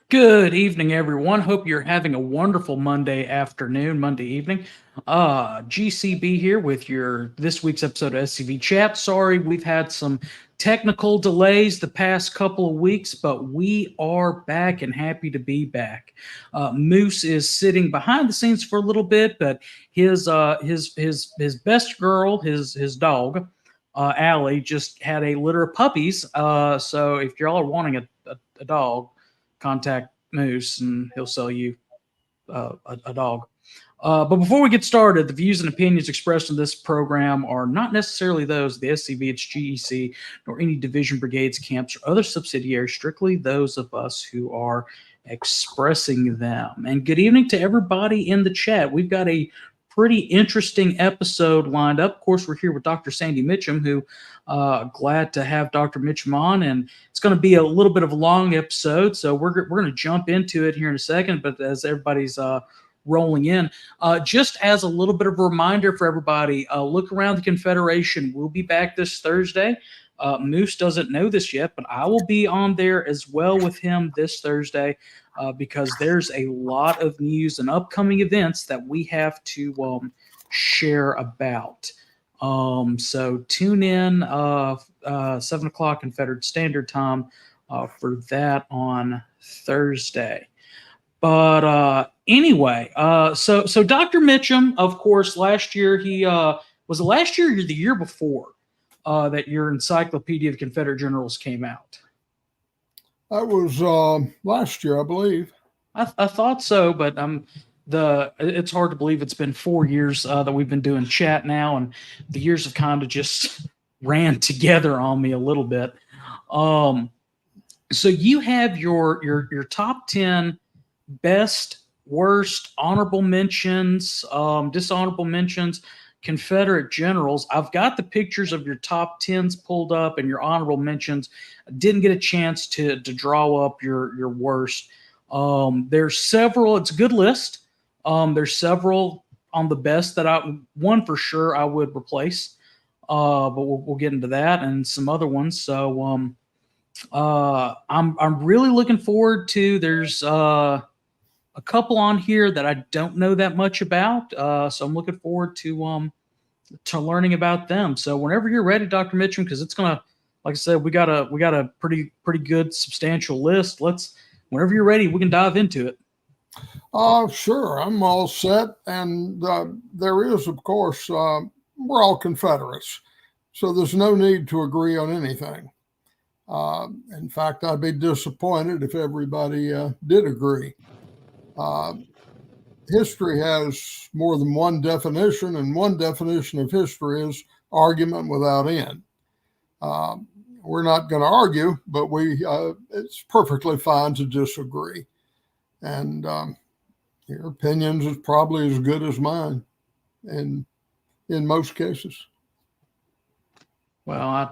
Good evening, everyone. Hope you're having a wonderful Monday afternoon, Monday evening. GCB here with your this week's episode of SCV Chat. Sorry, we've had some technical delays the past couple of weeks, but we are back and happy to be back. Moose is sitting behind the scenes for a little bit, but his best girl, his dog, Allie, just had a litter of puppies. So if y'all are wanting a dog, contact Moose and he'll sell you a dog. But before we get started, the views and opinions expressed in this program are not necessarily those of the SCV, its GEC, nor any division, brigades, camps, or other subsidiaries, strictly those of us who are expressing them. And good evening to everybody in the chat. We've got a pretty interesting episode lined up. Of course, we're here with Dr. Sandy Mitcham, who glad to have Dr. Mitcham on, and it's going to be a little bit of a long episode, so we're going to jump into it here in a second. But as everybody's rolling in, just as a little bit of a reminder for everybody, look around the Confederation. We'll be back this Thursday. Moose doesn't know this yet, but I will be on there as well with him this Thursday because there's a lot of news and upcoming events that we have to share about. So tune in 7 o'clock Confederate Standard Time for that on Thursday. But anyway, so Dr. Mitcham, of course, last year he was it last year or the year before that your Encyclopedia of Confederate Generals came out? That was last year, I believe. I thought so, but it's hard to believe it's been 4 years that we've been doing chat now, and the years have kind of just ran together on me a little bit. So you have your top 10 best, worst, honorable mentions, dishonorable mentions, Confederate generals. I've got the pictures of your top 10s pulled up and your honorable mentions. I didn't get a chance to draw up your worst. There's several. It's a good list. There's several on the best that one for sure I would replace. But we'll get into that and some other ones. So I'm really looking forward to. There's a couple on here that I don't know that much about. So I'm looking forward to learning about them. So whenever you're ready, Dr. Mitcham, because it's gonna, like I said, we got a pretty good substantial list. Whenever you're ready, we can dive into it. Sure, I'm all set. And there is, of course, we're all Confederates, so there's no need to agree on anything. In fact, I'd be disappointed if everybody did agree. History has more than one definition, and one definition of history is argument without end. We're not going to argue, but it's perfectly fine to disagree. And your opinions is probably as good as mine in most cases. Well, I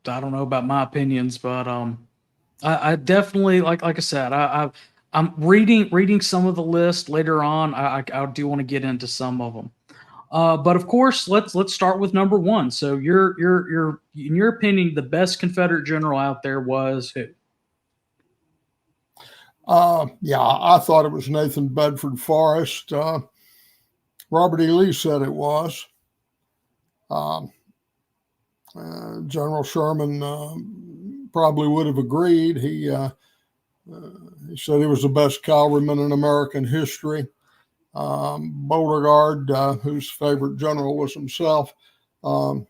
don't know about my opinions, but I definitely, like I said, I'm reading some of the list later on. I do want to get into some of them. But of course, let's start with number one. So your in your opinion, the best Confederate general out there was who? Yeah, I thought it was Nathan Bedford Forrest. Robert E. Lee said it was. General Sherman probably would have agreed. He said he was the best cavalryman in American history. Beauregard, whose favorite general was himself,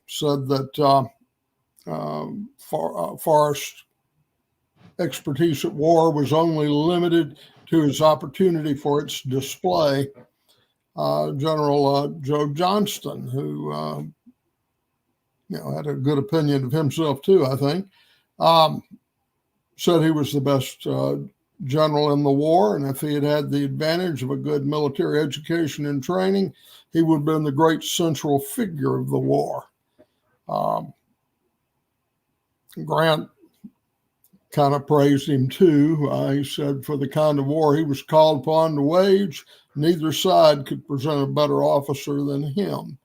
said that Forrest's expertise at war was only limited to his opportunity for its display. General Joe Johnston, who had a good opinion of himself too, I think, said he was the best general in the war, and if he had had the advantage of a good military education and training, he would have been the great central figure of the war. Grant kind of praised him too. He said for the kind of war he was called upon to wage, neither side could present a better officer than him.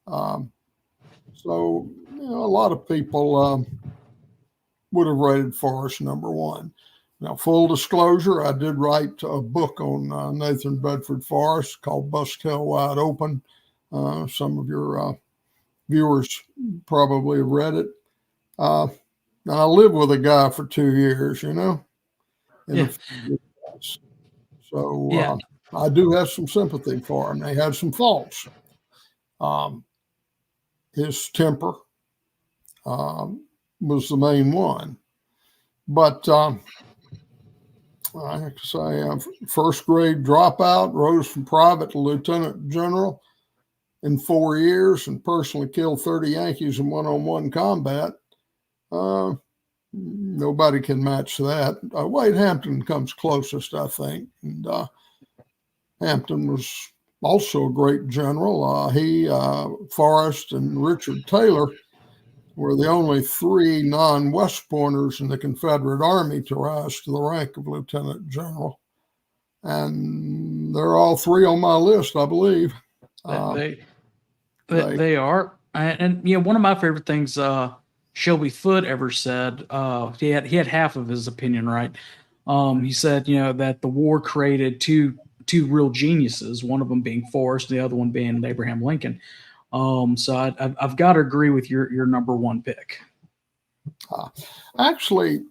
So a lot of people would have rated Forrest number one. Now, full disclosure, I did write a book on Nathan Bedford Forrest called Bust Hell Wide Open. Some of your viewers probably have read it. Now, I lived with a guy for 2 years, in Yeah. a so Yeah. I do have some sympathy for him. They had some faults. His temper was the main one. But I have to say, first grade dropout, rose from private to lieutenant general in 4 years, and personally killed 30 Yankees in one-on-one combat. Nobody can match that. Wade Hampton comes closest, I think. And Hampton was also a great general. He, Forrest, and Richard Taylor were the only 3 non-West Pointers in the Confederate Army to rise to the rank of lieutenant general. And they're all 3 on my list, I believe. They are. And one of my favorite things Shelby Foote ever said, he had half of his opinion right. He said, that the war created two real geniuses, one of them being Forrest, the other one being Abraham Lincoln. So I've got to agree with your number one pick. Actually,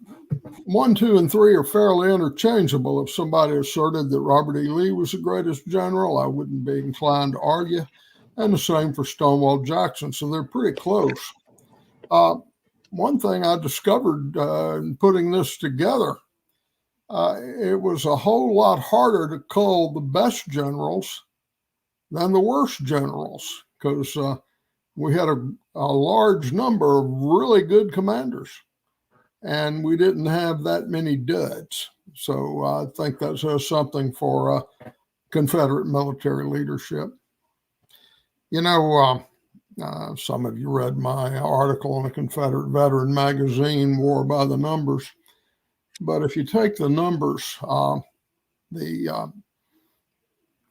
1, 2, and 3 are fairly interchangeable. If somebody asserted that Robert E. Lee was the greatest general, I wouldn't be inclined to argue. And the same for Stonewall Jackson. So they're pretty close. One thing I discovered in putting this together, it was a whole lot harder to cull the best generals than the worst generals, because we had a large number of really good commanders, and we didn't have that many duds. So I think that says something for Confederate military leadership. Some of you read my article in the Confederate Veteran magazine, War by the Numbers. But if you take the numbers, the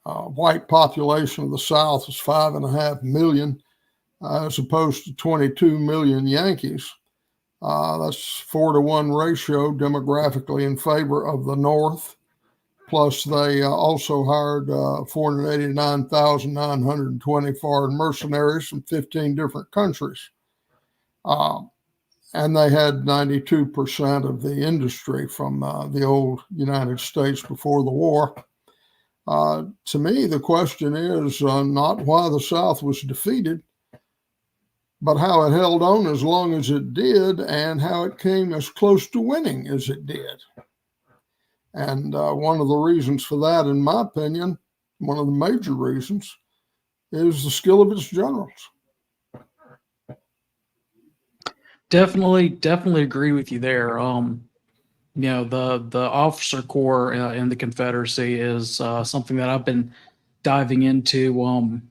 white population of the South is 5.5 million, as opposed to 22 million Yankees. That's 4-to-1 ratio demographically in favor of the North. Plus, they also hired 489,920 foreign mercenaries from 15 different countries. And they had 92% of the industry from the old United States before the war. To me, the question is not why the South was defeated, but how it held on as long as it did and how it came as close to winning as it did. And one of the reasons for that, in my opinion, one of the major reasons, is the skill of its generals. Definitely agree with you there. The officer corps in the Confederacy is something that I've been diving into.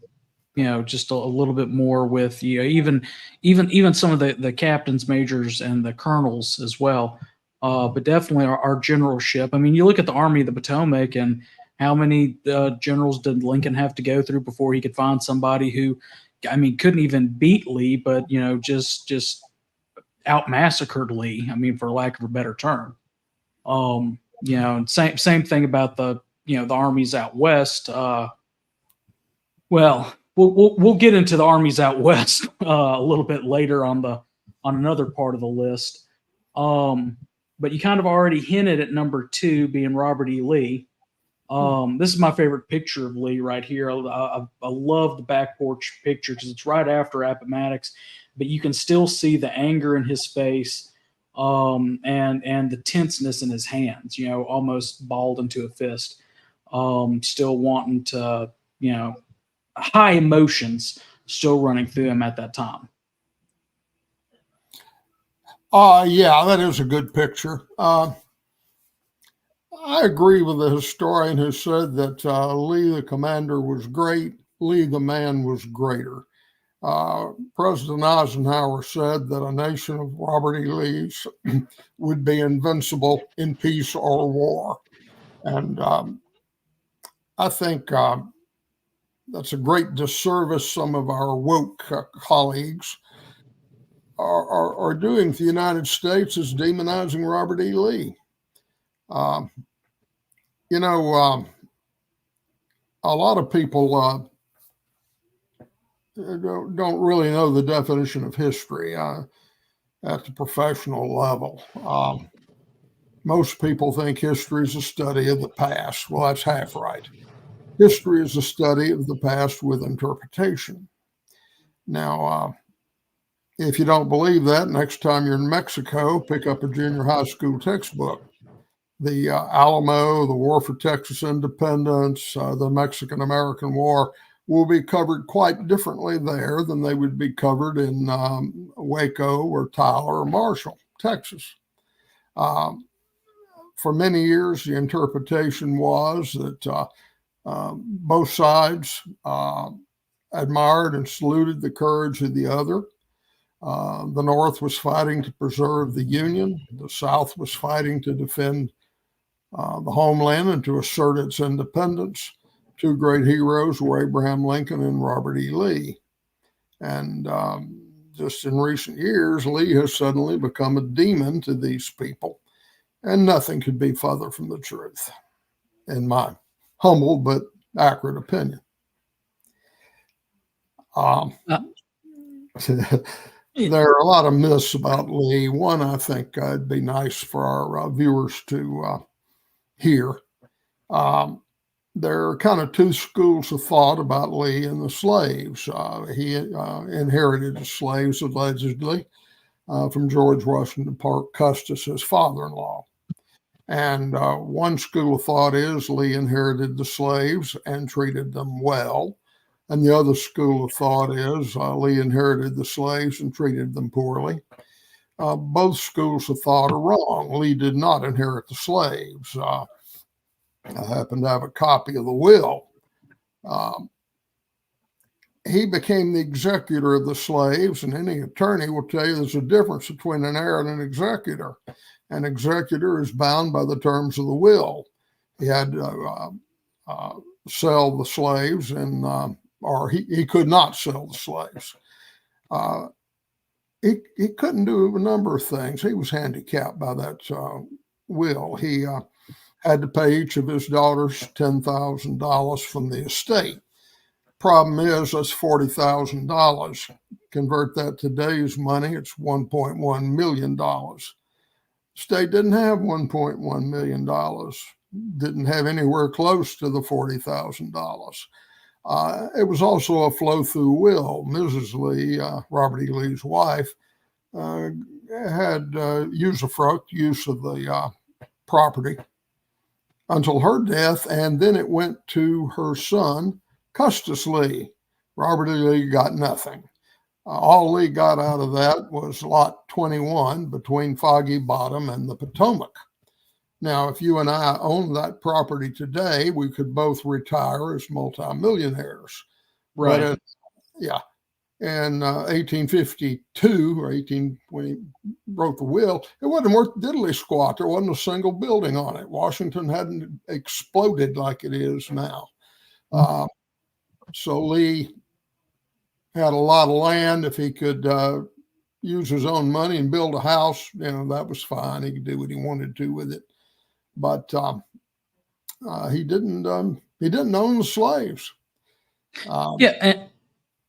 Just a little bit more with even some of the captains, majors, and the colonels as well. But definitely our generalship. I mean, you look at the Army of the Potomac, and how many generals did Lincoln have to go through before he could find somebody who, couldn't even beat Lee, but just out massacred Lee. For lack of a better term. And same thing about the armies out west. Well, we'll get into the armies out west a little bit later on another part of the list. But you kind of already hinted at number 2 being Robert E. Lee. This is my favorite picture of Lee right here. I love the back porch picture because it's right after Appomattox, but you can still see the anger in his face and the tenseness in his hands, almost balled into a fist, still wanting to, high emotions still running through him at that time. Yeah, that is a good picture. I agree with the historian who said that Lee the commander was great, Lee the man was greater. President Eisenhower said that a nation of Robert E. Lee's would be invincible in peace or war. And I think that's a great disservice some of our woke colleagues are doing to the United States, is demonizing Robert E. Lee. Um, you know, a lot of people don't really know the definition of history at the professional level. Most people think history is a study of the past. Well, that's half right. History is a study of the past with interpretation. Now, if you don't believe that, next time you're in Mexico, pick up a junior high school textbook. The Alamo, the War for Texas Independence, the Mexican-American War will be covered quite differently there than they would be covered in Waco or Tyler or Marshall, Texas. For many years, the interpretation was that both sides admired and saluted the courage of the other. The North was fighting to preserve the Union. The South was fighting to defend the homeland and to assert its independence. Two great heroes were Abraham Lincoln and Robert E. Lee. And just in recent years, Lee has suddenly become a demon to these people. And nothing could be further from the truth, in my humble but accurate opinion. There are a lot of myths about Lee. One, I think it'd be nice for our viewers to hear. There are kind of two schools of thought about Lee and the slaves. He inherited the slaves, allegedly, from George Washington Parke Custis, his father-in-law. And one school of thought is Lee inherited the slaves and treated them well. And the other school of thought is Lee inherited the slaves and treated them poorly. Both schools of thought are wrong. Lee did not inherit the slaves. I happen to have a copy of the will. He became the executor of the slaves, and any attorney will tell you there's a difference between an heir and an executor. An executor is bound by the terms of the will. He had to sell the slaves, or he could not sell the slaves. He couldn't do a number of things. He was handicapped by that will. He had to pay each of his daughters $10,000 from the estate. Problem is, that's $40,000. Convert that to today's money, it's $1.1 million. State didn't have $1.1 million, didn't have anywhere close to the $40,000. It was also a flow-through will. Mrs. Lee, Robert E. Lee's wife, had usufruct use of the property until her death, and then it went to her son, Custis Lee. Robert E. Lee got nothing. All Lee got out of that was lot 21 between Foggy Bottom and the Potomac. Now, if you and I owned that property today, we could both retire as multimillionaires. Right. But in 1852 or 18, when he wrote the will, it wasn't worth diddly squat. There wasn't a single building on it. Washington hadn't exploded like it is now. So Lee had a lot of land. If he could use his own money and build a house, that was fine. He could do what he wanted to with it. But he didn't own the slaves.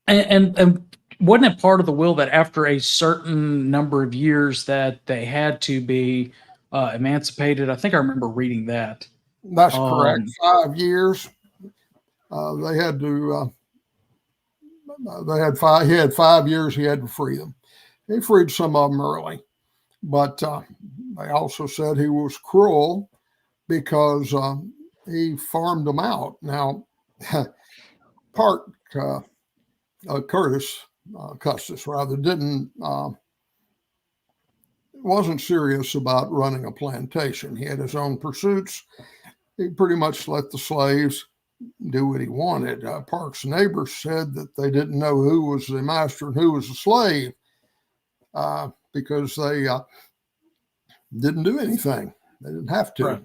And wasn't it part of the will that after a certain number of years that they had to be emancipated? I think I remember reading that. That's correct. 5 years. They had to. He had 5 years. He had to free them. He freed some of them early, but they also said he was cruel because he farmed them out. Now, Custis wasn't serious about running a plantation. He had his own pursuits. He pretty much let the slaves do what he wanted. Park's neighbors said that they didn't know who was the master and who was the slave because they didn't do anything. They didn't have to. Right.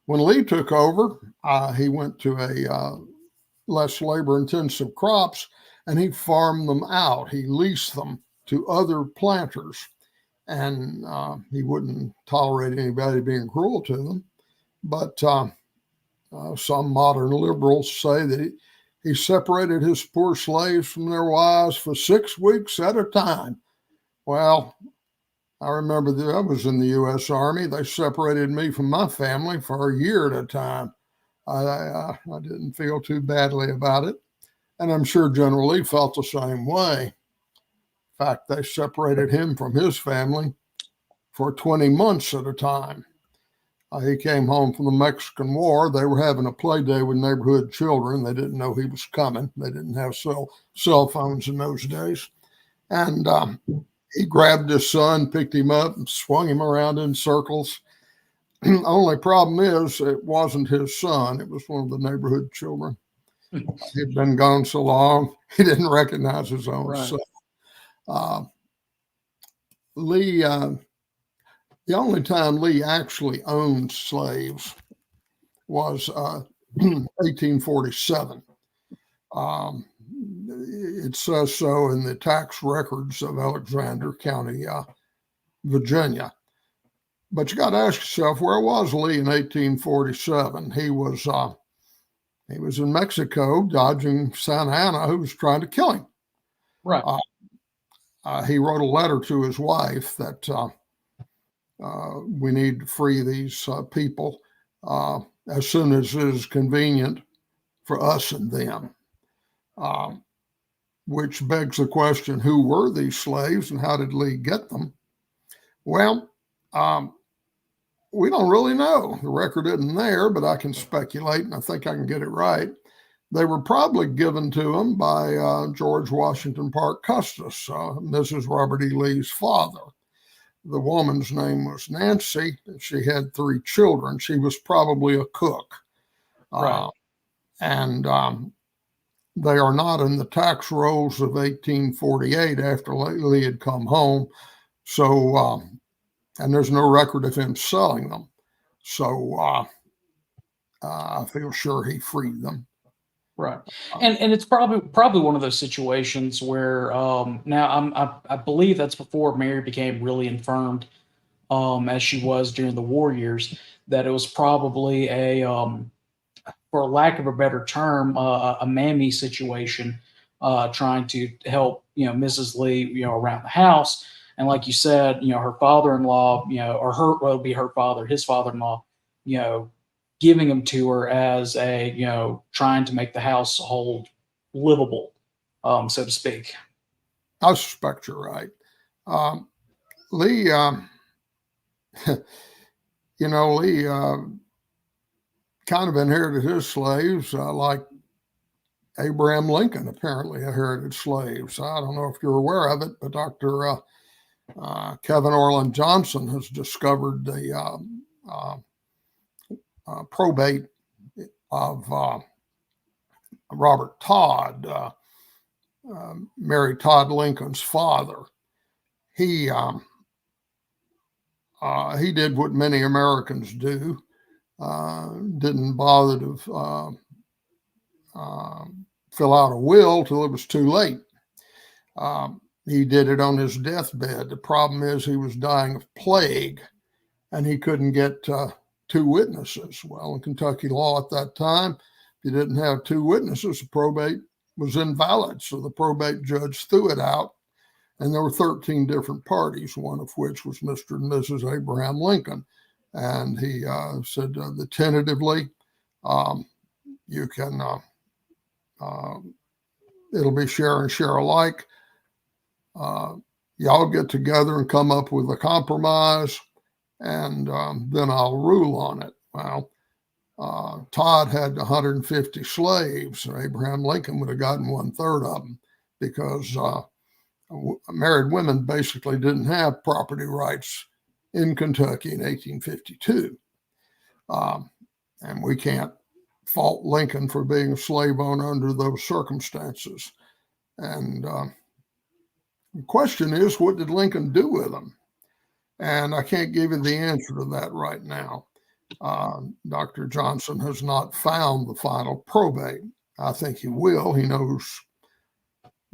When Lee took over, he went to a less labor-intensive crops, and he farmed them out. He leased them to other planters, and he wouldn't tolerate anybody being cruel to them. But some modern liberals say that he separated his poor slaves from their wives for 6 weeks at a time. Well, I remember that I was in the U.S. Army. They separated me from my family for a year at a time. I didn't feel too badly about it. And I'm sure General Lee felt the same way. In fact, they separated him from his family for 20 months at a time. He came home from the Mexican War. They were having a play day with neighborhood children. They didn't know he was coming. They didn't have cell phones in those days. And he grabbed his son, picked him up, and swung him around in circles. Only problem is it wasn't his son. It was one of the neighborhood children. He'd been gone so long, he didn't recognize his own son. Lee, the only time Lee actually owned slaves was 1847. It says so in the tax records of Alexander County, Virginia. But you got to ask yourself, where was Lee in 1847? He was in Mexico dodging Santa Anna, who was trying to kill him. Right. He wrote a letter to his wife that we need to free these people as soon as it is convenient for us and them, which begs the question, who were these slaves and how did Lee get them? Well, we don't really know. The record isn't there, but I can speculate, and I think I can get it right. They were probably given to him by George Washington Parke Custis, Mrs. Robert E. Lee's father. The woman's name was Nancy. She had 3 children. She was probably a cook. Right. And they are not in the tax rolls of 1848 after Lee had come home. So, and there's no record of him selling them. So I feel sure he freed them. Right. And it's probably one of those situations where now I believe that's before Mary became really infirmed as she was during the war years, that it was probably a for lack of a better term a mammy situation, trying to help Mrs. Lee around the house. And like you said, her father-in-law, or it would be her father, his father-in-law, giving them to her as a, trying to make the household livable, so to speak. I suspect you're right. Lee, Lee kind of inherited his slaves like Abraham Lincoln apparently inherited slaves. I don't know if you're aware of it, but Dr. Kevin Orland Johnson has discovered the probate of Robert Todd, Mary Todd Lincoln's father. He did what many Americans do, didn't bother to fill out a will till it was too late. He did it on his deathbed. The problem is he was dying of plague, and he couldn't get 2 witnesses. Well, in Kentucky law at that time, if you didn't have 2 witnesses, the probate was invalid. So the probate judge threw it out, and there were 13 different parties, one of which was Mr. and Mrs. Abraham Lincoln. And he said that tentatively, you can, it'll be share and share alike. Y'all get together and come up with a compromise, and then I'll rule on it. Well, Todd had 150 slaves, and Abraham Lincoln would have gotten 1/3 of them because married women basically didn't have property rights in Kentucky in 1852. And we can't fault Lincoln for being a slave owner under those circumstances. And the question is, what did Lincoln do with them? And I can't give you the answer to that right now. Dr. Johnson has not found the final probate. I think he will. He knows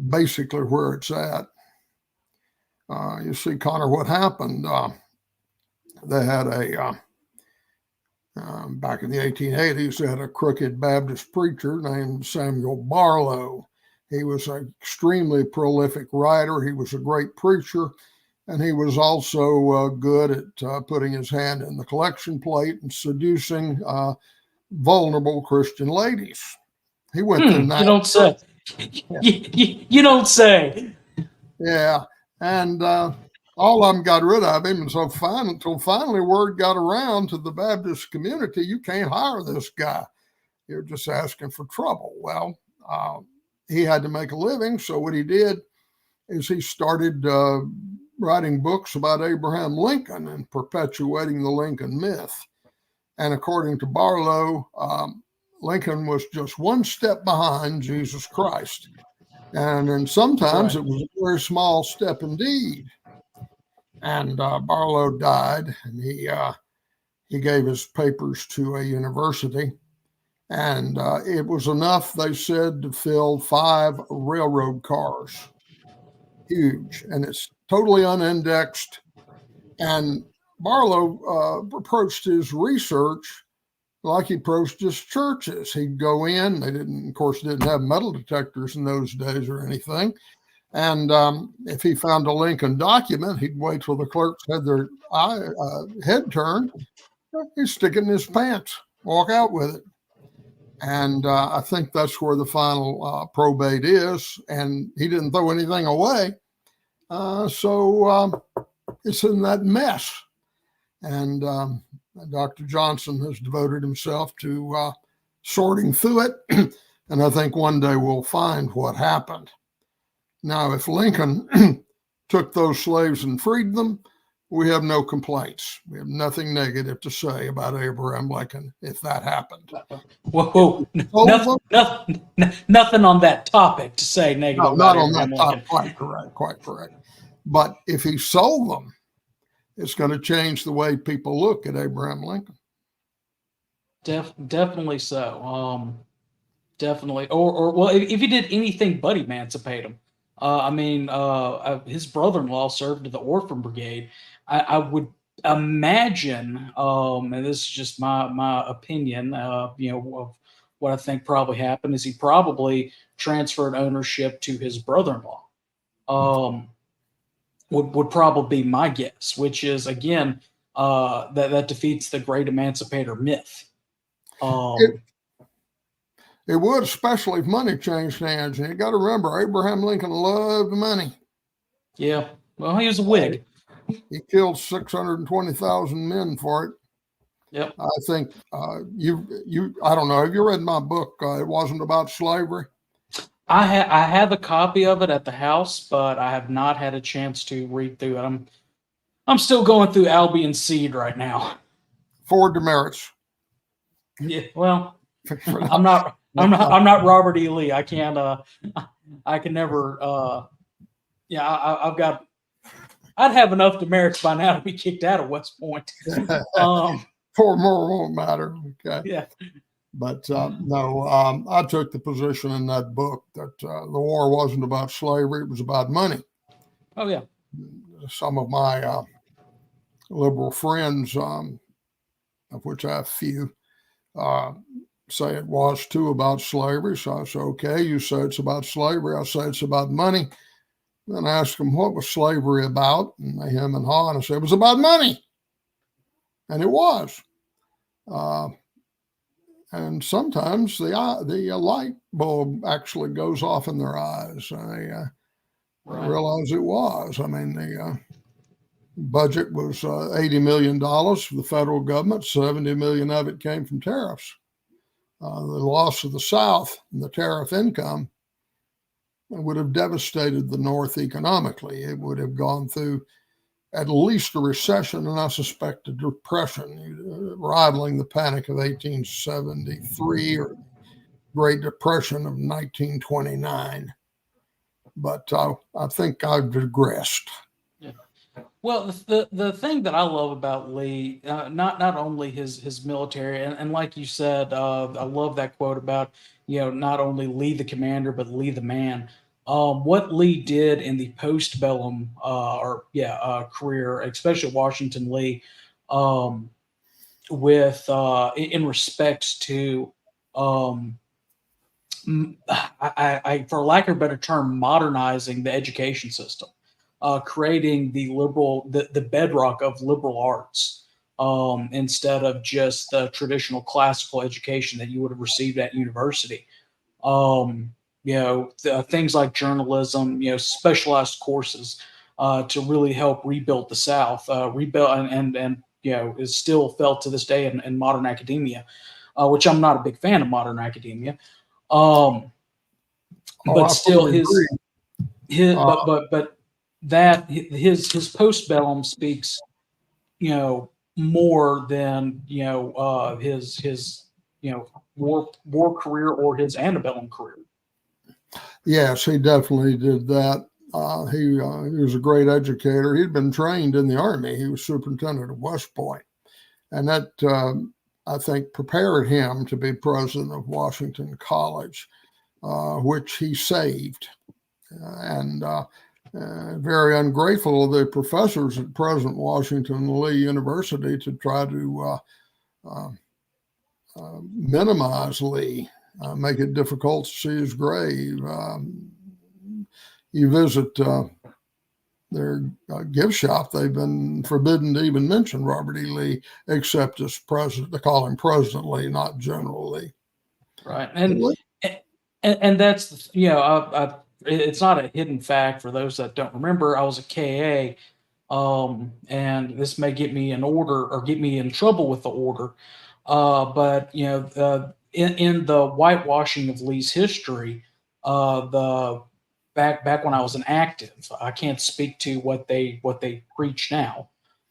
basically where it's at. You see, Connor, what happened, they had Back in the 1880s, they had a crooked Baptist preacher named Samuel Barlow. He was an extremely prolific writer. He was a great preacher, and he was also good at putting his hand in the collection plate and seducing vulnerable Christian ladies. He went to You don't say. You don't say. Yeah, and all of them got rid of him, and so until finally word got around to the Baptist community, you can't hire this guy. You're just asking for trouble. Well, he had to make a living, so what he did is he started writing books about Abraham Lincoln and perpetuating the Lincoln myth. And according to Barlow, Lincoln was just one step behind Jesus Christ. And then sometimes it was a very small step indeed. And Barlow died, and he gave his papers to a university. And it was enough, they said, to fill 5 railroad cars. Huge. And it's totally unindexed. And Barlow approached his research like he approached just churches. He'd go in. They didn't have metal detectors in those days or anything. And if he found a Lincoln document, he'd wait till the clerks had their head turned. He'd stick it in his pants, walk out with it. And I think that's where the final probate is. And he didn't throw anything away. So it's in that mess. And Dr. Johnson has devoted himself to sorting through it. And I think one day we'll find what happened. Now, if Lincoln took those slaves and freed them, we have no complaints. We have nothing negative to say about Abraham Lincoln if that happened. Whoa. Nothing on that topic to say negative. No, not on that topic. Quite correct. But if he sold them, it's going to change the way people look at Abraham Lincoln. Definitely so. Definitely. Or well, if he did anything but emancipate him. His brother-in-law served in the Orphan Brigade. I would imagine, and this is just my opinion, of what I think probably happened is he probably transferred ownership to his brother-in-law. Would probably be my guess, which is again that defeats the great emancipator myth. It would, especially if money changed hands. And you got to remember, Abraham Lincoln loved money. Yeah, well, he was a Whig. He killed 620,000 men for it. Yep. I think I don't know. Have you read my book? It wasn't about slavery. I have a copy of it at the house, but I have not had a chance to read through it. I'm still going through Albion Seed right now. 4 demerits. Yeah, well, I'm not Robert E. Lee. I can't. I can never. I'd have enough demerits by now to be kicked out of West Point. 4 more won't matter. Okay. Yeah. But no, I took the position in that book that the war wasn't about slavery; it was about money. Oh yeah. Some of my liberal friends, of which I have few, say it was too about slavery. So I said, okay, you say it's about slavery. I say it's about money. Then I asked them, what was slavery about? And they hem and haw, and I said, it was about money. And it was. And sometimes the light bulb actually goes off in their eyes. I realize it was. I mean, the budget was $80 million for the federal government. 70 million of it came from tariffs. The loss of the South and the tariff income would have devastated the North economically. It would have gone through at least a recession, and I suspect a depression, rivaling the Panic of 1873 or Great Depression of 1929. But I think I've digressed. Yeah. Well, the thing that I love about Lee, not only his military, and like you said, I love that quote about not only Lee the commander but Lee the man. What Lee did in the postbellum career, especially Washington Lee, in respects to, for lack of a better term, modernizing the education system, creating the bedrock of liberal arts, instead of just the traditional classical education that you would have received at university. Um, things like journalism, specialized courses, to really help rebuild the South, rebuild and is still felt to this day in modern academia, which I'm not a big fan of modern academia. Um, but I still, fully agree. his Uh, but that his postbellum speaks, more than his war career or his antebellum career. yes, he definitely did that. He was a great educator. He'd been trained in the Army. He was superintendent of West Point, and that I think prepared him to be president of Washington College, which he saved. And very ungrateful of the professors at present Washington Lee University to try to minimize Lee, make it difficult to see his grave. You visit their gift shop, they've been forbidden to even mention Robert E. Lee except as president. They call him President Lee, not General Lee. Right, and that's it's not a hidden fact for those that don't remember. I was a KA, and this may get me in order or get me in trouble with the order, but in the whitewashing of Lee's history, the back when I was an active, I can't speak to what they preach now.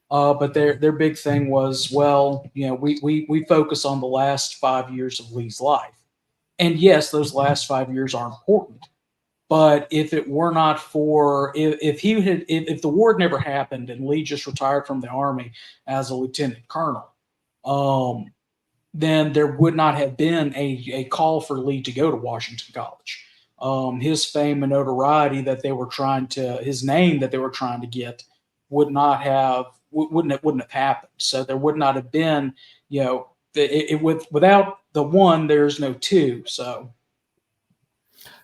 But their big thing was, well, we focus on the last 5 years of Lee's life. And yes, those last 5 years are important. But if it were not for if the war had never happened and Lee just retired from the Army as a lieutenant colonel, then there would not have been a call for Lee to go to Washington College. His fame and notoriety that they were his name that they were trying to get wouldn't have happened. So there would not have been, without the one, there's no two. So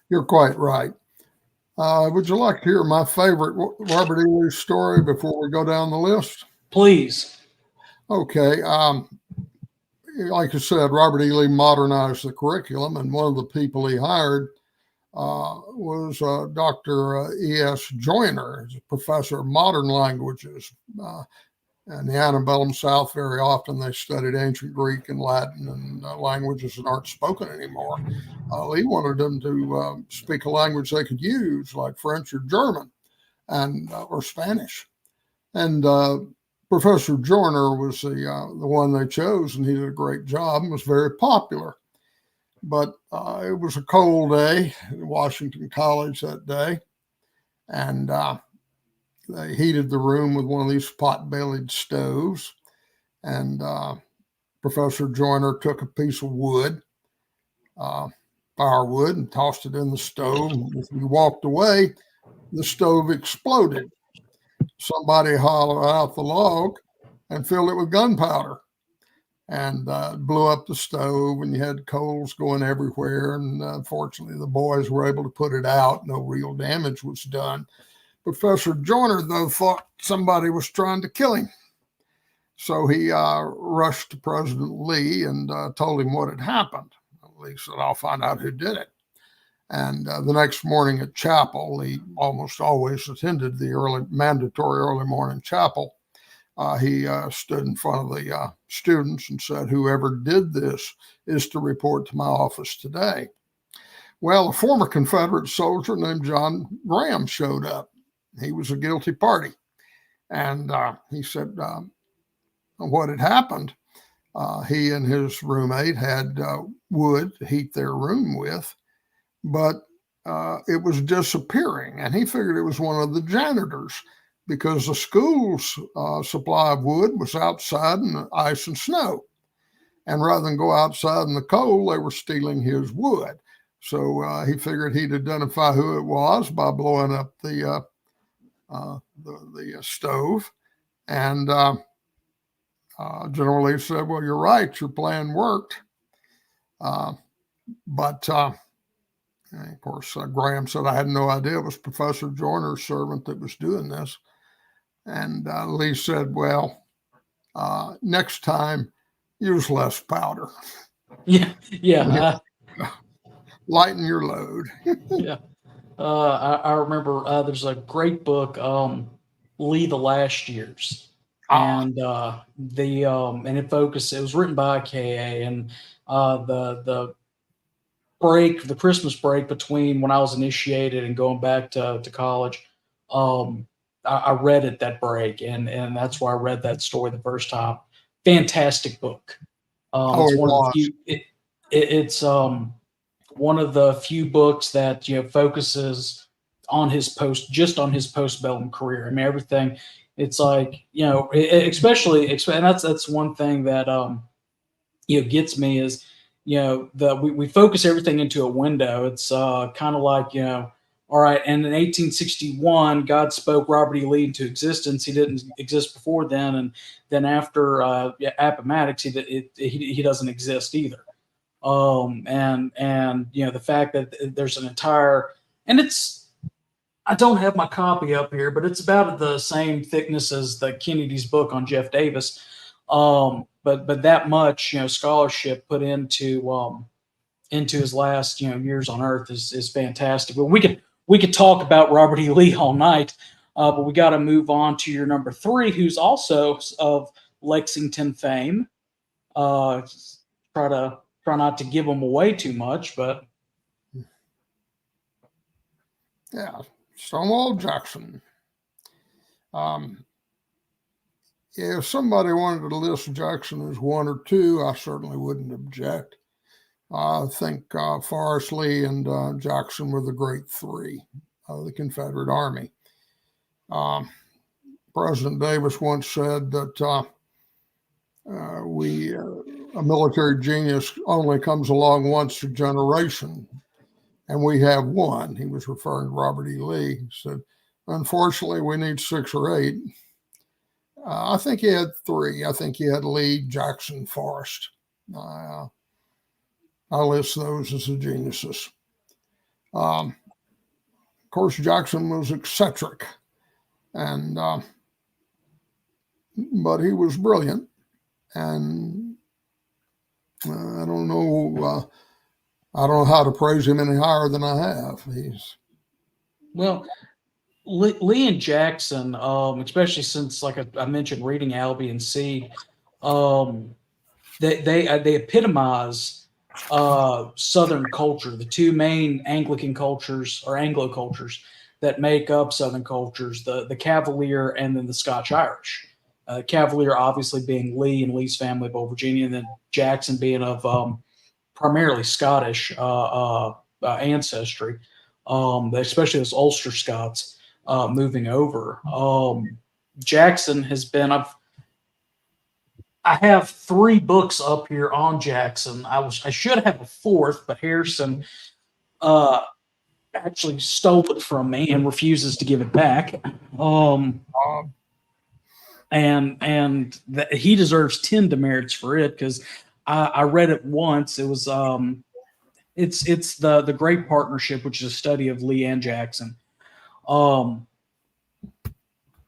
You're quite right. Would you like to hear my favorite Robert E. Lee story before we go down the list? Please. Okay. Like I said, Robert E. Lee modernized the curriculum, and one of the people he hired was Dr. E.S. Joyner, a professor of modern languages. In the antebellum South, very often they studied ancient Greek and Latin and languages that aren't spoken anymore. Lee wanted them to speak a language they could use, like French or German, and or Spanish. And Professor Joyner was the one they chose, and he did a great job and was very popular. But it was a cold day at Washington College that day, and they heated the room with one of these pot-bellied stoves. And Professor Joyner took a piece of wood, firewood, and tossed it in the stove. As we walked away, the stove exploded. Somebody hollered out the log and filled it with gunpowder, and blew up the stove, and you had coals going everywhere. And fortunately, the boys were able to put it out. No real damage was done. Professor Joyner, though, thought somebody was trying to kill him. So he rushed to President Lee and told him what had happened. Lee said, "I'll find out who did it." And the next morning at chapel, he almost always attended the mandatory early morning chapel. He stood in front of the students and said, "Whoever did this is to report to my office today." Well, a former Confederate soldier named John Graham showed up. He was a guilty party. And he said what had happened. He and his roommate had wood to heat their room with, but it was disappearing. And he figured it was one of the janitors, because the school's supply of wood was outside in the ice and snow. And rather than go outside in the cold, they were stealing his wood. So he figured he'd identify who it was by blowing up the stove. And General Lee said, well, you're right. Your plan worked. But of course, Graham said, I had no idea it was Professor Joyner's servant that was doing this. And Lee said, well, next time, use less powder. Yeah. Lighten your load. Yeah. I remember there's a great book, Lee the Last Years. And and it was written by KA, and the Christmas break between when I was initiated and going back to college, I read it that break, and that's why I read that story the first time. Fantastic book. It's one of the few. It's one of the few books that focuses on his postbellum career. I mean, everything. It's like especially, and that's one thing that gets me is we focus everything into a window. It's kind of like all right, and in 1861, God spoke Robert E. Lee into existence. He didn't exist before then, and then after Appomattox, he doesn't exist either. And the fact that there's an entire, and I don't have my copy up here, but it's about the same thickness as the Kennedy's book on Jeff Davis. But that much scholarship put into his last years on Earth is fantastic. But we could talk about Robert E. Lee all night, but we got to move on to your number 3, who's also of Lexington fame. Try not to give him away too much, but yeah, Stonewall Jackson. If somebody wanted to list Jackson as 1 or 2, I certainly wouldn't object. I think Forrest Lee and Jackson were the great 3 of the Confederate Army. President Davis once said that a military genius only comes along once a generation, and we have one. He was referring to Robert E. Lee. He said, unfortunately, we need 6 or 8. I think he had 3. I think he had Lee, Jackson, Forrest. I list those as the geniuses. Of course, Jackson was eccentric, and but he was brilliant. And I don't know how to praise him any higher than I have. Lee and Jackson, especially since, like I mentioned, reading Albie and Seed, they epitomize Southern culture, the 2 main Anglican cultures or Anglo cultures that make up Southern cultures, the Cavalier and then the Scotch Irish. Cavalier obviously being Lee and Lee's family of Old Virginia, and then Jackson being of primarily Scottish ancestry, especially those Ulster Scots moving over. Jackson has been. I have 3 books up here on Jackson. I should have a 4th, but Harrison actually stole it from me and refuses to give it back. And he deserves 10 demerits for it because I read it once. It was it's the Great Partnership, which is a study of Lee and Jackson. And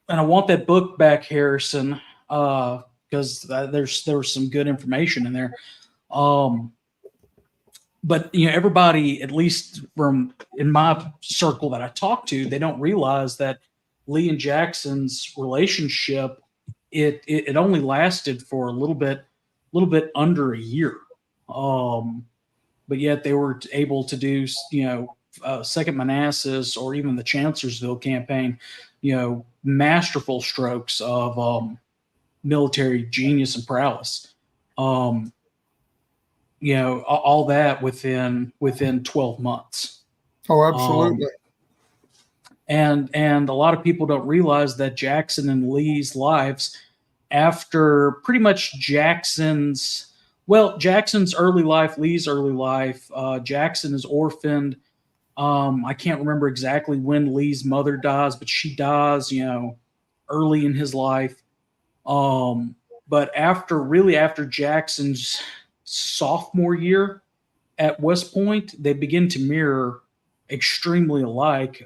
I want that book back, Harrison, because there was some good information in there. But everybody, at least from in my circle that I talk to, they don't realize that Lee and Jackson's relationship it only lasted for a little bit under a year. But yet they were able to do Second Manassas or even the Chancellorsville campaign, masterful strokes of military genius and prowess. All that within 12 months. Oh, absolutely. And a lot of people don't realize that Jackson and Lee's lives, after pretty much Jackson's early life, Lee's early life, Jackson is orphaned. I can't remember exactly when Lee's mother dies, but she dies, early in his life. But after Jackson's sophomore year at West Point, they begin to mirror extremely alike.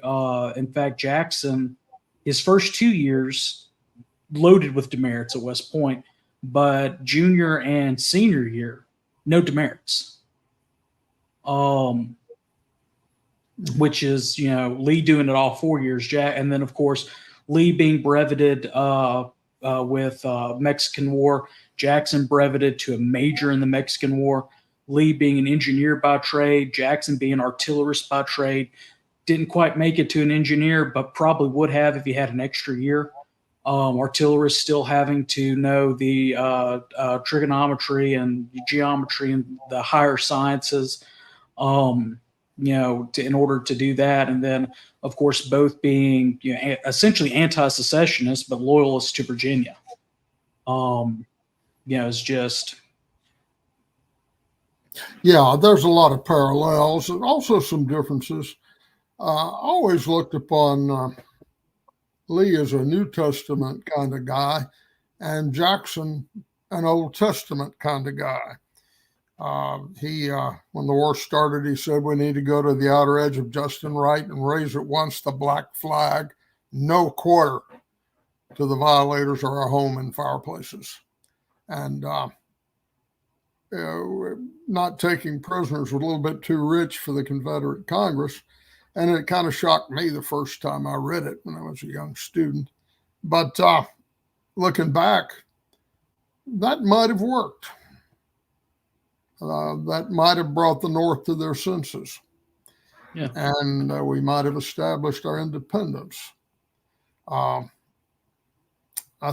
In fact, Jackson, his first 2 years, loaded with demerits at West Point, but junior and senior year, no demerits. Which is, Lee doing it all 4 years, and then of course Lee being breveted with Mexican War, Jackson breveted to a major in the Mexican War. Lee being an engineer by trade, Jackson being an artillerist by trade, didn't quite make it to an engineer, but probably would have if he had an extra year. Artillerists still having to know the trigonometry and geometry and the higher sciences, in order to do that. And then, of course, both being essentially anti-secessionists, but loyalists to Virginia. It's just. Yeah, there's a lot of parallels and also some differences. I always looked upon Lee as a New Testament kind of guy, and Jackson an Old Testament kind of guy. When the war started, he said we need to go to the outer edge of just and right and raise at once the black flag, no quarter to the violators of our home and fireplaces. And not taking prisoners was a little bit too rich for the Confederate Congress. And it kind of shocked me the first time I read it when I was a young student. But looking back, that might have worked. That might have brought the North to their senses. Yeah. And we might have established our independence. I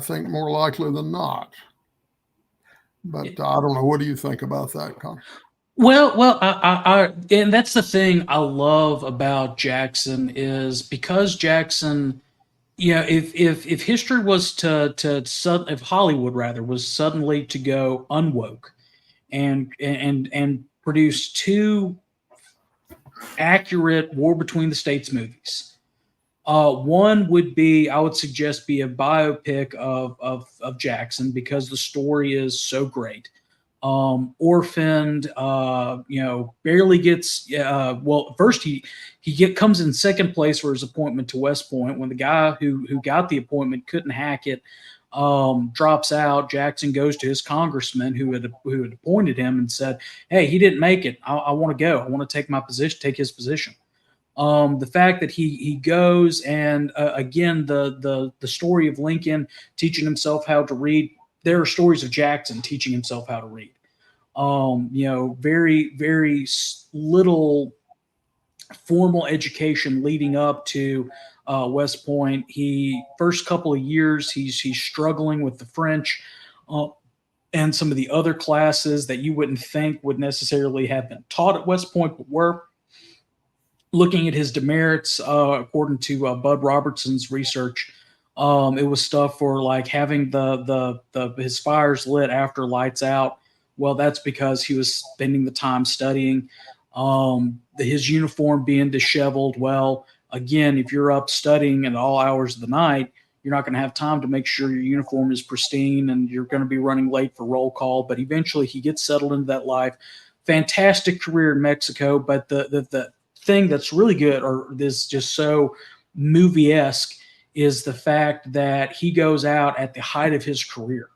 think more likely than not. But I don't know. What do you think about that, Connor? Well, and that's the thing I love about Jackson is because Jackson, if history was if Hollywood rather was suddenly to go unwoke and produce two accurate War Between the States movies, one would be, I would suggest, be a biopic of Jackson because the story is so great. Orphaned, barely gets. First he comes in second place for his appointment to West Point when the guy who got the appointment couldn't hack it, drops out. Jackson goes to his congressman who had appointed him and said, "Hey, he didn't make it. I want to go. I want to take his position." The fact that he goes and again the story of Lincoln teaching himself how to read. There are stories of Jackson teaching himself how to read. Very, very little formal education leading up to West Point. First couple of years, he's struggling with the French and some of the other classes that you wouldn't think would necessarily have been taught at West Point, but were. Looking at his demerits, according to Bud Robertson's research, it was stuff for like having his fires lit after lights out. Well, that's because he was spending the time studying. His uniform being disheveled. Well, again, if you're up studying at all hours of the night, you're not going to have time to make sure your uniform is pristine, and you're going to be running late for roll call. But eventually, he gets settled into that life. Fantastic career in Mexico, but the thing that's really good, or this just so movie-esque, is the fact that he goes out at the height of his career.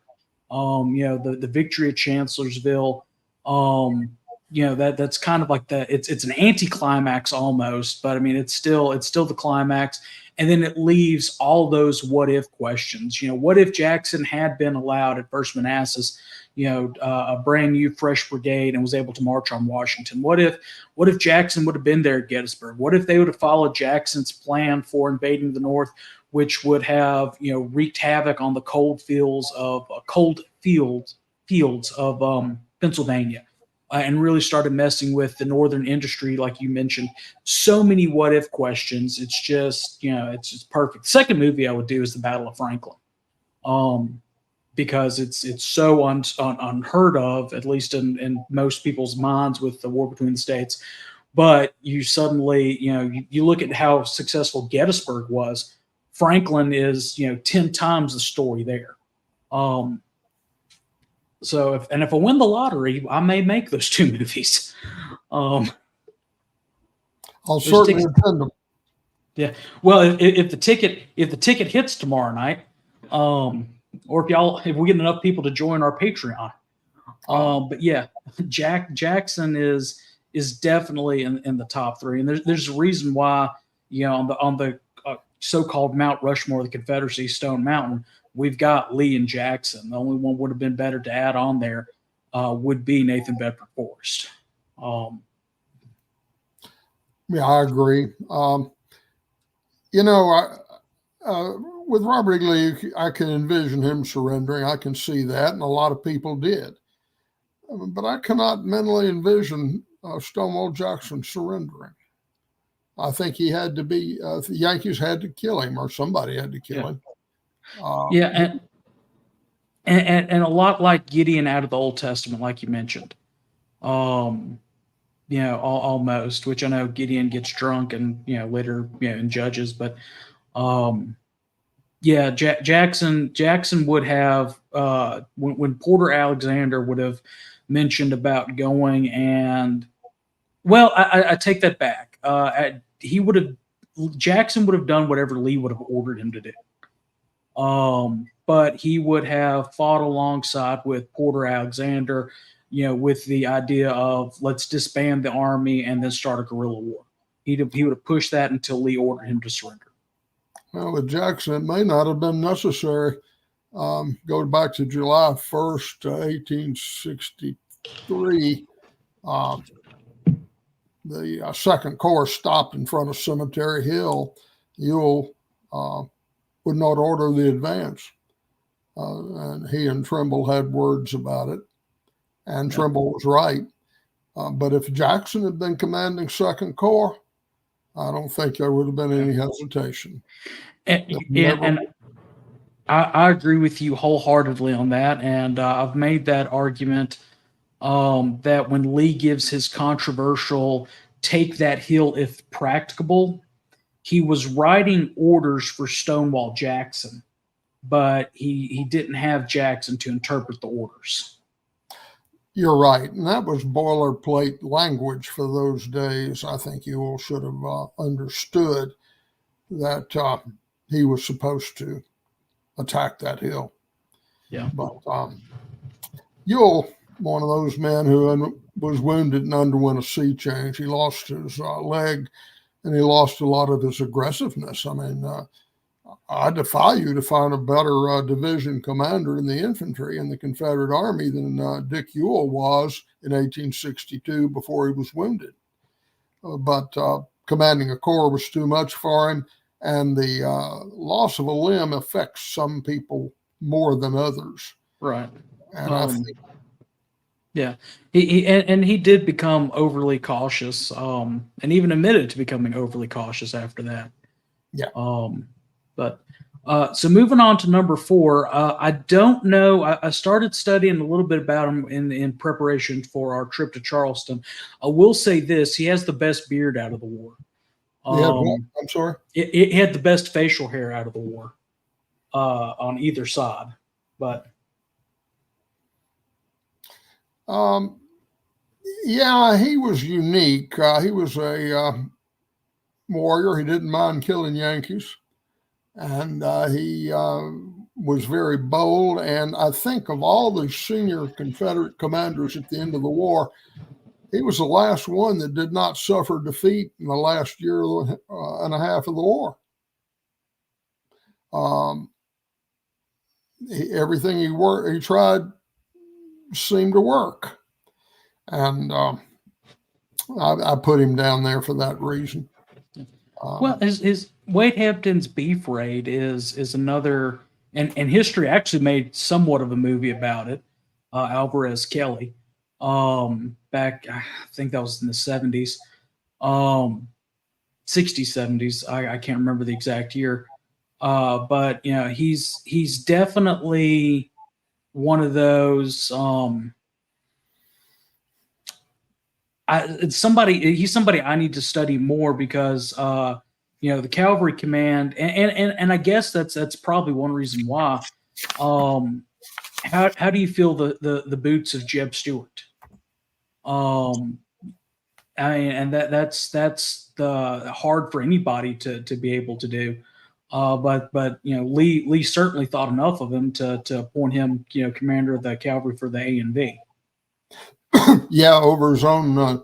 The victory at Chancellorsville, that's kind of like it's an anticlimax almost, but I mean it's still the climax. And then it leaves all those what if questions. What if Jackson had been allowed at First Manassas, a brand new fresh brigade, and was able to march on Washington? What if Jackson would have been there at Gettysburg? What if they would have followed Jackson's plan for invading the North, which would have wreaked havoc on the cold fields of Pennsylvania, and really started messing with the northern industry, like you mentioned? So many what if questions. It's just it's just perfect. The second movie I would do is the Battle of Franklin, because it's so unheard of, at least in most people's minds, with the War Between the States. But you suddenly you look at how successful Gettysburg was. Franklin is 10 times the story there. So if I win the lottery, I may make those two movies. I'll certainly attend them. Yeah. Well, if the ticket hits tomorrow night, or if we get enough people to join our Patreon, but yeah, Jackson is definitely in the top three, and there's a reason why, on the so-called Mount Rushmore of the Confederacy, Stone Mountain, we've got Lee and Jackson. The only one would have been better to add on there would be Nathan Bedford Forrest. Yeah, I agree. With Robert E. Lee, I can envision him surrendering. I can see that, and a lot of people did. But I cannot mentally envision Stonewall Jackson surrendering. I think he had to be, the Yankees had to kill him, or somebody had to kill him. And a lot like Gideon out of the Old Testament, like you mentioned. Almost, which I know Gideon gets drunk and, later, in Judges, but Jackson would have, when Porter Alexander would have mentioned about going, and I take that back. Jackson would have done whatever Lee would have ordered him to do. But he would have fought alongside with Porter Alexander, with the idea of let's disband the army and then start a guerrilla war. He would have pushed that until Lee ordered him to surrender. Well, with Jackson, it may not have been necessary. Go back to July 1st, 1863. The Second Corps stopped in front of Cemetery Hill. Ewell would not order the advance. And he and Trimble had words about it. And Trimble was right. But if Jackson had been commanding Second Corps, I don't think there would have been any hesitation. And I agree with you wholeheartedly on that. And I've made that argument that when Lee gives his controversial take that hill if practicable, he was writing orders for Stonewall Jackson, but he didn't have Jackson to interpret the orders. You're right. And that was boilerplate language for those days. I think you all should have understood that he was supposed to attack that hill. Yeah. But Ewell, one of those men who was wounded and underwent a sea change, he lost his leg and he lost a lot of his aggressiveness. I mean, I defy you to find a better division commander in the infantry in the Confederate Army than Dick Ewell was in 1862 before he was wounded. But commanding a corps was too much for him, and the loss of a limb affects some people more than others. Right. And I think, yeah, he did become overly cautious, and even admitted to becoming overly cautious after that. Yeah. But so moving on to number 4, I don't know. I started studying a little bit about him in preparation for our trip to Charleston. I will say this: he has the best beard out of the war. I'm sorry. It had the best facial hair out of the war on either side, but. Yeah, he was unique. He was a warrior. He didn't mind killing Yankees. And he was very bold. And I think of all the senior Confederate commanders at the end of the war, he was the last one that did not suffer defeat in the last year and a half of the war. Everything he tried seemed to work. And I put him down there for that reason. Well, his Wade Hampton's Beef Raid is another, and history actually made somewhat of a movie about it. Alvarez Kelly, back, I think that was in the 70s, 60s, 70s. I can't remember the exact year. But he's definitely one of those. He's somebody I need to study more because the Cavalry Command, and I guess that's probably one reason why how do you feel the boots of Jeb Stuart? Um, and that's the hard for anybody to be able to do. But Lee certainly thought enough of him to appoint him commander of the cavalry for the A and V. Yeah, over his own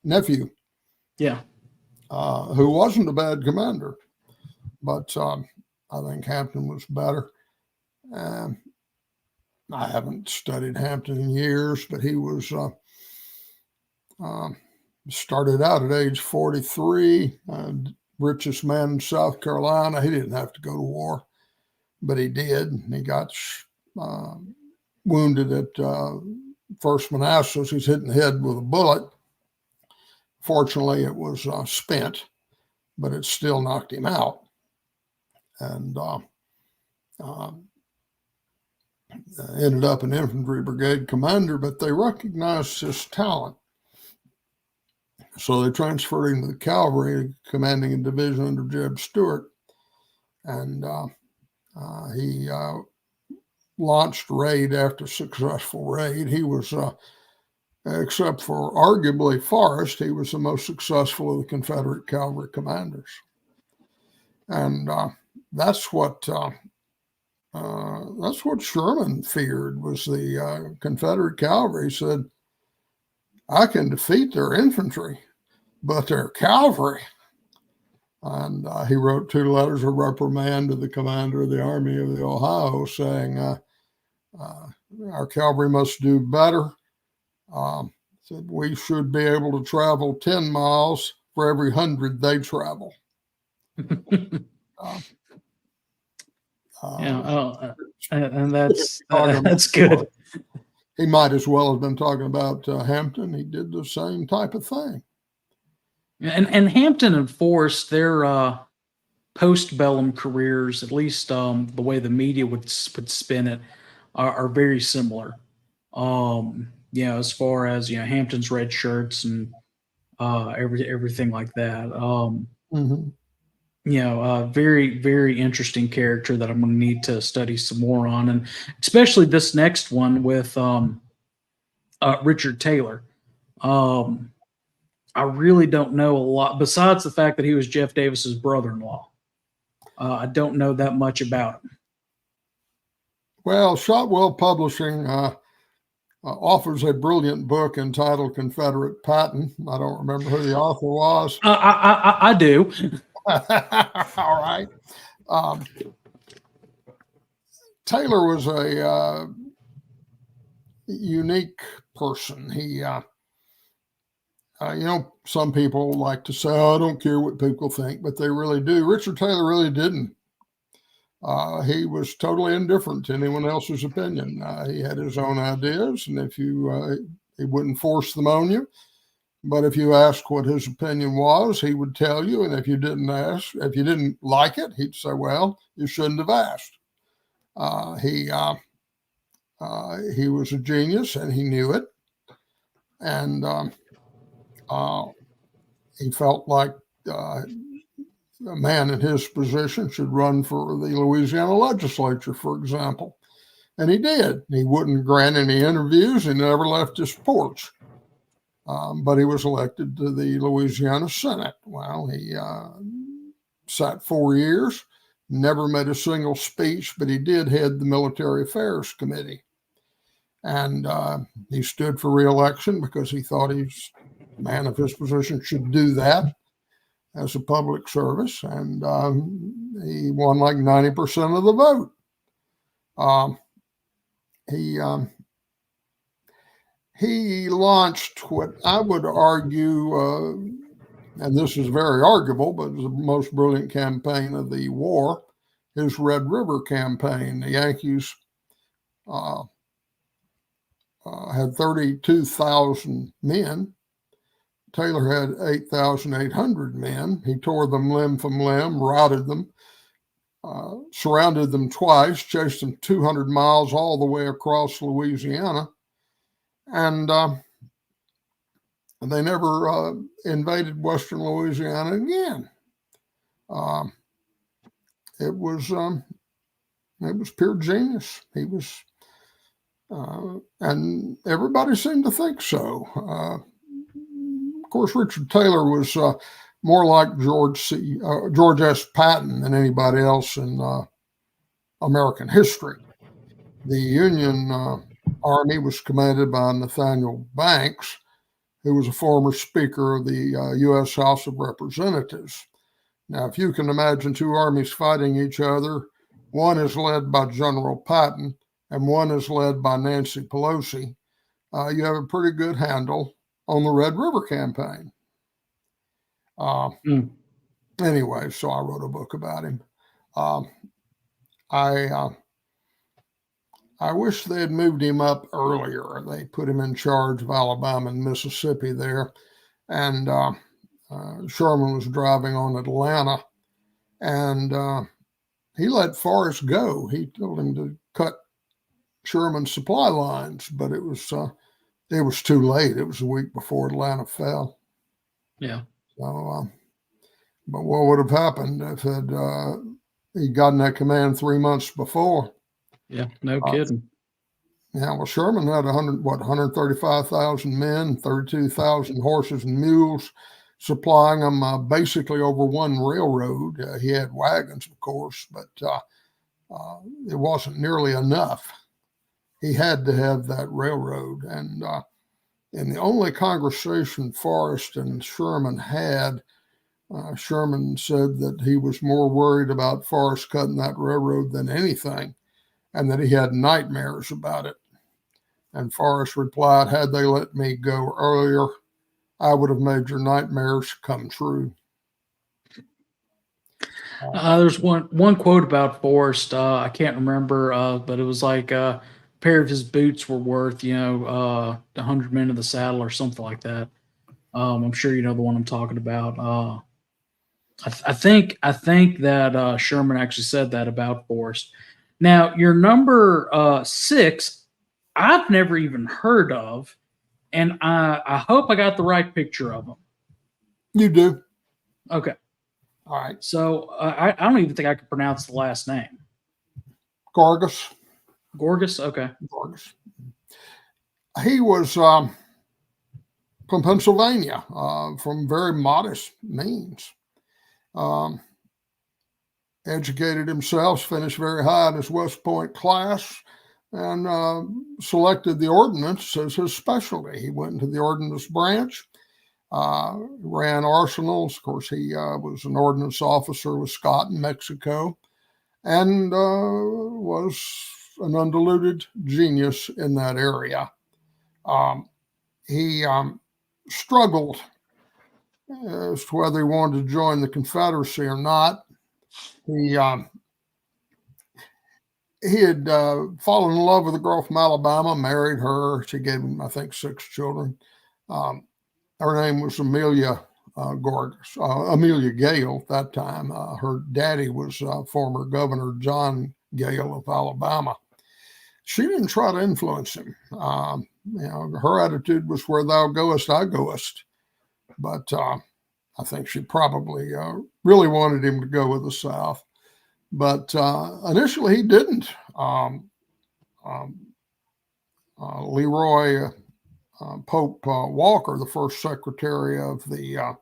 nephew. Yeah. Who wasn't a bad commander, but I think Hampton was better. I haven't studied Hampton in years, but he was started out at age 43, richest man in South Carolina. He didn't have to go to war, but he did. He got wounded at First Manassas. He's hit in the head with a bullet. Fortunately, it was spent, but it still knocked him out. And ended up an infantry brigade commander, but they recognized his talent. So they transferred him to the cavalry, commanding a division under Jeb Stuart. And he launched raid after successful raid. He was, except for arguably Forrest, he was the most successful of the Confederate cavalry commanders. And that's what Sherman feared, was the Confederate cavalry. He said, I can defeat their infantry, but their cavalry. And he wrote 2 letters of reprimand to the commander of the Army of the Ohio, saying, our cavalry must do better. Said we should be able to travel 10 miles for every 100 they travel. And that's good. He might as well have been talking about Hampton. He did the same type of thing. And Hampton and Forrest, their postbellum careers, at least the way the media would spin it, are very similar. As far as Hampton's red shirts and everything like that. Very, very interesting character that I'm going to need to study some more on, and especially this next one with Richard Taylor. I really don't know a lot besides the fact that he was Jeff Davis's brother-in-law. I don't know that much about him. Well, Shotwell Publishing offers a brilliant book entitled Confederate Patton. I don't remember who the author was. I do. All right. Taylor was a unique person. He, some people like to say, oh, I don't care what people think, but they really do. Richard Taylor really didn't. He was totally indifferent to anyone else's opinion. He had his own ideas, and if he wouldn't force them on you. But if you asked what his opinion was, he would tell you. And if you didn't like it, he'd say, well, you shouldn't have asked. He was a genius, and he knew it. And he felt like a man in his position should run for the Louisiana legislature, for example. And he did. He wouldn't grant any interviews. He never left his porch. But he was elected to the Louisiana Senate. Well, he sat 4 years, never made a single speech, but he did head the Military Affairs Committee. And he stood for re-election because he thought a man of his position should do that as a public service. And he won like 90% of the vote. He launched what I would argue, and this is very arguable, but it was the most brilliant campaign of the war, his Red River campaign. The Yankees had 32,000 men. Taylor had 8,800 men. He tore them limb from limb, routed them, surrounded them twice, chased them 200 miles all the way across Louisiana. And they never invaded Western Louisiana again. It was pure genius. He was And everybody seemed to think so. Of course, Richard Taylor was more like George S. Patton than anybody else in American history. The Union Army was commanded by Nathaniel Banks, who was a former Speaker of the U.S. House of Representatives. Now, if you can imagine two armies fighting each other, one is led by General Patton and one is led by Nancy Pelosi, you have a pretty good handle on the Red River campaign. Anyway, so I wrote a book about him. I wish they had moved him up earlier. They put him in charge of Alabama and Mississippi there. And Sherman was driving on Atlanta. And he let Forrest go. He told him to cut Sherman's supply lines, but it was too late. It was a week before Atlanta fell. Yeah. So, but what would have happened if he'd gotten that command 3 months before? Yeah, no kidding. Yeah, well, Sherman had 135,000 men, 32,000 horses and mules, supplying them basically over one railroad. He had wagons, of course, but it wasn't nearly enough. He had to have that railroad. And in the only conversation Forrest and Sherman had, Sherman said that he was more worried about Forrest cutting that railroad than anything, and that he had nightmares about it. And Forrest replied, "Had they let me go earlier, I would have made your nightmares come true." There's one quote about Forrest. I can't remember, but it was like a pair of his boots were worth, 100 men of the saddle or something like that. I'm sure you know the one I'm talking about. I think that Sherman actually said that about Forrest. Now, your number 6, I've never even heard of, and I hope I got the right picture of him. You do. Okay. All right. So I don't even think I could pronounce the last name. Gorgas. Gorgas? Okay. Gorgas. He was from Pennsylvania, from very modest means. Educated himself, finished very high in his West Point class, and selected the ordnance as his specialty. He went into the ordnance branch, ran arsenals. Of course, he was an ordnance officer with Scott in Mexico, and was an undiluted genius in that area. He struggled as to whether he wanted to join the Confederacy or not. He had fallen in love with a girl from Alabama, married her. She gave him, I think, 6 children. Her name was Amelia Gale at that time. Her daddy was former Governor John Gale of Alabama. She didn't try to influence him. Her attitude was, "Where thou goest, I goest." But I think she probably really wanted him to go with the South. But initially he didn't. Leroy Pope Walker, the first Secretary of the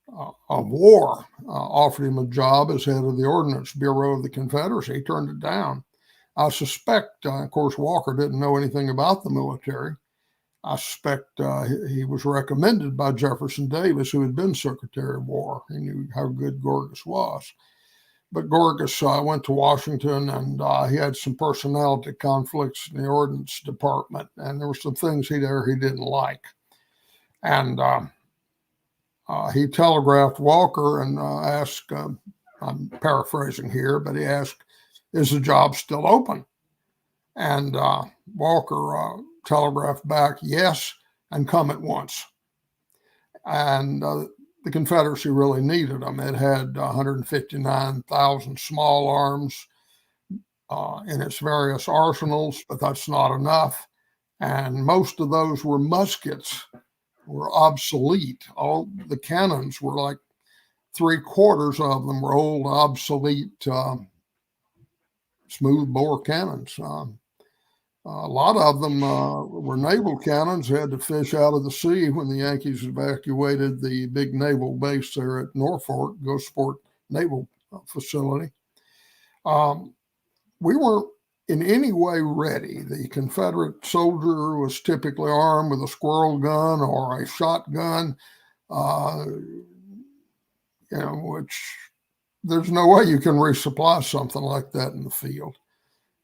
of War, offered him a job as head of the Ordnance Bureau of the Confederacy. He turned it down. I suspect, of course, Walker didn't know anything about the military. I suspect he was recommended by Jefferson Davis, who had been Secretary of War. He knew how good Gorgas was. But Gorgas went to Washington, and he had some personality conflicts in the Ordnance Department, and there were some things he didn't like. And he telegraphed Walker and asked, I'm paraphrasing here, but he asked, "Is the job still open?" And Walker telegraphed back, "Yes, and come at once." And the Confederacy really needed them. It had 159,000 small arms in its various arsenals, but that's not enough. And most of those were muskets, were obsolete. All the cannons were like 3/4 of them were old, obsolete, smooth bore cannons. A lot of them were naval cannons, had to fish out of the sea when the Yankees evacuated the big naval base there at Norfolk, Gosport Naval Facility. We weren't in any way ready. The Confederate soldier was typically armed with a squirrel gun or a shotgun, which there's no way you can resupply something like that in the field.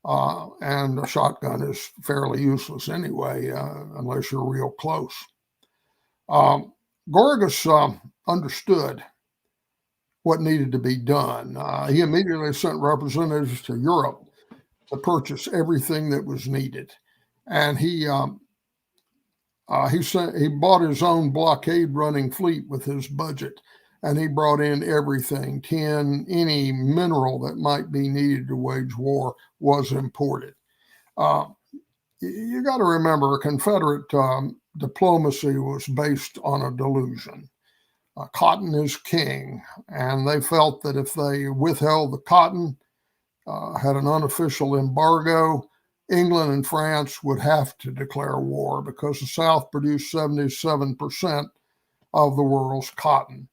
And a shotgun is fairly useless anyway, unless you're real close. Gorgas understood what needed to be done. He immediately sent representatives to Europe to purchase everything that was needed, and he bought his own blockade running fleet with his budget, and he brought in everything. Tin, any mineral that might be needed to wage war was imported. You got to remember, Confederate diplomacy was based on a delusion. Cotton is king, and they felt that if they withheld the cotton, had an unofficial embargo, England and France would have to declare war because the South produced 77% of the world's cotton.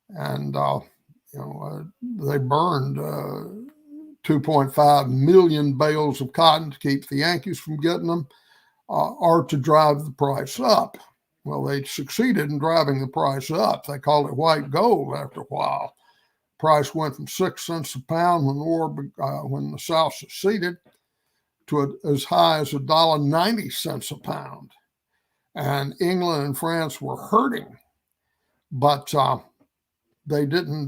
And, they burned 2.5 million bales of cotton to keep the Yankees from getting them or to drive the price up. Well, they succeeded in driving the price up. They called it white gold after a while. Price went from 6 cents a pound when the South seceded to as high as $1.90 a pound. And England and France were hurting, but they didn't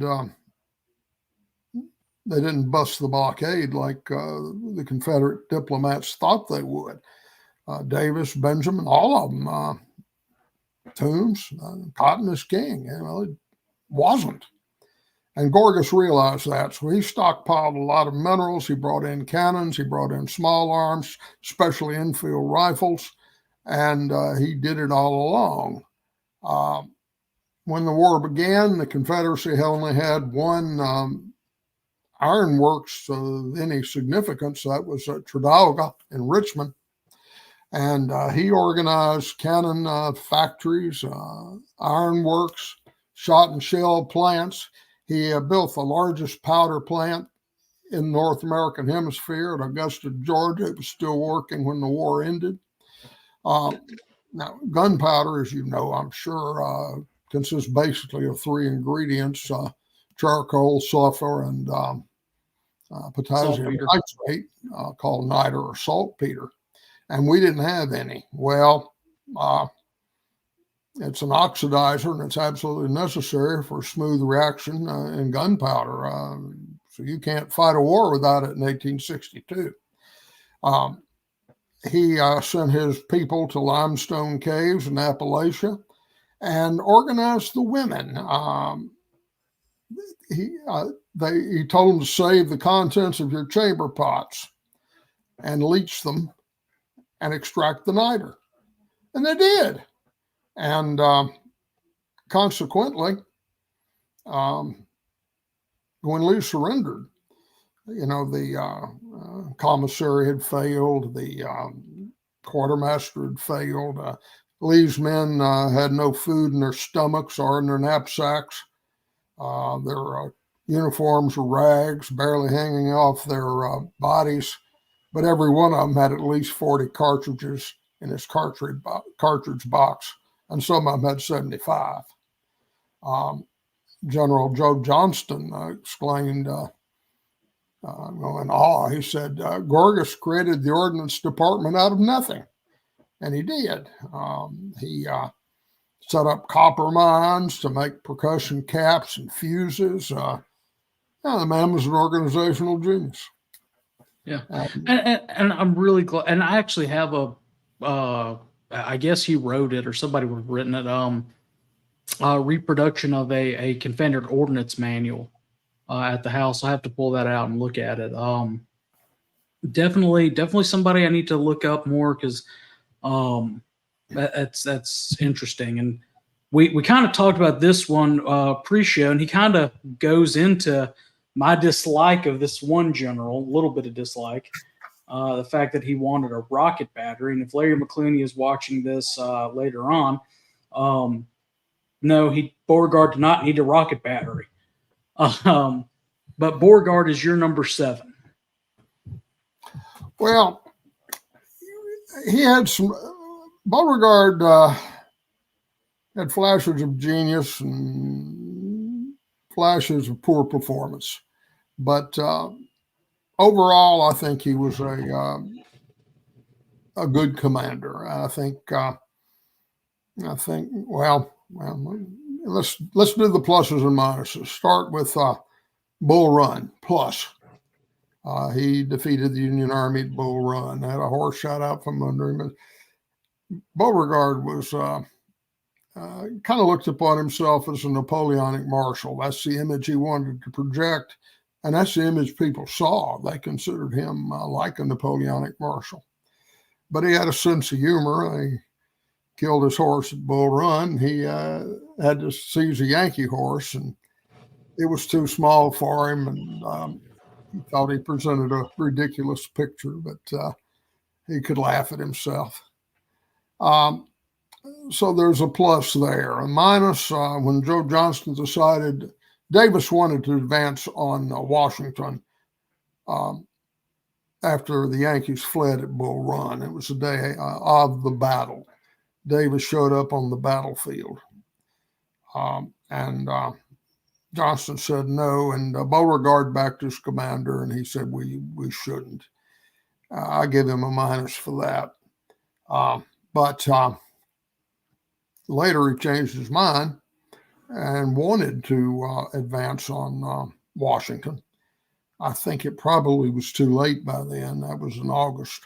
bust the blockade like the Confederate diplomats thought they would. Davis, Benjamin, all of them. Toombs, cotton is king. It wasn't. And Gorgas realized that, so he stockpiled a lot of minerals. He brought in cannons, he brought in small arms, especially infield rifles, and he did it all along. When the war began, the Confederacy only had one ironworks of any significance. That was at Trafalgar in Richmond. And he organized cannon factories, ironworks, shot and shell plants. He built the largest powder plant in North American hemisphere at Augusta, Georgia. It was still working when the war ended. Now, gunpowder, as you know, I'm sure, consists basically of 3 ingredients, charcoal, sulfur, and potassium nitrate, called niter or saltpeter. And we didn't have any. Well, it's an oxidizer, and it's absolutely necessary for smooth reaction in gunpowder. So you can't fight a war without it in 1862. He sent his people to limestone caves in Appalachia and organized the women. He told them to save the contents of your chamber pots and leach them and extract the niter. And they did. And consequently, when Lee surrendered, the commissary had failed, the quartermaster had failed. Lee's men had no food in their stomachs or in their knapsacks. Their uniforms were rags, barely hanging off their bodies, but every one of them had at least 40 cartridges in his cartridge box, and some of them had 75. General Joe Johnston explained, in awe, he said, Gorgas created the Ordnance Department out of nothing. And he did. He set up copper mines to make percussion caps and fuses. The man was an organizational genius. Yeah. And I'm really glad. And I actually have I guess he wrote it or somebody would have written it, a reproduction of a Confederate Ordnance Manual at the house. I have to pull that out and look at it. Definitely somebody I need to look up more because that's interesting. And we kind of talked about this one pre-show, and he kind of goes into my dislike of this one general, a little bit of dislike. the fact that he wanted a rocket battery. And if Larry McClooney is watching this later on, no, Beauregard did not need a rocket battery. But Beauregard is your number 7. Well, he had some. Beauregard had flashes of genius and flashes of poor performance, but overall, I think he was a good commander. I think. Well, let's do the pluses and minuses. Start with Bull Run plus. He defeated the Union Army at Bull Run. Had a horse shot out from under him. Beauregard was kind of looked upon himself as a Napoleonic marshal. That's the image he wanted to project, and that's the image people saw. They considered him like a Napoleonic marshal. But he had a sense of humor. He killed his horse at Bull Run. He had to seize a Yankee horse, and it was too small for him, and he thought he presented a ridiculous picture, but he could laugh at himself. So there's a plus there. A minus, when Joe Johnston decided Davis wanted to advance on Washington after the Yankees fled at Bull Run. It was the day of the battle. Davis showed up on the battlefield. And Johnston said no, and Beauregard backed his commander, and he said we shouldn't. I give him a minus for that. But later he changed his mind and wanted to advance on Washington. I think it probably was too late by then. That was in August.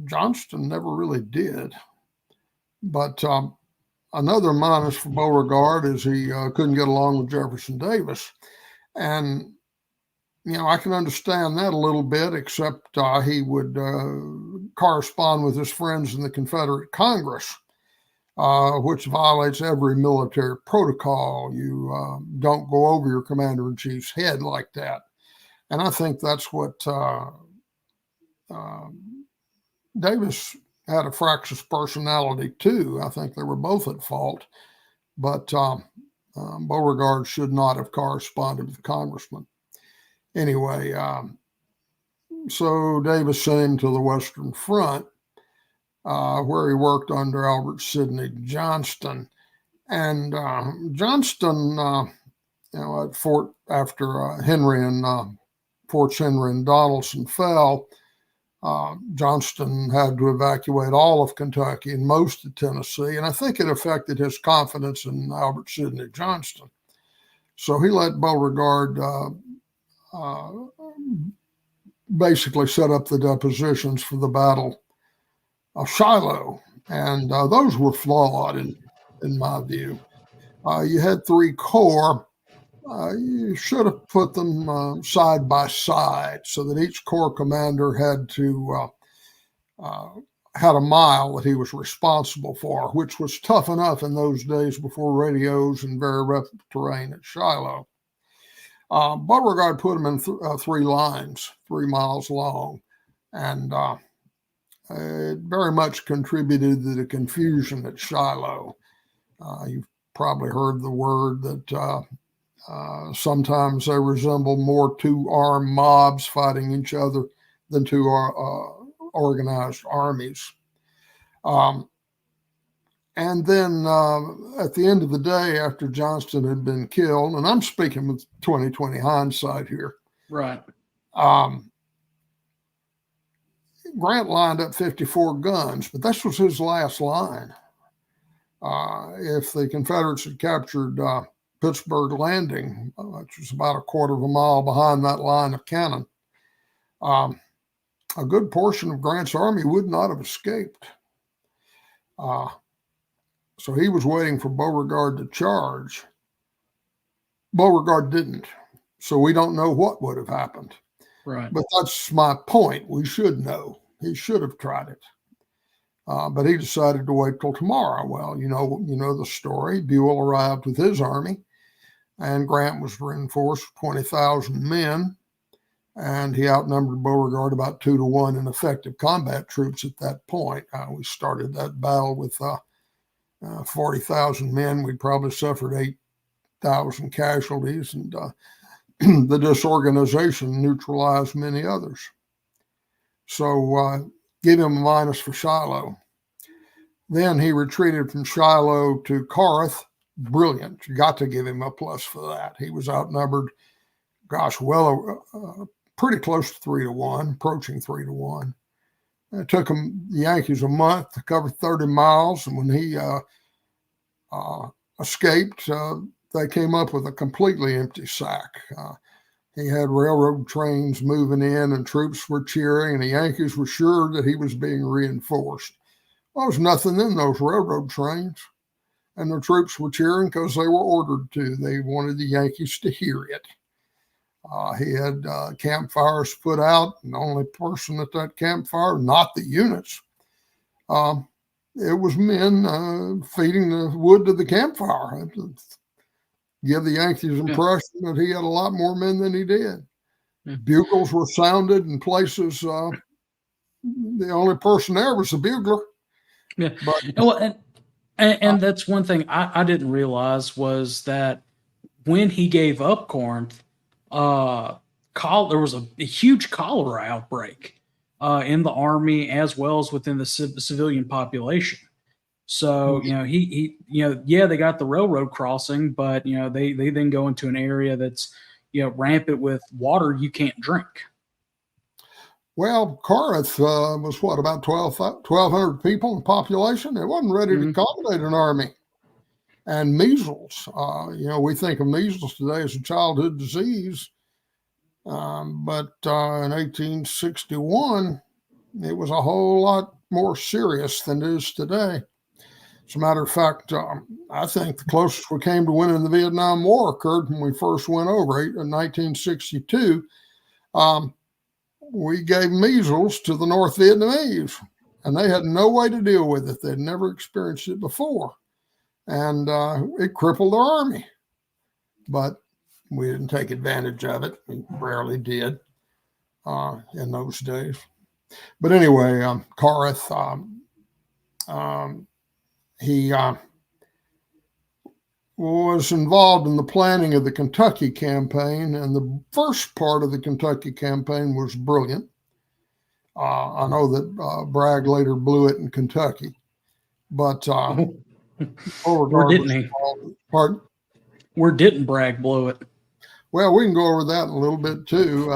Johnston never really did. But another minus for Beauregard is he couldn't get along with Jefferson Davis. And, I can understand that a little bit, except he would correspond with his friends in the Confederate Congress, which violates every military protocol. You don't go over your commander-in-chief's head like that. And I think that's what Davis had a fractious personality too. I think they were both at fault, but Beauregard should not have corresponded with the congressman. Anyway, so Davis sent him to the Western Front, where he worked under Albert Sidney Johnston. And Johnston, at Fort after Forts Henry and Donelson fell, Johnston had to evacuate all of Kentucky and most of Tennessee, and I think it affected his confidence in Albert Sidney Johnston. So he let Beauregard basically set up the depositions for the Battle of Shiloh, and those were flawed in my view. You had 3 corps. You should have put them side by side so that each corps commander had a mile that he was responsible for, which was tough enough in those days before radios and very rough terrain at Shiloh. Beauregard put them in 3 lines, 3 miles long, and it very much contributed to the confusion at Shiloh. You've probably heard the word that sometimes they resemble more 2 armed mobs fighting each other than 2 organized armies. And then at the end of the day, after Johnston had been killed, and I'm speaking with 20/20 hindsight here. Right. Grant lined up 54 guns, but this was his last line. If the Confederates had captured Pittsburgh Landing, which was about a quarter of a mile behind that line of cannon, a good portion of Grant's army would not have escaped. So he was waiting for Beauregard to charge. Beauregard didn't. So we don't know what would have happened. Right. But that's my point. We should know. He should have tried it. But he decided to wait till tomorrow. Well, you know the story. Buell arrived with his army, and Grant was reinforced with 20,000 men. and he outnumbered Beauregard about 2-1 in effective combat troops at that point. We started that battle with 40,000 men. We probably suffered 8,000 casualties, and the disorganization neutralized many others. So give him a minus for Shiloh. Then he retreated from Shiloh to Corinth. Brilliant. You got to give him a plus for that. He was outnumbered, pretty close to 3-1, approaching 3-1. It took the Yankees a month to cover 30 miles, and when he escaped, they came up with a completely empty sack. He had railroad trains moving in, and troops were cheering, and the Yankees were sure that he was being reinforced. Well, there was nothing in those railroad trains, and the troops were cheering because they were ordered to. They wanted the Yankees to hear it. He had campfires put out, and the only person at that campfire, not the units, it was men feeding the wood to the campfire. Give the Yankees impression that he had a lot more men than he did. Bugles were sounded in places. The only person there was the bugler. Yeah. But, and that's one thing I didn't realize was that when he gave up Corinth, there was a huge cholera outbreak in the army as well as within the civilian population. So, they got the railroad crossing, but, they then go into an area that's, rampant with water you can't drink. Well, Corinth was about 1,200 people in population. It wasn't ready to accommodate an army. And measles, we think of measles today as a childhood disease. But in 1861, it was a whole lot more serious than it is today. As a matter of fact, I think the closest we came to winning the Vietnam War occurred when we first went over in 1962. We gave measles to the North Vietnamese, and they had no way to deal with it. They'd never experienced it before, and it crippled their army. But we didn't take advantage of it. We rarely did in those days. But anyway, Corinth, he was involved in the planning of the Kentucky campaign, and the first part of the Kentucky campaign was brilliant. I know that Bragg later blew it in Kentucky, but where didn't he? Pardon? Where didn't Bragg blow it? Well, we can go over that in a little bit too.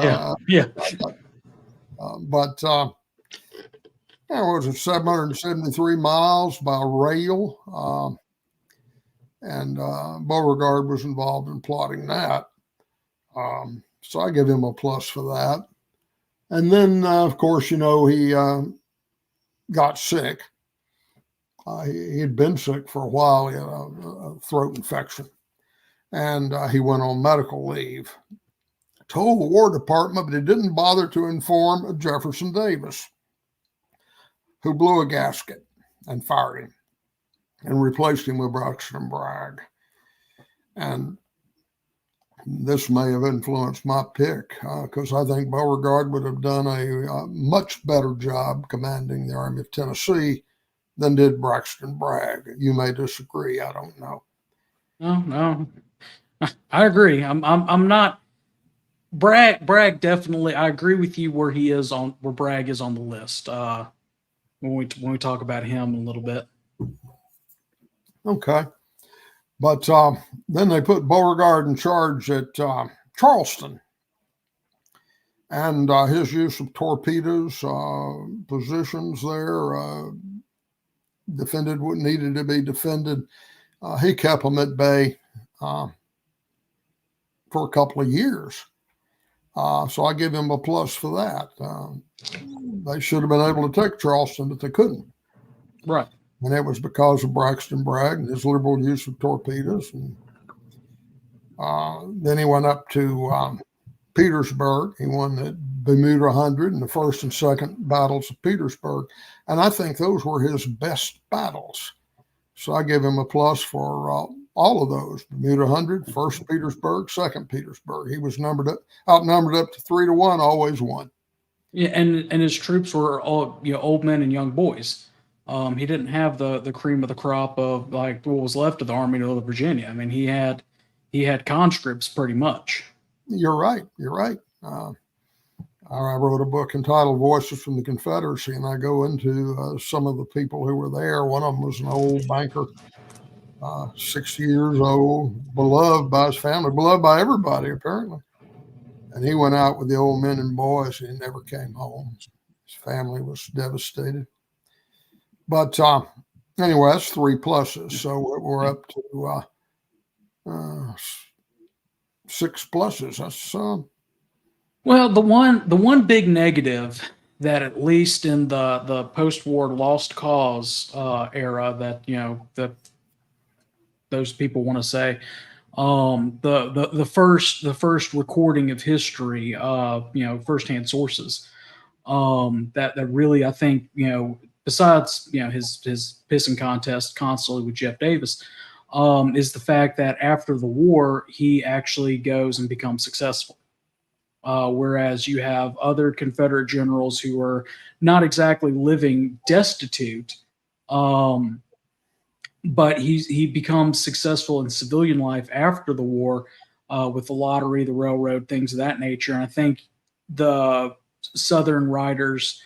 Was it 773 miles by rail? And Beauregard was involved in plotting that. So I give him a plus for that. And then, of course, he got sick. He'd been sick for a while. He had a throat infection. And he went on medical leave. Told the War Department, but he didn't bother to inform Jefferson Davis, who blew a gasket and fired him and replaced him with Braxton Bragg. And this may have influenced my pick because I think Beauregard would have done a much better job commanding the Army of Tennessee than did Braxton Bragg. You may disagree. I don't know. No, I agree. I'm not. Bragg definitely. I agree with you where Bragg is on the list. When we talk about him a little bit. Okay. But then they put Beauregard in charge at Charleston. And his use of torpedoes, positions there, defended what needed to be defended. He kept them at bay for a couple of years. So I give him a plus for that. They should have been able to take Charleston, but they couldn't. Right. And it was because of Braxton Bragg and his liberal use of torpedoes. And then he went up to Petersburg. He won the Bermuda 100 and the first and second battles of Petersburg. And I think those were his best battles. So I give him a plus for all of those, Bermuda 100, 1st Petersburg, 2nd Petersburg. He was outnumbered up to 3-1, always won. Yeah, and his troops were all old men and young boys. He didn't have the cream of the crop of like what was left of the Army of Northern Virginia. I mean, he had conscripts pretty much. You're right. You're right. I wrote a book entitled Voices from the Confederacy, and I go into some of the people who were there. One of them was an old banker, 60 years old, beloved by his family, beloved by everybody, apparently. And he went out with the old men and boys, and he never came home. His family was devastated. But anyway, that's 3 pluses. So we're up to 6 pluses. That's Well, the one big negative that at least in the post-war lost cause era that that those people want to say the first recording of history firsthand sources that really I think besides his pissing contest constantly with Jeff Davis is the fact that after the war he actually goes and becomes successful. Whereas you have other Confederate generals who are not exactly living destitute, but he becomes successful in civilian life after the war with the lottery, the railroad, things of that nature. And I think the Southern writers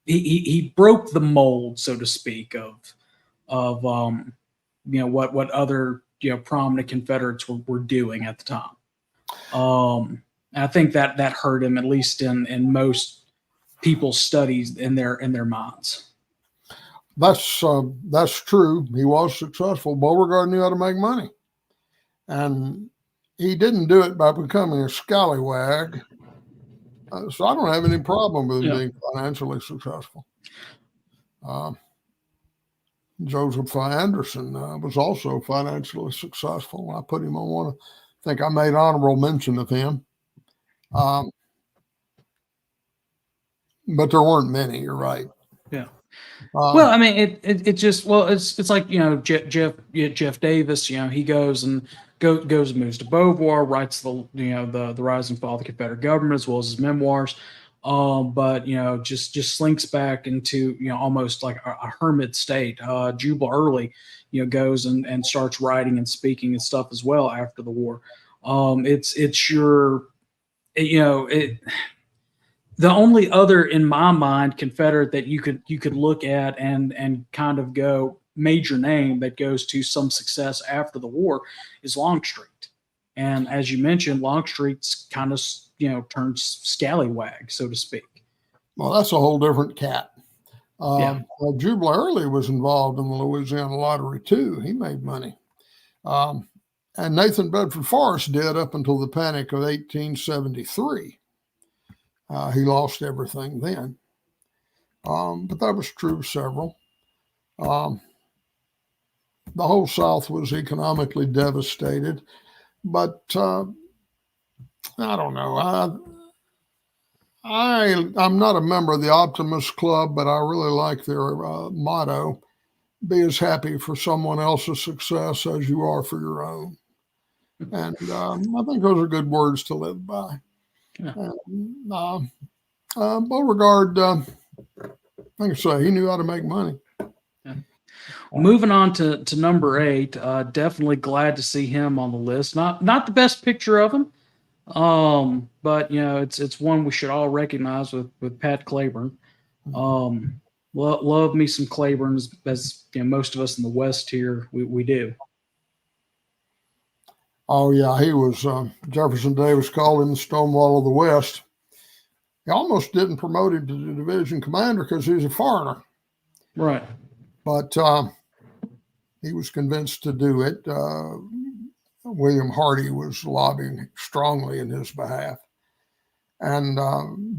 he broke the mold, so to speak, of what other prominent Confederates were doing at the time. I think that hurt him, at least in most people's studies in their minds. That's true. He was successful. Beauregard knew how to make money, and he didn't do it by becoming a scallywag. So I don't have any problem with him being financially successful. Joseph Anderson was also financially successful. I put him on one. I think I made honorable mention of him. But there weren't many. You're right. Yeah. Well, I mean, it's like Jeff Davis. He goes and moves to Beauvoir, writes the rise and fall of the Confederate government as well as his memoirs. But just slinks back into almost like a hermit state. Jubal Early, goes and starts writing and speaking and stuff as well after the war. The only other, in my mind, Confederate that you could look at and kind of go major name that goes to some success after the war is Longstreet. And as you mentioned, Longstreet's kind of turns scallywag, so to speak. Well, that's a whole different cat. Jubal Early was involved in the Louisiana lottery too. He made money. And Nathan Bedford Forrest did up until the Panic of 1873. He lost everything then. But that was true of several. The whole South was economically devastated. But I don't know. I'm not a member of the Optimist Club, but I really like their motto: be as happy for someone else's success as you are for your own. And I think those are good words to live by. Yeah. Beauregard, like I say, he knew how to make money. Yeah. Moving on to number 8, definitely glad to see him on the list. Not the best picture of him, but it's one we should all recognize with Pat Claiborne. Love me some Claibornes, as most of us in the West here we do. Oh yeah, he was. Jefferson Davis called him the Stonewall of the West. He almost didn't promote him to the division commander because he was a foreigner. Right. But he was convinced to do it. William Hardy was lobbying strongly in his behalf. And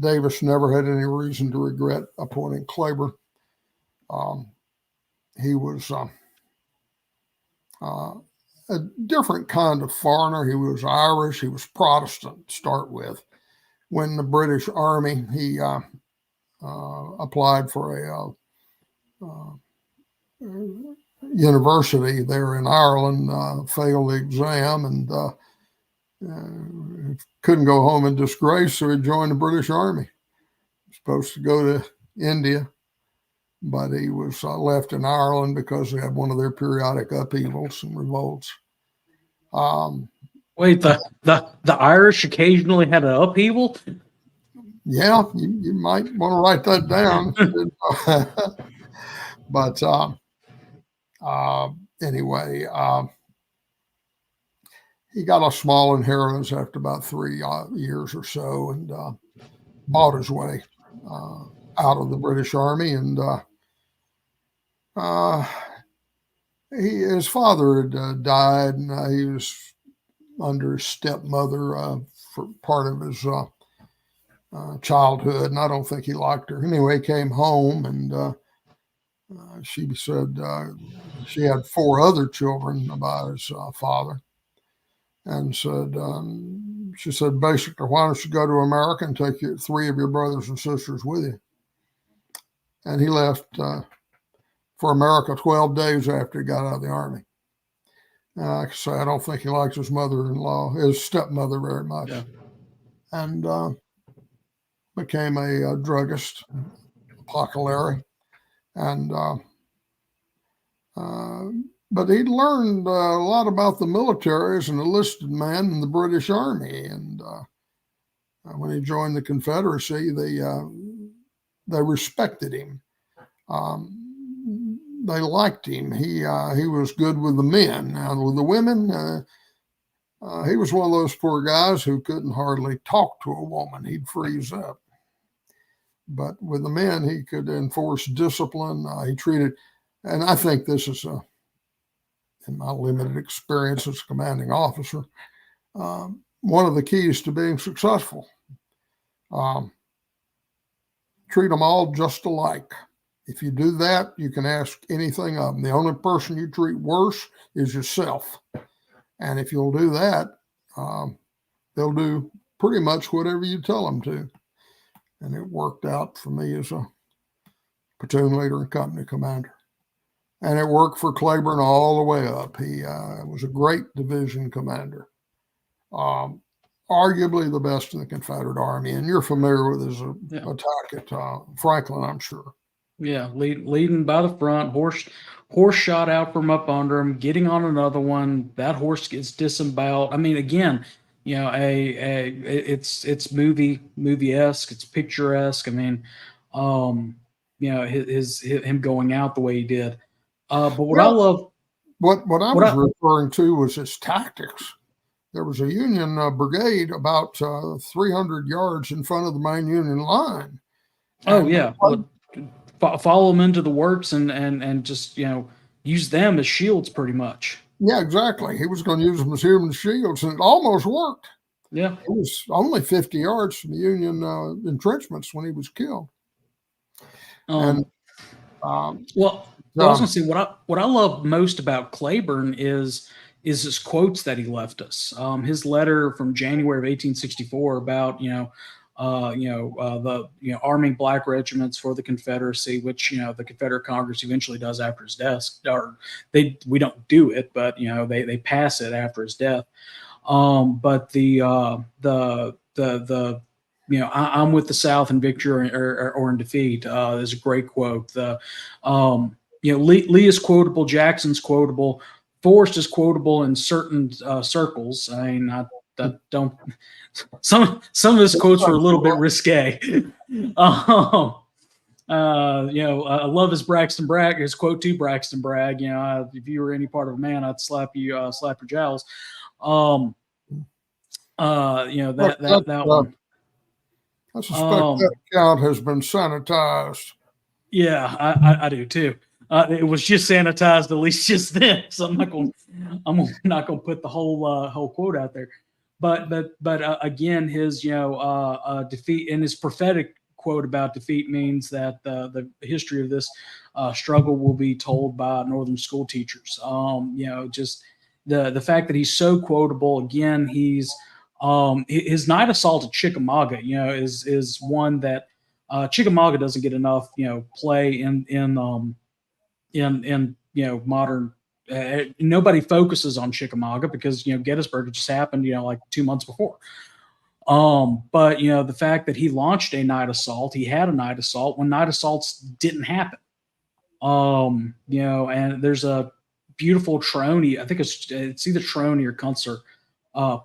Davis never had any reason to regret appointing Claiborne. He was a different kind of foreigner. He was Irish. He was Protestant to start with. When the British Army, he applied for university there in Ireland, failed the exam, and couldn't go home in disgrace, so he joined the British Army. Supposed to go to India, but he was left in Ireland because they had one of their periodic upheavals and revolts. Wait, the Irish occasionally had an upheaval? Yeah, you might want to write that down. But anyway, he got a small inheritance after about 3 years or so, and bought his way out of the British Army. And his father had died, and he was under his stepmother for part of his childhood, and I don't think he liked her. Anyway, he came home, and she said she had 4 other children by his father, and said, she said, basically, why don't you go to America and take 3 of your brothers and sisters with you? And he left for America 12 days after he got out of the Army. Like I say, I don't think he likes his mother-in-law, his stepmother, very much. Yeah. And became a druggist, apothecary, and but he learned a lot about the military as an enlisted man in the British Army. And when he joined the Confederacy, they respected him. They liked him. He was good with the men. And with the women, he was one of those poor guys who couldn't hardly talk to a woman. He'd freeze up. But with the men, he could enforce discipline. He treated, and I think this is in my limited experience as a commanding officer, one of the keys to being successful. Treat them all just alike. If you do that, you can ask anything of them. The only person you treat worse is yourself. And if you'll do that, they'll do pretty much whatever you tell them to. And it worked out for me as a platoon leader and company commander. And it worked for Claiborne all the way up. He was a great division commander. Arguably the best in the Confederate Army. And you're familiar with his attack at Franklin, I'm sure. Yeah, leading by the front, horse shot out from up under him, getting on another one. That horse gets disemboweled. I mean, again, you know, it's movie-esque, it's picturesque. I mean, you know, him going out the way he did. But what I love, what I was referring to was his tactics. There was a Union brigade about 300 yards in front of the main Union line. Oh, yeah. Follow them into the works and just, you know, use them as shields pretty much. Yeah, exactly. He was going to use them as human shields, and it almost worked. Yeah. It was only 50 yards from the Union entrenchments when he was killed. Well, I was going to say what I love most about Claiborne is his quotes that he left us. His letter from January of 1864 about, arming black regiments for the Confederacy, which, you know, the Confederate Congress eventually does after his death. Or we don't do it, but, you know, they pass it after his death. But the you know, I'm with the South in victory or in defeat is a great quote. You know, Lee is quotable, Jackson's quotable, Forrest is quotable in certain circles. I mean, I don't. Some of his quotes were a little bit risque. You know, I love his his quote to Braxton Bragg. You know, if you were any part of a man, I'd slap your jowls. You know, that one. I suspect that account has been sanitized. Yeah, I do too. It was just sanitized, at least just then. So I'm not going to put the whole quote out there. But again, his defeat and his prophetic quote about defeat means that the history of this struggle will be told by Northern school teachers. You know, just the fact that he's so quotable. Again, he's his night assault at Chickamauga, you know, is one that Chickamauga doesn't get enough, you know, play in modern. Nobody focuses on Chickamauga because Gettysburg just happened like 2 months before. But the fact that he launched a night assault, he had a night assault when night assaults didn't happen. And there's a beautiful Trony, I think it's either Trony or Kunstler,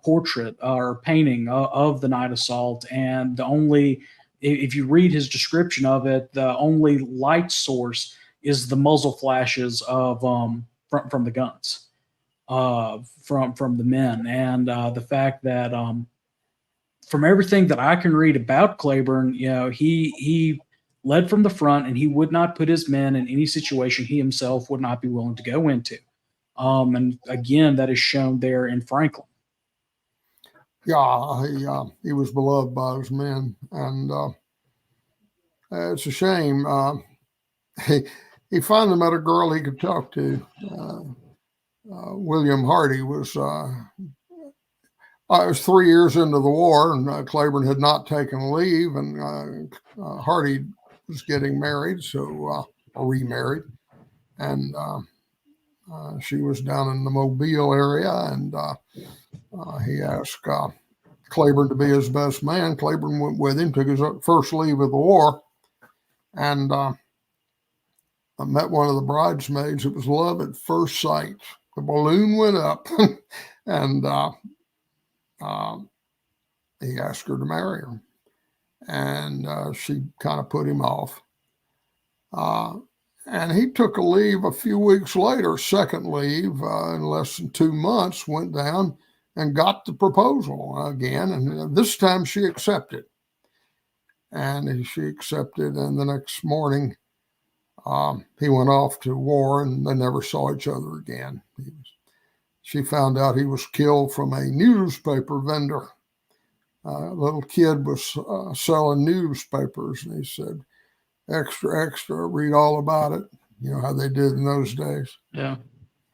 portrait or painting of the night assault. And if you read his description of it, the only light source is the muzzle flashes of from the guns, from the men, and the fact that from everything that I can read about Claiborne, he led from the front, and he would not put his men in any situation he himself would not be willing to go into. And again, that is shown there in Franklin. Yeah, he was beloved by his men, and it's a shame. He finally met a girl he could talk to. William Hardy was. I was 3 years into the war, and Claiborne had not taken leave, and Hardy was getting married, or remarried, and she was down in the Mobile area, and he asked Claiborne to be his best man. Claiborne went with him, took his first leave of the war, and I met one of the bridesmaids. It was love at first sight. The balloon went up, and he asked her to marry him, and she kind of put him off. And he took a leave a few weeks later, second leave, in less than 2 months, went down and got the proposal again. And this time she accepted. And she accepted, and the next morning he went off to war, and they never saw each other again. She found out he was killed from a newspaper vendor. A little kid was selling newspapers, and he said, "Extra, extra, read all about it." You know how they did in those days. Yeah.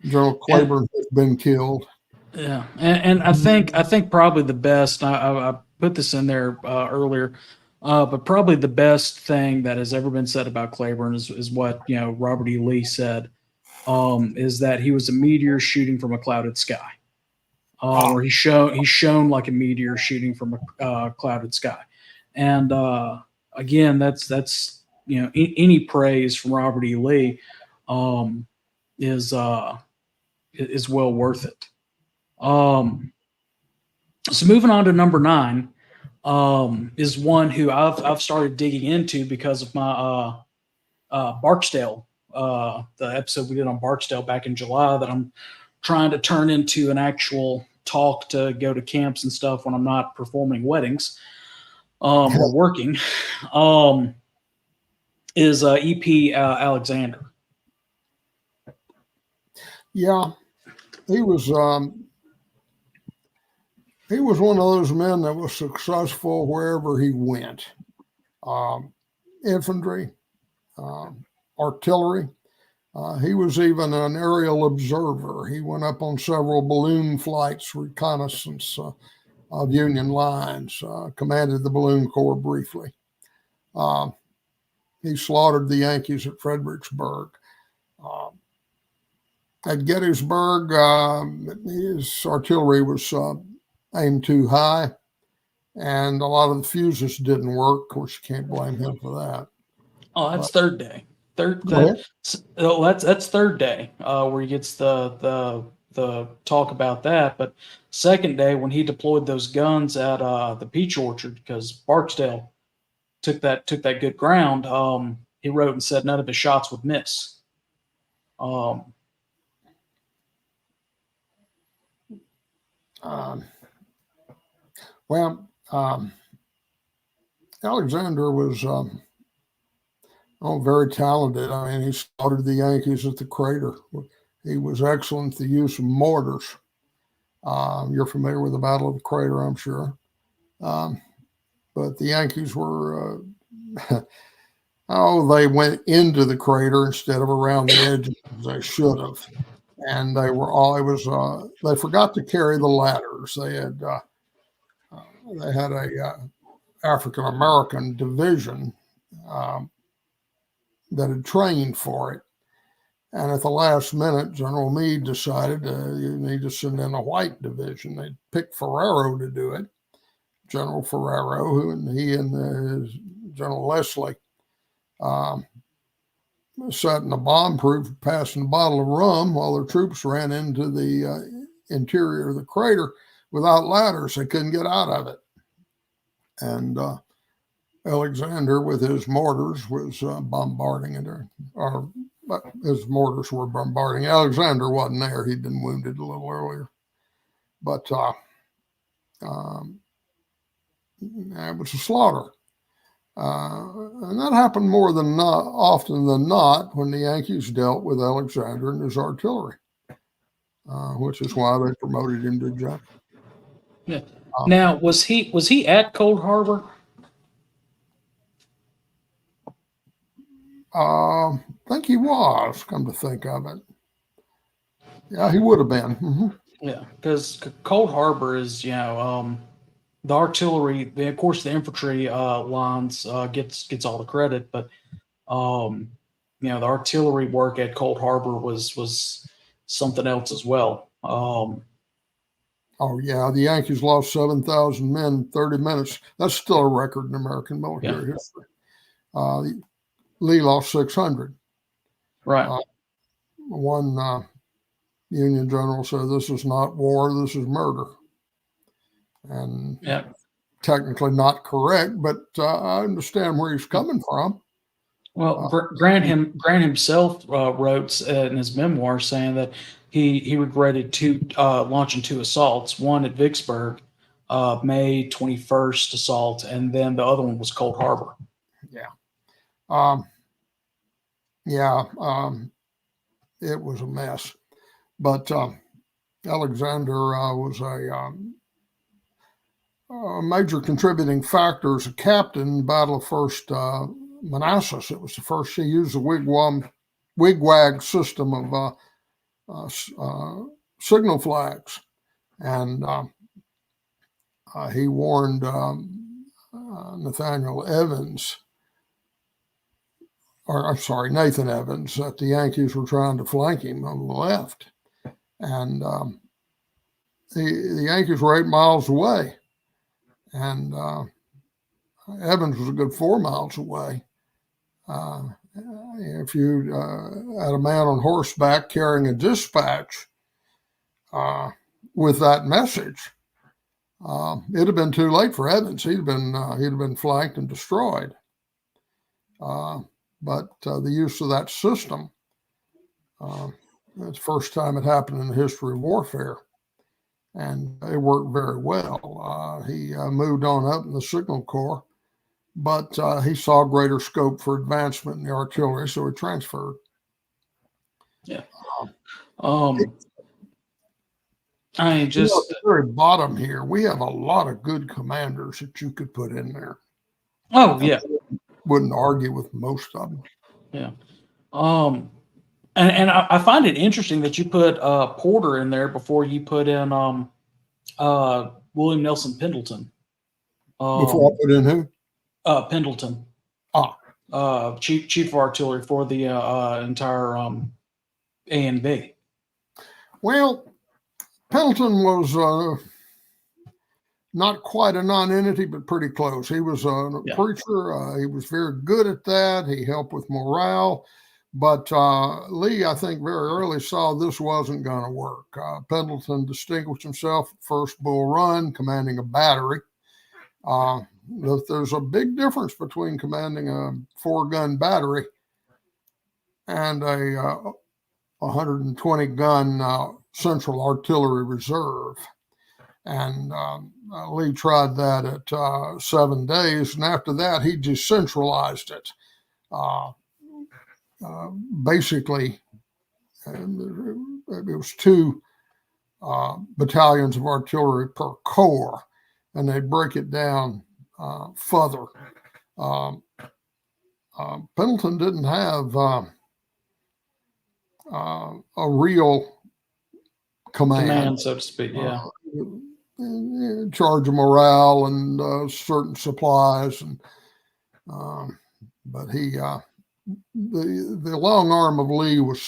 General Claiborne has been killed. Yeah, and I think probably the best. I put this in there earlier, but probably the best thing that has ever been said about Claiborne is what Robert E. Lee said, is that he was a meteor shooting from a clouded sky, or he's shown like a meteor shooting from a clouded sky, and again, that's any praise from Robert E. Lee is well worth it. So moving on to number 9, is one who I've started digging into because of my Barksdale, the episode we did on Barksdale back in July, that I'm trying to turn into an actual talk to go to camps and stuff when I'm not performing weddings or working. Is E.P. Alexander. Yeah, he was one of those men that was successful wherever he went. Infantry, artillery. He was even an aerial observer. He went up on several balloon flights, reconnaissance of Union lines, commanded the Balloon Corps briefly. He slaughtered the Yankees at Fredericksburg. At Gettysburg, his artillery was aimed too high, and a lot of the fuses didn't work. Of course, you can't blame him for that. Oh, that's third day. That's third day where he gets the talk about that. But second day, when he deployed those guns at the Peach Orchard, because Barksdale took that good ground, he wrote and said none of his shots would miss. Alexander was very talented. I mean, he slaughtered the Yankees at the Crater. He was excellent at the use of mortars. You're familiar with the Battle of the Crater, I'm sure. But the Yankees were, they went into the crater instead of around the edges as they should have. And they forgot to carry the ladders. They had a African-American division that had trained for it. And at the last minute, General Meade decided you need to send in a white division. They picked Ferrero to do it. General Ferrero, he and General Leslie sat in a bomb-proof, passing a bottle of rum while their troops ran into the interior of the crater without ladders. They couldn't get out of it. And Alexander, with his mortars, was bombarding it, or his mortars were bombarding. Alexander wasn't there. He'd been wounded a little earlier. But it was a slaughter. And that happened more than not, often than not, when the Yankees dealt with Alexander and his artillery, which is why they promoted him to general. Yeah. Now, was he at Cold Harbor? I think he was, come to think of it. Yeah, he would have been. Mm-hmm. Yeah, because Cold Harbor is, the artillery, of course, the infantry lines gets all the credit, but the artillery work at Cold Harbor was something else as well. Oh yeah, the Yankees lost 7,000 men in 30 minutes. That's still a record in American military history. Lee lost 600. Right. One Union general said, "This is not war, this is murder." And technically not correct, but I understand where he's coming from. Well, Grant himself wrote in his memoir saying that he regretted launching two assaults, one at Vicksburg, May 21st assault, and then the other one was Cold Harbor. It was a mess. But Alexander was a major contributing factor as a captain in the Battle of First Manassas. It was the first he used the wigwag system of signal flags, and he warned Nathan Evans, that the Yankees were trying to flank him on the left, and the Yankees were 8 miles away, and Evans was a good 4 miles away. If you had a man on horseback carrying a dispatch with that message, it'd have been too late for Evans. He'd have been flanked and destroyed. But the use of that system, it's the first time it happened in the history of warfare, and it worked very well. He moved on up in the Signal Corps, but he saw greater scope for advancement in the artillery, so he transferred. Yeah. At the very bottom here, we have a lot of good commanders that you could put in there. Oh, yeah. Wouldn't argue with most of them. Yeah. And I find it interesting that you put Porter in there before you put in William Nelson Pendleton. Before I put in who? Pendleton. Chief of artillery for the entire A and B. Well, Pendleton was not quite a non-entity, but pretty close. He was a preacher. He was very good at that. He helped with morale. But Lee, I think, very early saw this wasn't going to work. Pendleton distinguished himself at First Bull Run, commanding a battery. There's a big difference between commanding a 4-gun battery and a 120-gun Central Artillery Reserve. And Lee tried that at 7 days, and after that, he decentralized it. Basically, it was 2 battalions of artillery per corps, and they'd break it down further. Pendleton didn't have a real command, so to speak, in charge of morale and certain supplies, and but he the long arm of Lee was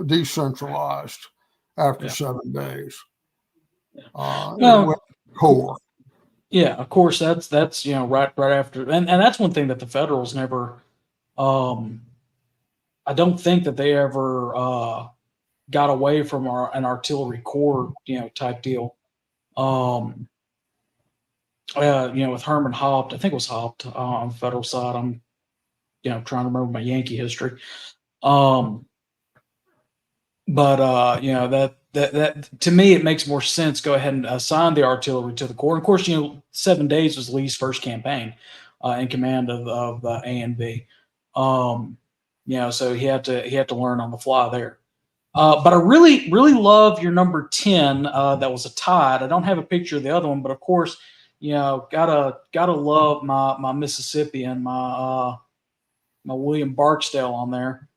decentralized after 7 days. It went core. Yeah, of course, that's right after, and that's one thing that the Federals never. I don't think that they ever got away from an artillery corps, type deal. With Herman Haupt, I think it was Haupt on the Federal side. I'm, trying to remember my Yankee history. But that to me, it makes more sense. Go ahead and assign the artillery to the corps. And of course, 7 days was Lee's first campaign in command of A and B. So he had to learn on the fly there. But I really, really love your number 10. That was a tide. I don't have a picture of the other one, but of course, gotta love my Mississippian, my William Barksdale on there.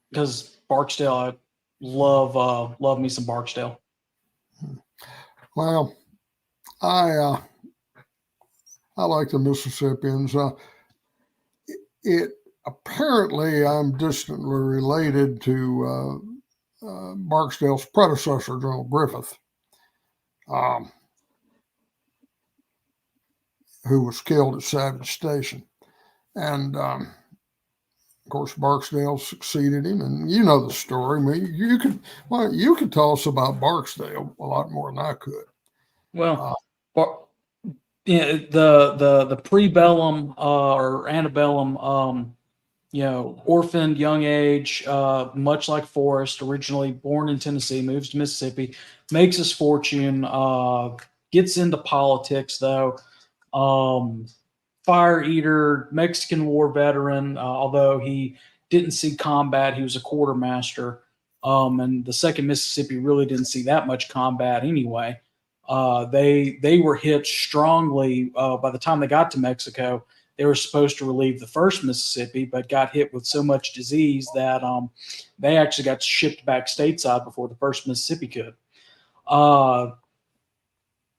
Because Barksdale, I love me some Barksdale. Well, I like the Mississippians. Apparently, I'm distantly related to Barksdale's predecessor, General Griffith, who was killed at Savage Station, and of course, Barksdale succeeded him, and you know the story. I mean, you could tell us about Barksdale a lot more than I could. Well, the pre-bellum or antebellum, orphaned young age, much like Forrest, originally born in Tennessee, moves to Mississippi, makes his fortune, gets into politics though. Fire eater, Mexican War veteran, although he didn't see combat, he was a quartermaster. And the Second Mississippi really didn't see that much combat anyway. They were hit strongly by the time they got to Mexico. They were supposed to relieve the First Mississippi, but got hit with so much disease that they actually got shipped back stateside before the First Mississippi could.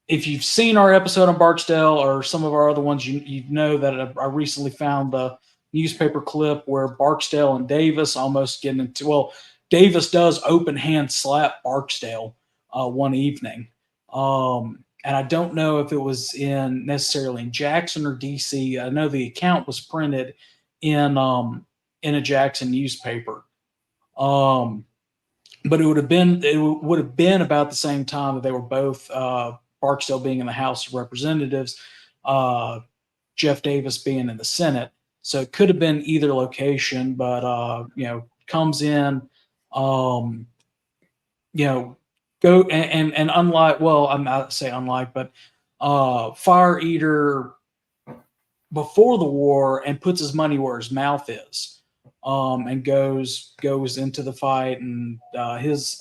If you've seen our episode on Barksdale or some of our other ones, you know that I recently found the newspaper clip where Barksdale and Davis almost get into, well, Davis does open hand slap Barksdale one evening. And I don't know if it was necessarily in Jackson or DC. I know the account was printed in a Jackson newspaper. But it would have been about the same time that they were both Barksdale being in the House of Representatives, Jeff Davis being in the Senate. So it could have been either location, but comes in, go and unlike, well, I'm not say unlike, but fire eater before the war and puts his money where his mouth is, and goes into the fight, and his.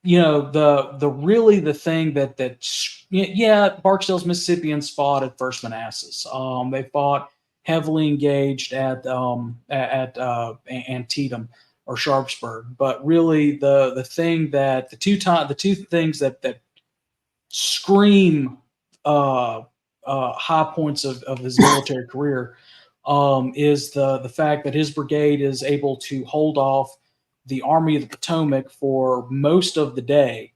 The thing that Barksdale's Mississippians fought at First Manassas. They fought heavily engaged at Antietam or Sharpsburg. But really, the two things that scream high points of his military career is the fact that his brigade is able to hold off the Army of the Potomac for most of the day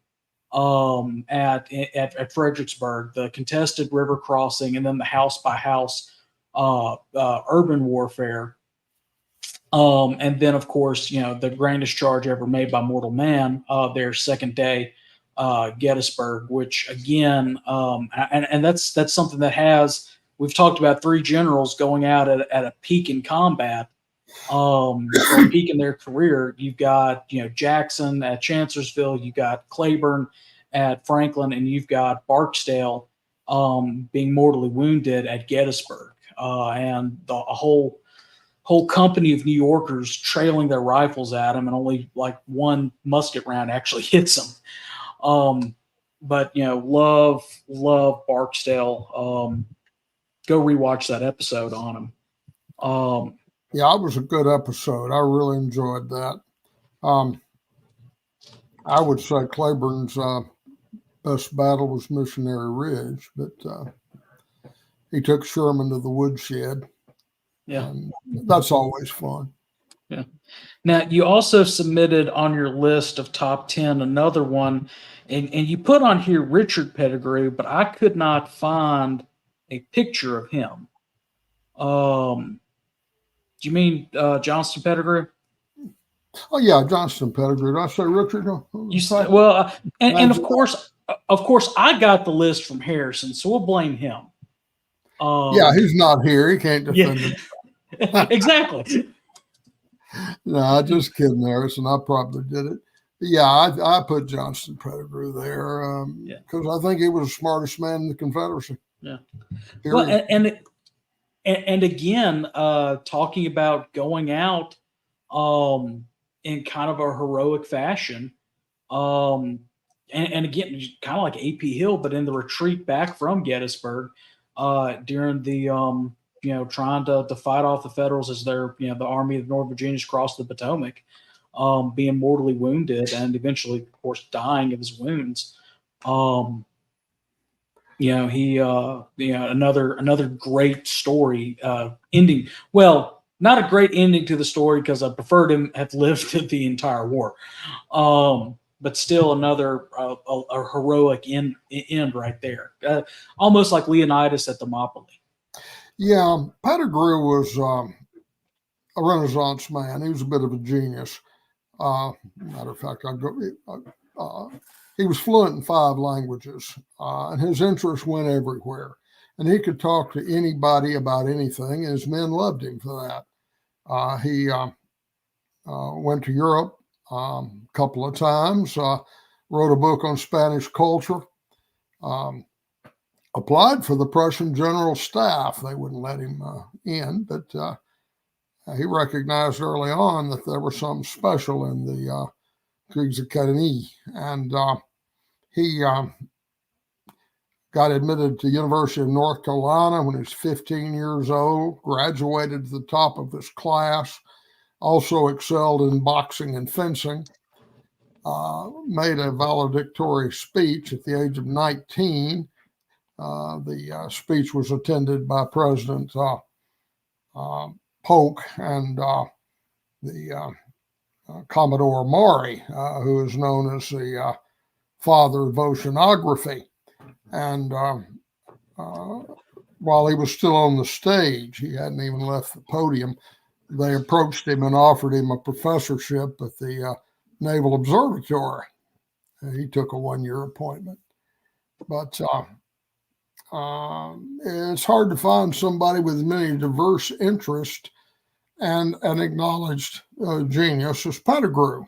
at Fredericksburg, the contested river crossing, and then the house by house urban warfare. And then, of course, the grandest charge ever made by mortal man, their second day, Gettysburg, which again, and that's something that we've talked about 3 generals going out at a peak in combat. Or peak in their career. You've got Jackson at Chancellorsville, you got Claiborne at Franklin, and you've got Barksdale being mortally wounded at Gettysburg, and a whole company of New Yorkers trailing their rifles at him, and only like one musket round actually hits him. But love Barksdale. Go rewatch that episode on him. Yeah, it was a good episode. I really enjoyed that. I would say Claiborne's best battle was Missionary Ridge, but he took Sherman to the woodshed. Yeah. And that's always fun. Yeah. Now, you also submitted on your list of top 10 another one, and you put on here Richard Pettigrew, but I could not find a picture of him. Do you mean Johnston Pettigrew? Oh yeah, Johnston Pettigrew. Did I say Richard? And of course, I got the list from Harrison, so we'll blame him. Yeah, he's not here. He can't defend him. Exactly. No, just kidding, Harrison. I probably did it. But yeah, I put Johnston Pettigrew there because I think he was the smartest man in the Confederacy. Yeah. Period. Well, and again, talking about going out in kind of a heroic fashion, and again, kind of like A.P. Hill, but in the retreat back from Gettysburg during the trying to fight off the Federals as their the Army of Northern Virginians crossed the Potomac, being mortally wounded and eventually, of course, dying of his wounds. Another great story ending. Well, not a great ending to the story because I preferred him have lived the entire war. But still another a heroic end right there. Almost like Leonidas at Thermopylae. Yeah, Pettigrew was a Renaissance man. He was a bit of a genius. Matter of fact, he was fluent in 5 languages, and his interests went everywhere. And he could talk to anybody about anything, and his men loved him for that. He went to Europe a couple of times, wrote a book on Spanish culture, applied for the Prussian general staff. They wouldn't let him in, but he recognized early on that there was something special in the Kriegsakademie, and he got admitted to the University of North Carolina when he was 15 years old, graduated to the top of his class, also excelled in boxing and fencing, made a valedictory speech at the age of 19. The speech was attended by President Polk and the Commodore Maury, who is known as the father of oceanography. And while he was still on the stage, he hadn't even left the podium, they approached him and offered him a professorship at the Naval Observatory. He took a 1-year appointment. But it's hard to find somebody with many diverse interests and an acknowledged genius as Pettigrew.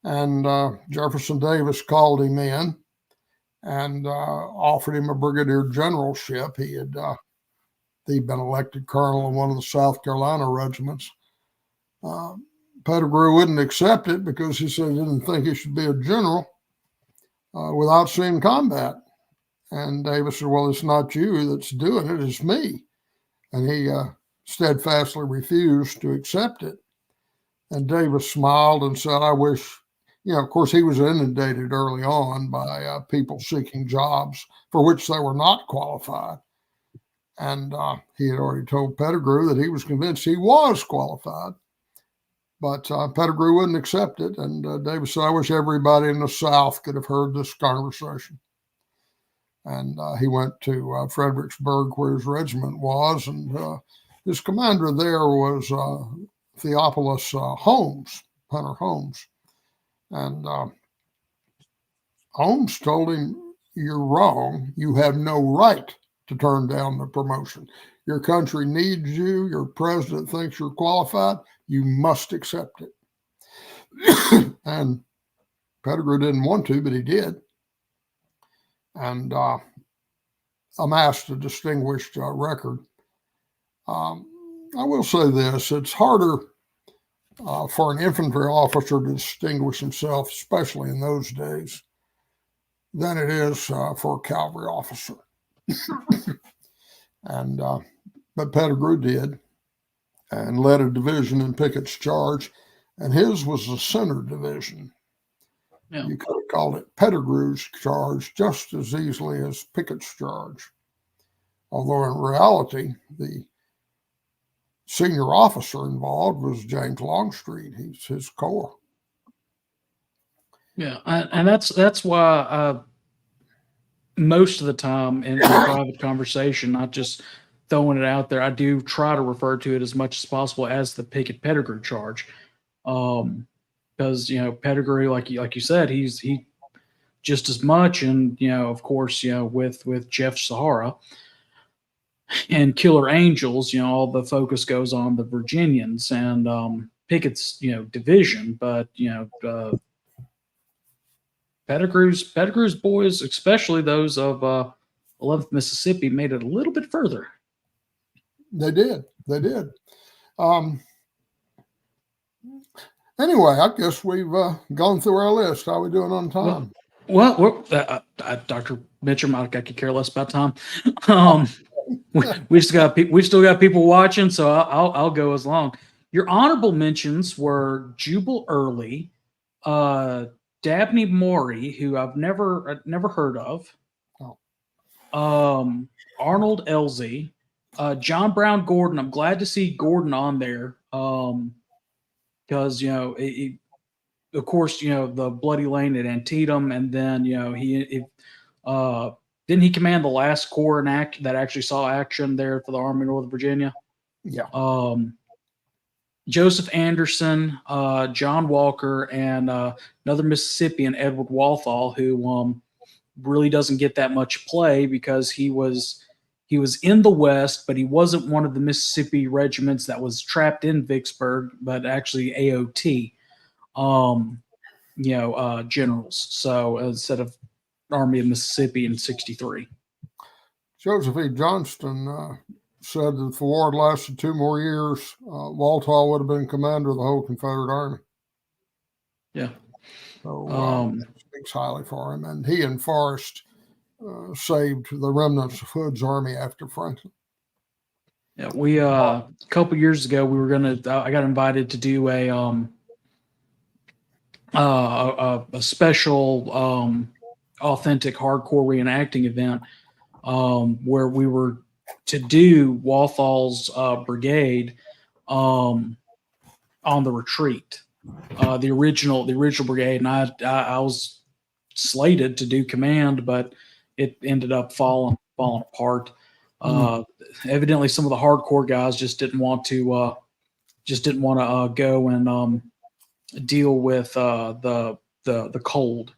And Jefferson Davis called him in and offered him a brigadier generalship. He'd been elected colonel in one of the South Carolina regiments. Pettigrew wouldn't accept it because he said he didn't think he should be a general without seeing combat. And Davis said, well, it's not you that's doing it, it's me. And he steadfastly refused to accept it. And Davis smiled and said, I wish, of course, he was inundated early on by people seeking jobs for which they were not qualified. And he had already told Pettigrew that he was convinced he was qualified. But Pettigrew wouldn't accept it. And Davis said, I wish everybody in the South could have heard this conversation. And he went to Fredericksburg, where his regiment was. And his commander there was Theophilus Holmes, Hunter Holmes. And Holmes told him, you're wrong. You have no right to turn down the promotion. Your country needs you. Your president thinks you're qualified. You must accept it. And Pettigrew didn't want to, but he did. And amassed a distinguished record. I will say this, it's harder for an infantry officer to distinguish himself, especially in those days, than it is for a cavalry officer. And but Pettigrew did, and led a division in Pickett's charge, and his was the center division. Yeah. You could have called it Pettigrew's charge just as easily as Pickett's charge. although in reality, the senior officer involved was James Longstreet. He's his corps. Yeah, and that's why most of the time in private conversation, not just throwing it out there, I do try to refer to it as much as possible as the Pickett Pettigrew charge, because Pettigrew, like you said, he just as much, and of course, with Jeff Sahara and Killer Angels, all the focus goes on the Virginians and Pickett's division, but Pettigrew's boys, especially those of 11th Mississippi, made it a little bit further. They did. Anyway, I guess we've gone through our list. How are we doing on time? Well, Dr. Mitcham, I could care less about time. We still got people watching, so I'll go as long. Your honorable mentions were Jubal Early, Dabney Maury, who I've never heard of. Oh. Arnold Elzey, John Brown Gordon. I'm glad to see Gordon on there, because of course the Bloody Lane at Antietam, and then he didn't he command the last corps that actually saw action there for the Army of Northern Virginia? Yeah. Joseph Anderson, John Walker, and another Mississippian, Edward Walthall, who really doesn't get that much play because he was in the West, but he wasn't one of the Mississippi regiments that was trapped in Vicksburg, but actually AOT, generals. So instead of Army of Mississippi in 1963. Joseph E. Johnston said that if the war had lasted 2 more years, Walthall would have been commander of the whole Confederate Army. Yeah. So speaks highly for him. And he and Forrest saved the remnants of Hood's army after Franklin. Yeah, we a couple years ago I got invited to do a special authentic hardcore reenacting event where we were to do Walthall's brigade on the retreat, the original brigade, and I was slated to do command, but it ended up falling apart. Evidently, some of the hardcore guys just didn't want to go and deal with the cold.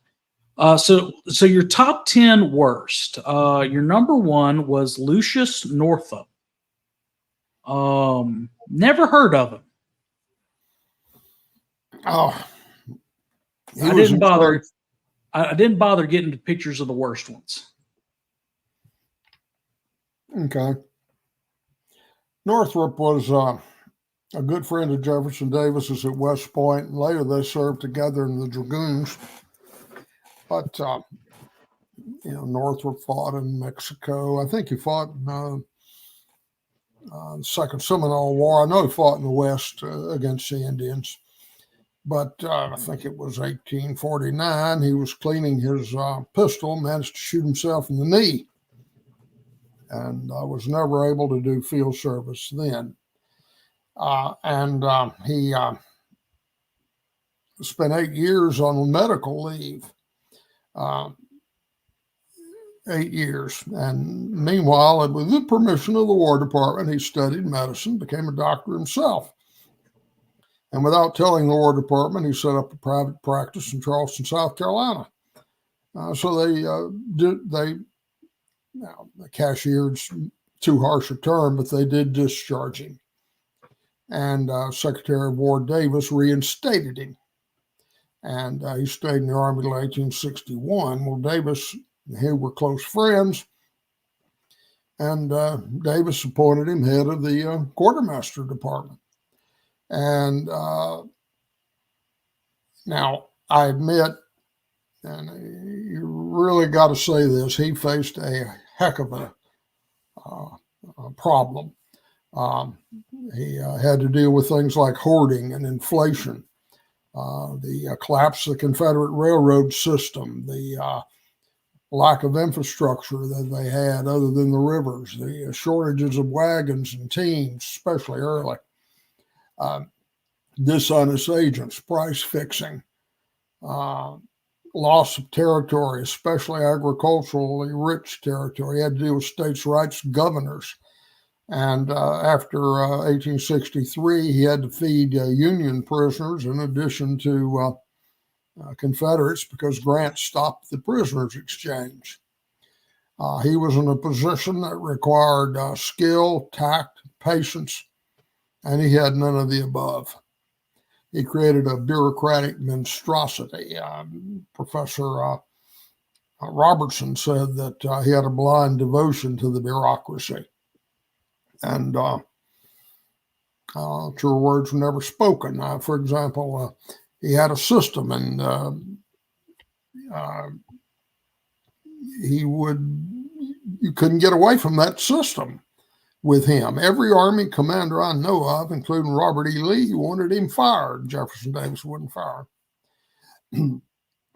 So your top 10 worst. Your number 1 was Lucius Northup. Never heard of him. Oh, I didn't bother. I didn't bother getting to pictures of the worst ones. Okay. Northrop was a good friend of Jefferson Davis's at West Point, and later they served together in the Dragoons. But Northrop fought in Mexico. I think he fought in the Second Seminole War. I know he fought in the West against the Indians. But I think it was 1849. He was cleaning his pistol, managed to shoot himself in the knee, and was never able to do field service then. He spent 8 years on medical leave. 8 years. And meanwhile, with the permission of the War Department, he studied medicine, became a doctor himself. And without telling the War Department, he set up a private practice in Charleston, South Carolina. So they cashiered's too harsh a term, but they did discharge him. And Secretary of War Davis reinstated him. And he stayed in the Army till 1861. Well, Davis and he were close friends. And Davis appointed him head of the quartermaster department. And now I admit, and you really got to say this, he faced a heck of a problem. He had to deal with things like hoarding and inflation, the collapse of the Confederate railroad system, the lack of infrastructure that they had other than the rivers, the shortages of wagons and teams, especially early, dishonest agents, price fixing, loss of territory, especially agriculturally rich territory. He had to deal with states' rights governors. And after 1863, he had to feed Union prisoners in addition to Confederates because Grant stopped the prisoners exchange. He was in a position that required skill, tact, patience, and he had none of the above. He created a bureaucratic monstrosity. Professor Robertson said that he had a blind devotion to the bureaucracy. And true words were never spoken. For example, he had a system, and you couldn't get away from that system with him. Every Army commander I know of, including Robert E. Lee, wanted him fired. Jefferson Davis wouldn't fire him.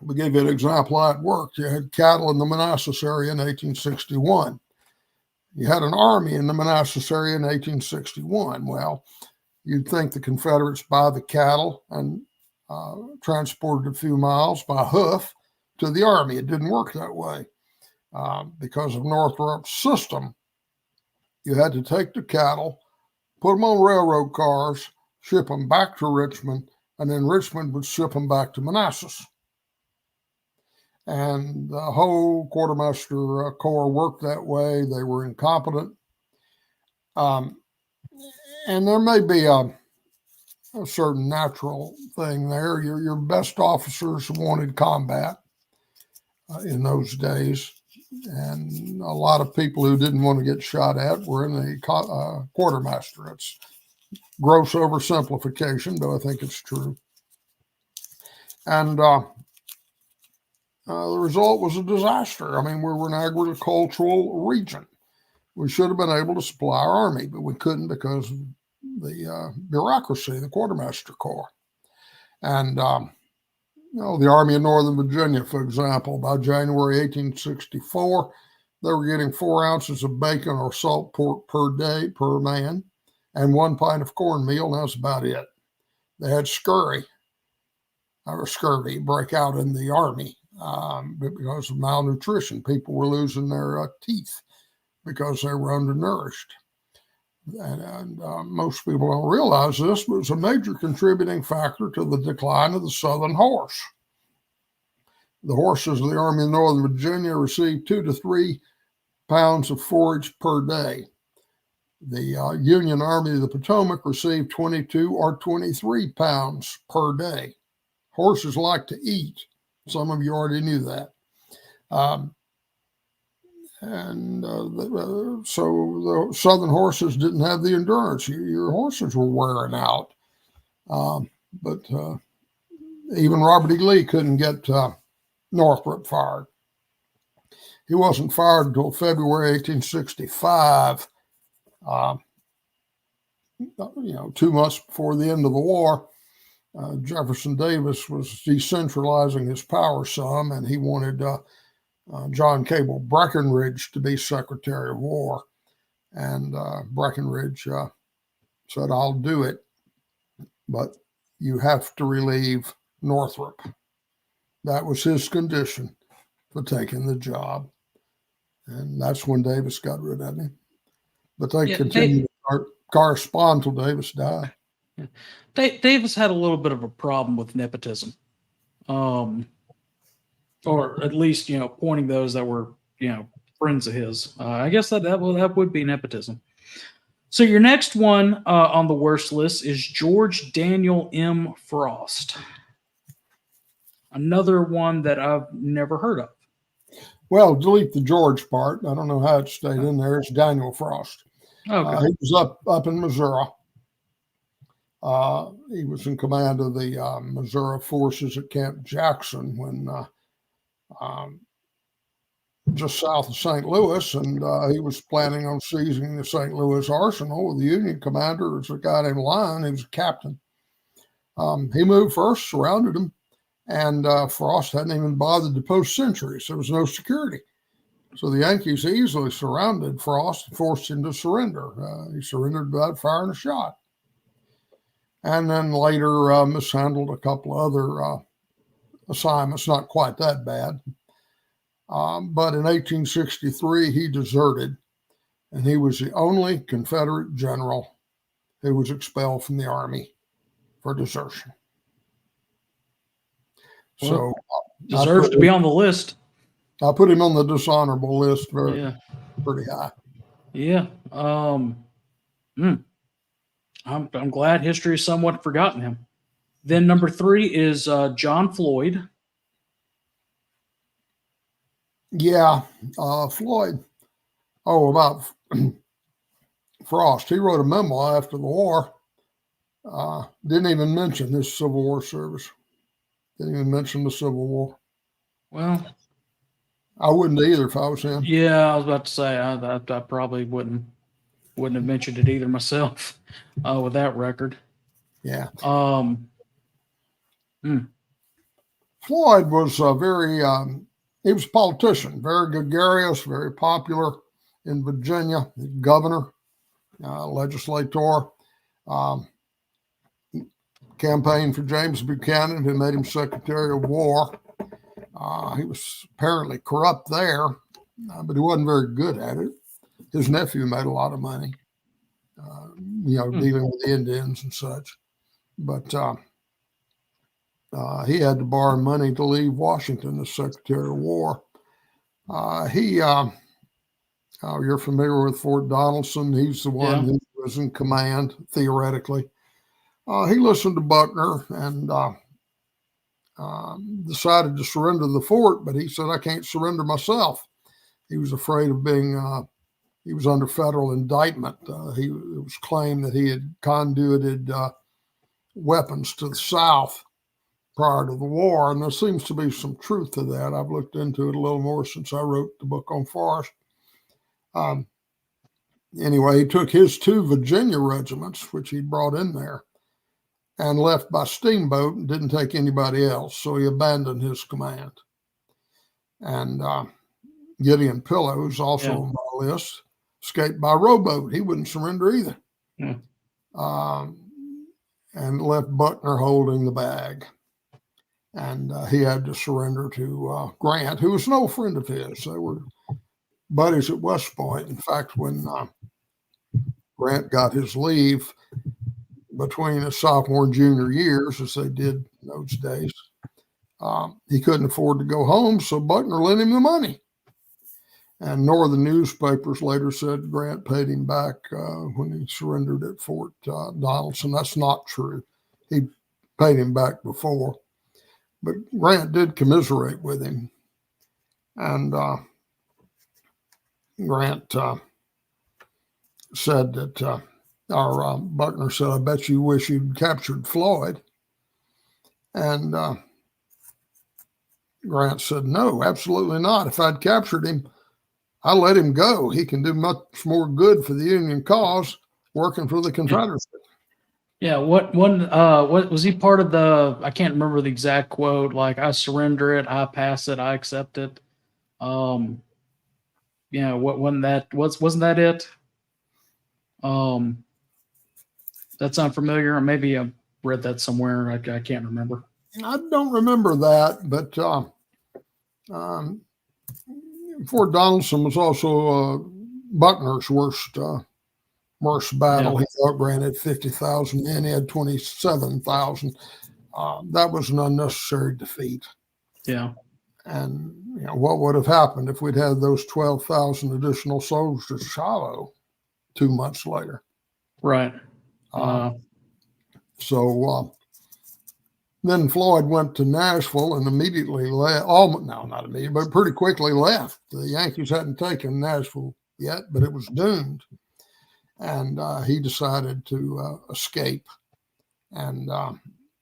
We gave you an example how it worked. You had cattle in the Manassas area in 1861. You had an army in the Manassas area in 1861. Well, you'd think the Confederates buy the cattle and transported a few miles by hoof to the army. It didn't work that way. Because of Northrop's system, you had to take the cattle, put them on railroad cars, ship them back to Richmond, and then Richmond would ship them back to Manassas. And the whole quartermaster corps worked that way. They were incompetent. And there may be a certain natural thing there. Your best officers wanted combat in those days. And a lot of people who didn't want to get shot at were in the quartermaster. It's gross oversimplification, but I think it's true. And the result was a disaster. I mean, we were an agricultural region. We should have been able to supply our army, but we couldn't because of the bureaucracy, the quartermaster corps. And, the Army of Northern Virginia, for example, by January 1864, they were getting 4 ounces of bacon or salt pork per day per man and 1 pint of cornmeal, and that's about it. They had scurvy break out in the Army because of malnutrition. People were losing their teeth because they were undernourished. And most people don't realize this, but it's a major contributing factor to the decline of the Southern horse. The horses of the Army of Northern Virginia received 2 to 3 pounds of forage per day. The Union Army of the Potomac received 22 or 23 pounds per day. Horses like to eat. Some of you already knew that. So the Southern horses didn't have the endurance. Your horses were wearing out. But even Robert E. Lee couldn't get Northrop fired. He wasn't fired until February 1865, 2 months before the end of the war. Jefferson Davis was decentralizing his power some, and he wanted John Cable Breckinridge to be Secretary of War. And Breckinridge said, I'll do it, but you have to relieve Northrop. That was his condition for taking the job. And that's when Davis got rid of him. But they continued to correspond till Davis died. Davis had a little bit of a problem with nepotism. Or at least, pointing those that were, friends of his. I guess that would be nepotism. So your next one on the worst list is George Daniel M. Frost. Another one that I've never heard of. Well, delete the George part. I don't know how it stayed in there. It's Daniel Frost. Okay. He was up in Missouri. He was in command of the Missouri forces at Camp Jackson when just south of St. Louis, and he was planning on seizing the St. Louis arsenal. The Union commander was a guy named Lyon. He was a captain. He moved first, surrounded him, And Frost hadn't even bothered to post sentries. There was no security. So the Yankees easily surrounded Frost and forced him to surrender. He surrendered without firing a shot. And then later mishandled a couple of other assignments, not quite that bad. But in 1863, he deserted, and he was the only Confederate general who was expelled from the Army for desertion. Well, so deserves to be on the list. I put him on the dishonorable list pretty high. Yeah. I'm glad history has somewhat forgotten him. Then number 3 is John Floyd. Yeah, Floyd. Oh, about Frost. He wrote a memo after the war. Didn't even mention his Civil War service. Didn't even mention the Civil War. Well, I wouldn't either if I was him. Yeah, I was about to say I probably wouldn't have mentioned it either myself with that record. Yeah. Floyd was he was a politician, very gregarious, very popular in Virginia, governor, legislator, campaigned for James Buchanan, who made him Secretary of War. He was apparently corrupt there, but he wasn't very good at it. His nephew made a lot of money, dealing with the Indians and such. But he had to borrow money to leave Washington as Secretary of War. You're familiar with Fort Donelson. He's the one who was in command, theoretically. He listened to Buckner and decided to surrender the fort, but he said, I can't surrender myself. He was afraid of being, he was under federal indictment. It was claimed that he had conduited weapons to the South prior to the war, and there seems to be some truth to that. I've looked into it a little more since I wrote the book on Forrest. Anyway, he took his 2 Virginia regiments, which he brought in there, and left by steamboat and didn't take anybody else. So he abandoned his command. And Gideon Pillows, also on my list, escaped by rowboat. He wouldn't surrender either. And left Buckner holding the bag. And he had to surrender to Grant, who was an old friend of his. They were buddies at West Point. In fact, when Grant got his leave between his sophomore and junior years, as they did in those days, he couldn't afford to go home, so Buckner lent him the money. And northern newspapers later said Grant paid him back when he surrendered at Fort Donelson. That's not true. He paid him back before. But Grant did commiserate with him. And Grant said that, Buckner said, I bet you wish you'd captured Floyd. And Grant said, no, absolutely not. If I'd captured him, I'd let him go. He can do much more good for the Union cause working for the Confederacy. Yeah, what was he part of the? I can't remember the exact quote. Like, I surrender it, I pass it, I accept it. Wasn't that it? That sound familiar? Or maybe I read that somewhere. I can't remember. I don't remember that, but Fort Donelson was also Buckner's worst battle. He thought Grant had 50,000 men. He had 27,000. That was an unnecessary defeat. Yeah. And what would have happened if we'd had those 12,000 additional soldiers at Shiloh 2 months later? Right. Then Floyd went to Nashville and immediately left. Not immediately, but pretty quickly left. The Yankees hadn't taken Nashville yet, but it was doomed. And he decided to escape. And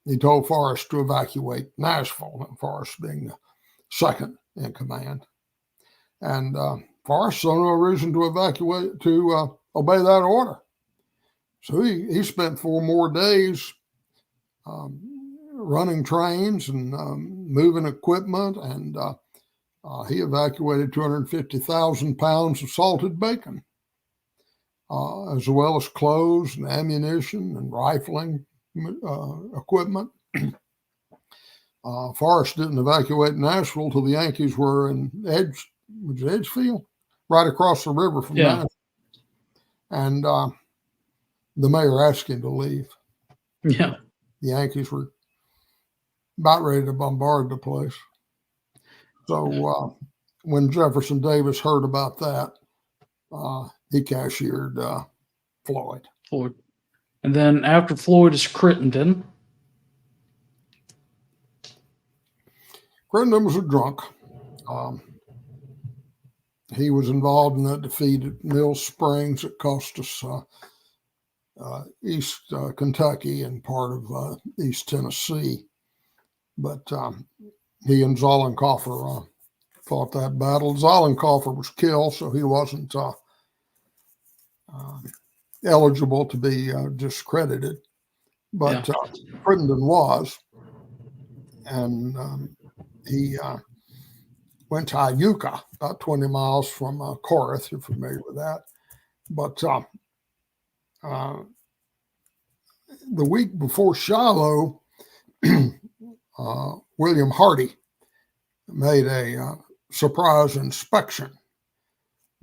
he told Forrest to evacuate Nashville, and Forrest being the second in command. And Forrest saw no reason to obey that order. So he spent 4 more days running trains and moving equipment, and he evacuated 250,000 pounds of salted bacon, as well as clothes and ammunition and rifling equipment. Forrest didn't evacuate Nashville till the Yankees were in Edgefield, right across the river from Nashville. And the mayor asked him to leave. Yeah. The Yankees were about ready to bombard the place. So when Jefferson Davis heard about that, he cashiered Floyd. And then after Floyd is Crittenden. Crittenden was a drunk. He was involved in that defeat at Mill Springs. It cost us East Kentucky and part of East Tennessee. But he and Zollenkoffer fought that battle. Zollenkoffer was killed, so he wasn't eligible to be discredited. But Crittenden was. And he went to Iuka, about 20 miles from Corinth. You're familiar with that. But the week before Shiloh, William Hardy made a surprise inspection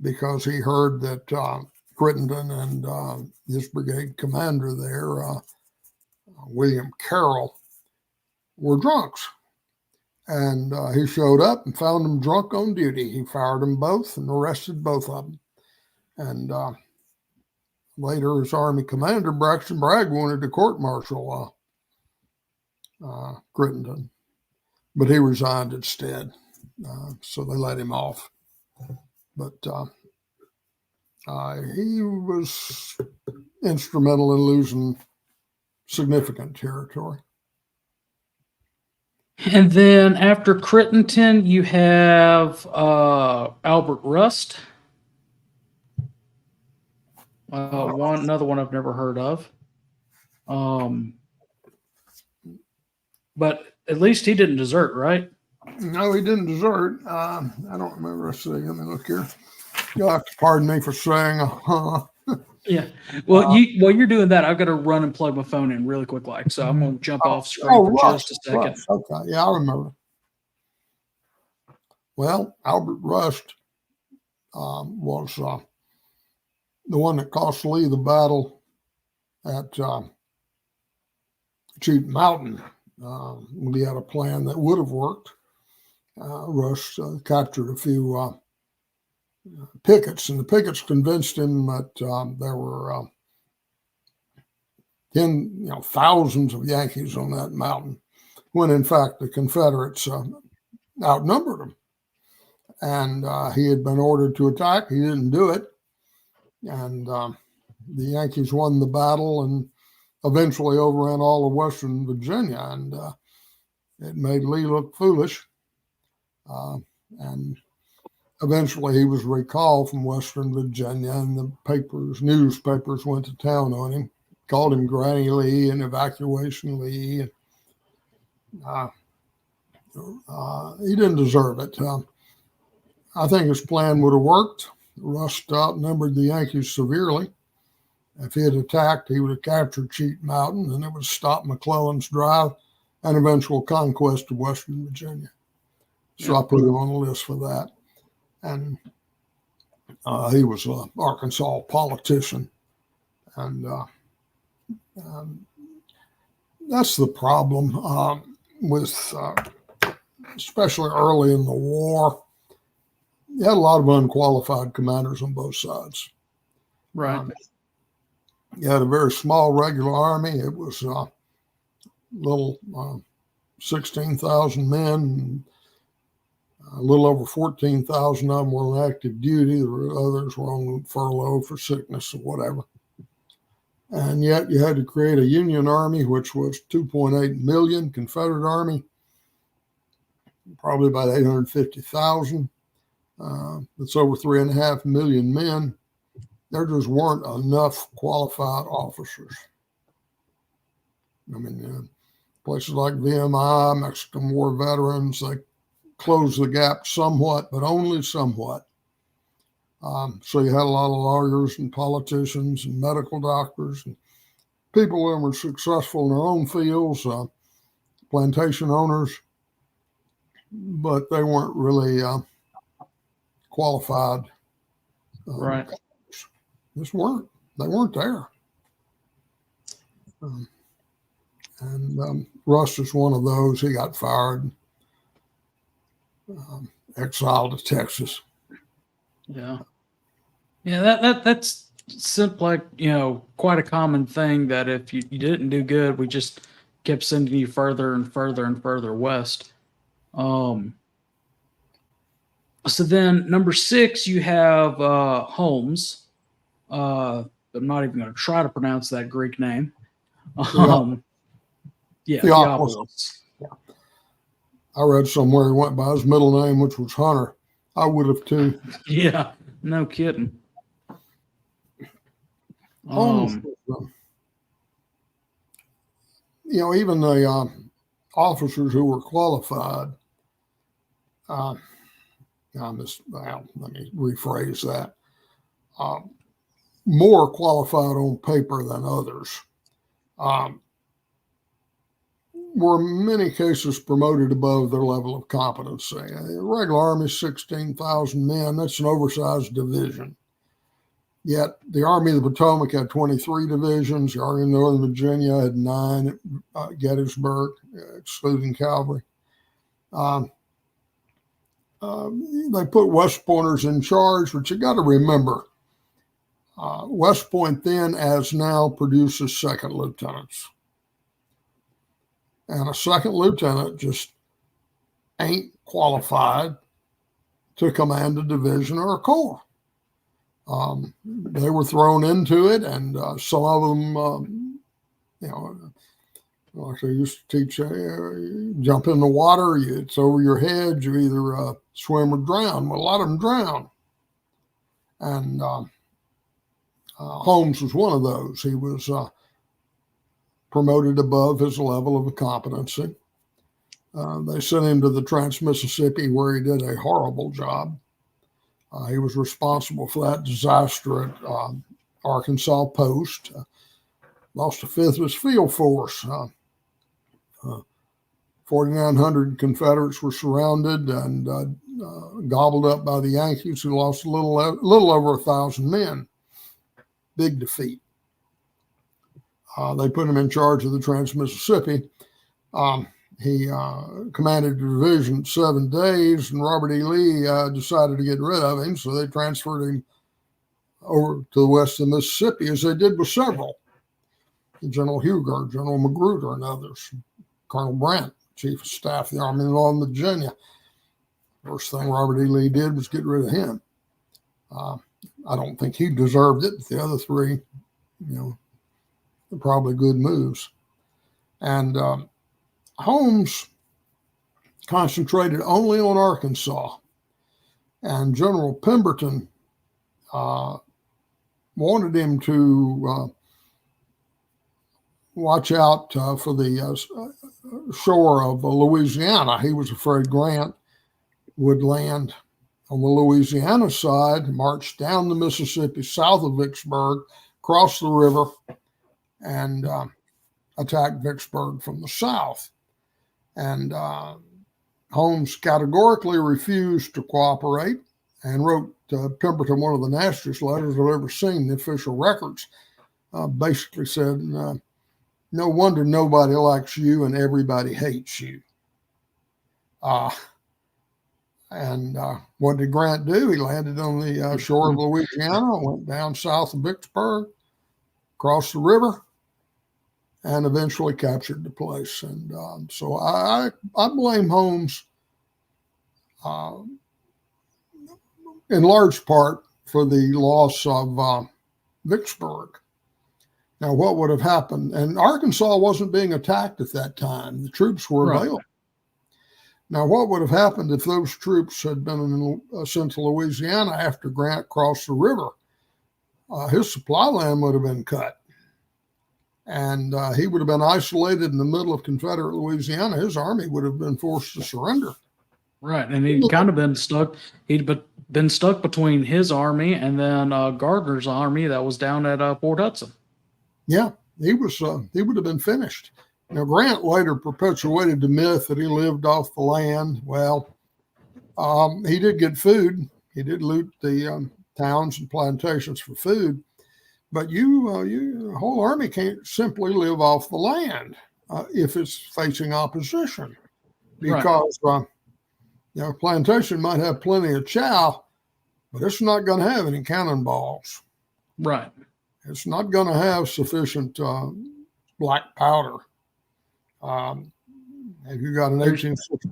because he heard that Crittenden and his brigade commander there, William Carroll, were drunks. And he showed up and found them drunk on duty. He fired them both and arrested both of them. And later, his Army commander, Braxton Bragg, wanted to court-martial Crittenden, but he resigned instead. So they let him off. But he was instrumental in losing significant territory. And then after Crittenden, you have Albert Rust. Another one I've never heard of. But at least he didn't desert, right? No, he didn't desert. I don't remember. Let's see. Let me look here. You'll have to pardon me for saying, Yeah. Well, while you're doing that, I've got to run and plug my phone in really quick, so I'm going to jump off screen for just a second. Rust. Okay, yeah, I remember. Well, Albert Rust was the one that cost Lee the battle at Cheat Mountain. We had a plan that would have worked. Rust captured a few pickets, and the pickets convinced him that there were thousands of Yankees on that mountain, when in fact the Confederates outnumbered them. And he had been ordered to attack. He didn't do it. And the Yankees won the battle and eventually overran all of Western Virginia. And it made Lee look foolish. And eventually he was recalled from Western Virginia, and the newspapers went to town on him, called him Granny Lee and Evacuation Lee. He didn't deserve it. I think his plan would have worked. Rust outnumbered the Yankees severely. If he had attacked, he would have captured Cheat Mountain, and it would stop McClellan's drive and eventual conquest of Western Virginia. So I put him on the list for that. And he was an Arkansas politician. And that's the problem with, especially early in the war, you had a lot of unqualified commanders on both sides. Right. You had a very small regular army. It was little 16,000 men. A little over 14,000 of them were on active duty. The others were on furlough for sickness or whatever. And yet you had to create a Union Army, which was 2.8 million, Confederate Army, probably about 850,000. It's over 3.5 million men. There just weren't enough qualified officers. I mean, Places like VMI, Mexican War veterans, they closed the gap somewhat, but only somewhat. So you had a lot of lawyers and politicians and medical doctors and people who were successful in their own fields, plantation owners, but they weren't really qualified. Right. Just weren't. They weren't there. And Russ is one of those. He got fired, exiled to Texas. Yeah. That's like, quite a common thing, that if you didn't do good, we just kept sending you further and further and further west. So then number 6, you have Holmes. I'm not even going to try to pronounce that Greek name. Theophilus. Yeah. I read somewhere he went by his middle name, which was Hunter. I would have too. Yeah, no kidding. Holmes, even the officers who were qualified. Let me rephrase that. More qualified on paper than others. Were in many cases promoted above their level of competency. The regular Army, 16,000 men, that's an oversized division. Yet the Army of the Potomac had 23 divisions. The Army of Northern Virginia had 9 at Gettysburg, excluding cavalry. They put West Pointers in charge, but you got to remember, West Point then, as now, produces second lieutenants. And a second lieutenant just ain't qualified to command a division or a corps. They were thrown into it, and some of them, like they used to teach, jump in the water, it's over your head, you either swim or drown. Well, a lot of them drown. And Holmes was one of those. He was promoted above his level of competency. They sent him to the Trans-Mississippi, where he did a horrible job. He was responsible for that disaster at Arkansas Post. Lost a fifth of his field force. 4,900 Confederates were surrounded and gobbled up by the Yankees, who lost a little over 1,000 men. Big defeat. They put him in charge of the Trans-Mississippi. He commanded the division 7 days, and Robert E. Lee decided to get rid of him, so they transferred him over to the west of the Mississippi, as they did with several. General Huger, General Magruder, and others. Colonel Brant, Chief of Staff of the Army of Northern Virginia. First thing Robert E. Lee did was get rid of him. I don't think he deserved it. The other 3, probably good moves. And Holmes concentrated only on Arkansas, and General Pemberton wanted him to watch out for the shore of Louisiana. He was afraid Grant would land on the Louisiana side, march down the Mississippi south of Vicksburg, cross the river, and attack Vicksburg from the south. And Holmes categorically refused to cooperate and wrote Pemberton one of the nastiest letters I've ever seen in the official records. Basically said, no wonder nobody likes you and everybody hates you. And what did Grant do? He landed on the shore of Louisiana, went down south of Vicksburg, crossed the river, and eventually captured the place. And so I blame Holmes in large part for the loss of Vicksburg. Now, what would have happened? And Arkansas wasn't being attacked at that time. The troops were available. Now, what would have happened if those troops had been sent to Louisiana after Grant crossed the river? His supply line would have been cut. and he would have been isolated in the middle of Confederate Louisiana. His army would have been forced to surrender. Right, and he'd kind of been stuck. Been stuck between his army and then Gardner's army that was down at Port Hudson. Yeah, he would have been finished. Now, Grant later perpetuated the myth that he lived off the land. Well, he did get food. He did loot the towns and plantations for food. But your whole army can't simply live off the land if it's facing opposition, because plantation might have plenty of chow, but it's not going to have any cannonballs. Right. It's not going to have sufficient black powder. If you got an 1860,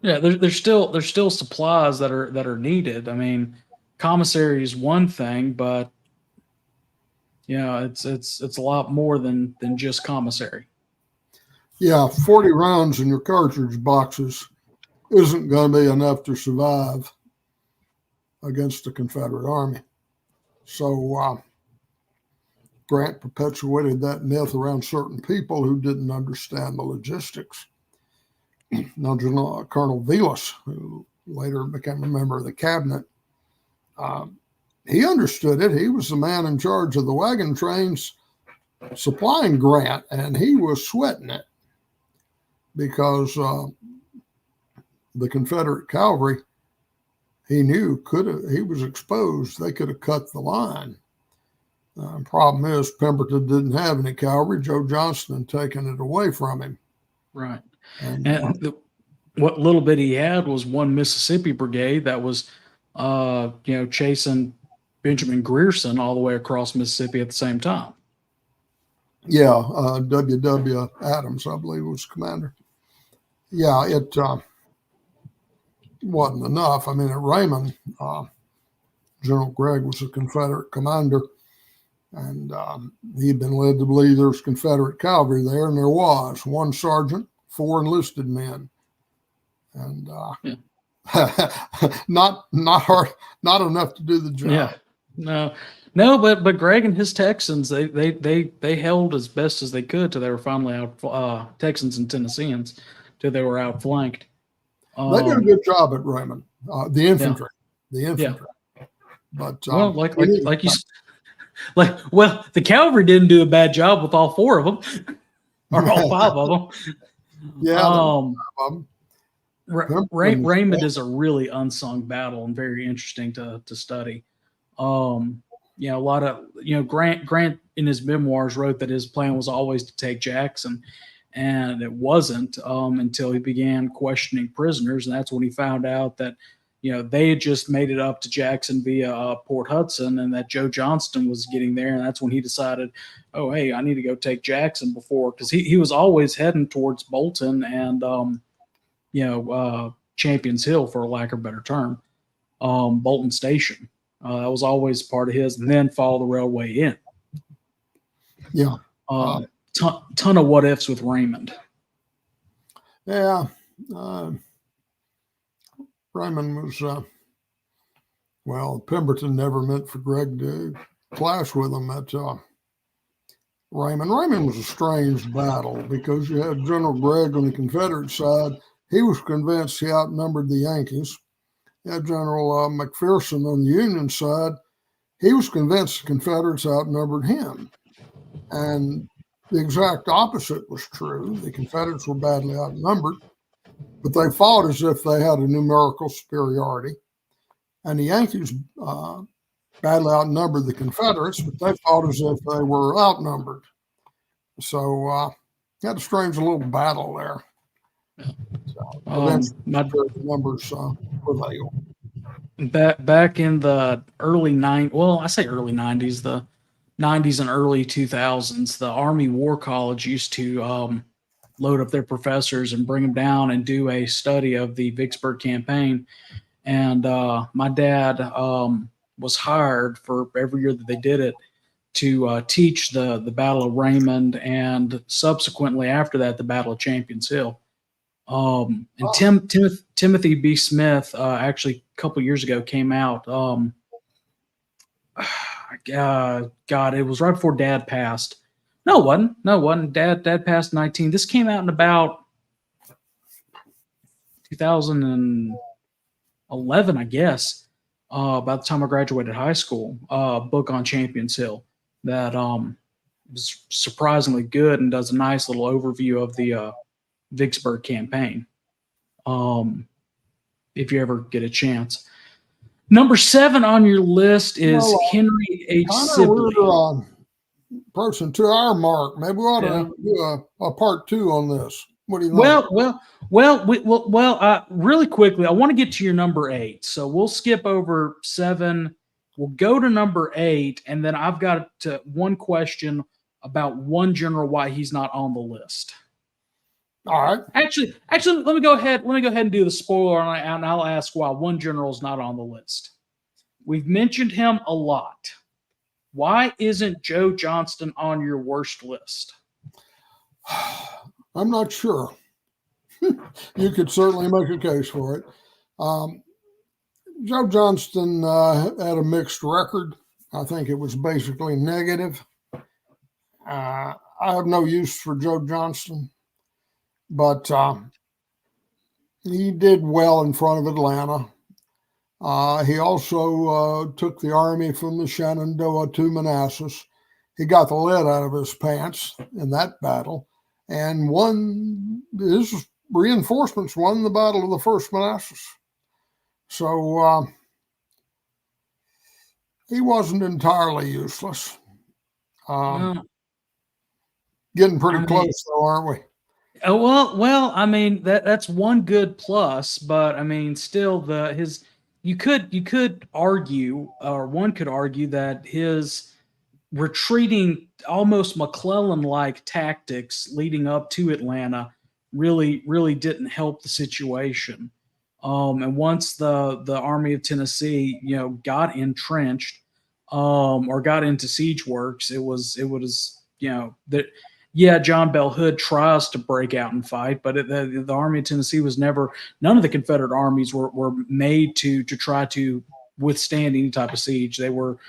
yeah, there's still supplies that are needed. I mean, commissary is one thing, but it's a lot more than just commissary. Yeah, 40 rounds in your cartridge boxes isn't going to be enough to survive against the Confederate Army. So Grant perpetuated that myth around certain people who didn't understand the logistics. Now, Colonel Vilas, who later became a member of the cabinet, he understood it. He was the man in charge of the wagon trains supplying Grant, and he was sweating it because the Confederate cavalry, he knew he was exposed. They could have cut the line. Problem is, Pemberton didn't have any cavalry. Joe Johnston had taken it away from him. Right. And what little bit he had was one Mississippi brigade that was, chasing Benjamin Grierson all the way across Mississippi at the same time. Yeah, W.W. Adams, I believe, was commander. Yeah, it wasn't enough. I mean, at Raymond, General Gregg was a Confederate commander, and he'd been led to believe there was Confederate cavalry there, and there was one sergeant, 4 enlisted men, and not enough to do the job. Yeah, no, but Gregg and his Texans, they held as best as they could till they were finally out. Texans and Tennesseans till they were outflanked. They did a good job at Raymond, the infantry. Yeah. But the cavalry didn't do a bad job with all 4 of them, or all 5 of them. Yeah. Raymond is a really unsung battle and very interesting to study. A lot of Grant in his memoirs wrote that his plan was always to take Jackson, and it wasn't until he began questioning prisoners, and that's when he found out that they had just made it up to Jackson via Port Hudson, and that Joe Johnston was getting there, and that's when he decided, oh, hey, I need to go take Jackson because he was always heading towards Bolton and Champions Hill, for a lack of a better term, Bolton Station. That was always part of his, and then follow the railway in. Yeah. Ton of what ifs with Raymond. Yeah. Raymond was, Pemberton never meant for Gregg to clash with him at Raymond. Raymond was a strange battle because you had General Gregg on the Confederate side. He was convinced he outnumbered the Yankees. You had General McPherson on the Union side. He was convinced the Confederates outnumbered him. And the exact opposite was true. The Confederates were badly outnumbered, but they fought as if they had a numerical superiority. And the Yankees badly outnumbered the Confederates, but they fought as if they were outnumbered. So had a strange little battle there. So, the numbers prevail. Back in the early early 90s, the 90s and early 2000s, the Army War College used to load up their professors and bring them down and do a study of the Vicksburg campaign. And my dad was hired for every year that they did it to teach the Battle of Raymond, and subsequently after that, the Battle of Champions Hill. And Timothy B. Smith actually a couple years ago came out. God, it was right before Dad passed. No, it wasn't. No, it wasn't. Dad passed 19. This came out in about 2011, I guess. About the time I graduated high school. Book on Champions Hill that was surprisingly good and does a nice little overview of the Vicksburg campaign. If you ever get a chance. Number 7 on your list is Henry H. Sibley. We're approaching 2-hour mark. Maybe we ought to do a part 2 on this. What do you think? Really quickly, I want to get to your number 8. So we'll skip over 7. We'll go to number 8, and then I've got one question about one general why he's not on the list. All right. Actually, let me go ahead and do the spoiler, and I'll ask why one general is not on the list. We've mentioned him a lot. Why isn't Joe Johnston on your worst list? I'm not sure. You could certainly make a case for it. Joe Johnston had a mixed record. I think it was basically negative. I have no use for Joe Johnston, but he did well in front of Atlanta. He also took the army from the Shenandoah to Manassas. He got the lead out of his pants in that battle and won. His reinforcements won the Battle of the First Manassas. So he wasn't entirely useless. Getting pretty close, though, aren't we? Well, I mean that's one good plus, but I mean still you could argue, or one could argue, that his retreating, almost McClellan-like tactics leading up to Atlanta really didn't help the situation. And once the Army of Tennessee, got entrenched, or got into siege works, it was that. Yeah, John Bell Hood tries to break out and fight, but the Army of Tennessee was never. None of the Confederate armies were made to try to withstand any type of siege. They were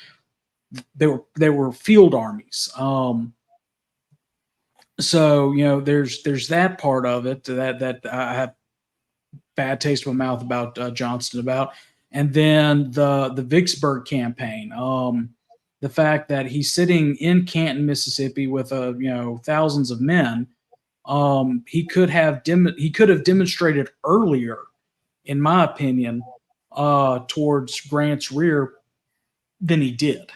field armies. So there's that part of it that I have bad taste in my mouth about Johnston about, and then the Vicksburg campaign. The fact that he's sitting in Canton, Mississippi, with thousands of men, he could have demonstrated earlier, in my opinion, towards Grant's rear than he did.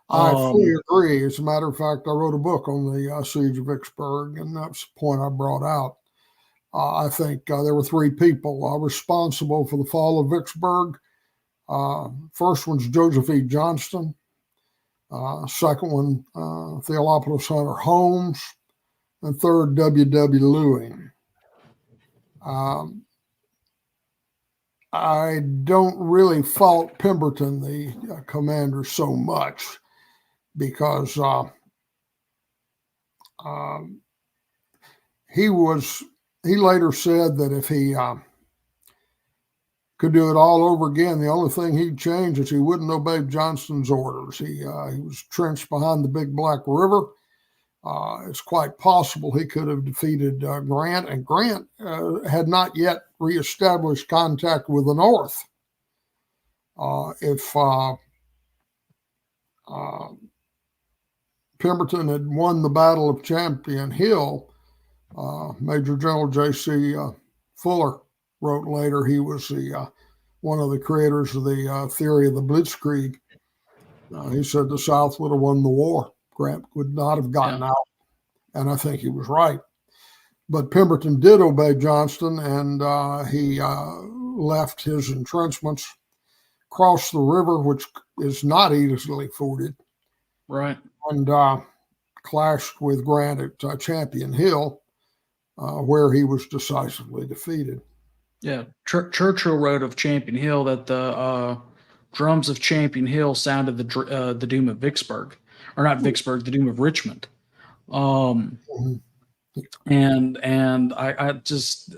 I fully agree. As a matter of fact, I wrote a book on the siege of Vicksburg, and that's the point I brought out. I think there were 3 people responsible for the fall of Vicksburg. First one's Joseph E. Johnston. Second one, Theophilus Hunter Holmes, and third, W.W. Lewing. I don't really fault Pemberton, the commander, so much, because he later said that if he could do it all over again, the only thing he'd change is he wouldn't obey Johnston's orders. He was trenched behind the Big Black River. It's quite possible he could have defeated Grant, and Grant had not yet reestablished contact with the North. If Pemberton had won the Battle of Champion Hill, Major General J.C. Fuller wrote later, he was one of the creators of the theory of the Blitzkrieg. He said the South would have won the war. Grant would not have gotten out, and I think he was right. But Pemberton did obey Johnston, and he left his entrenchments, crossed the river, which is not easily forded, right, and clashed with Grant at Champion Hill, where he was decisively defeated. Yeah, Churchill wrote of Champion Hill that the drums of Champion Hill sounded the doom of Vicksburg, or not Vicksburg, the doom of Richmond. And I just,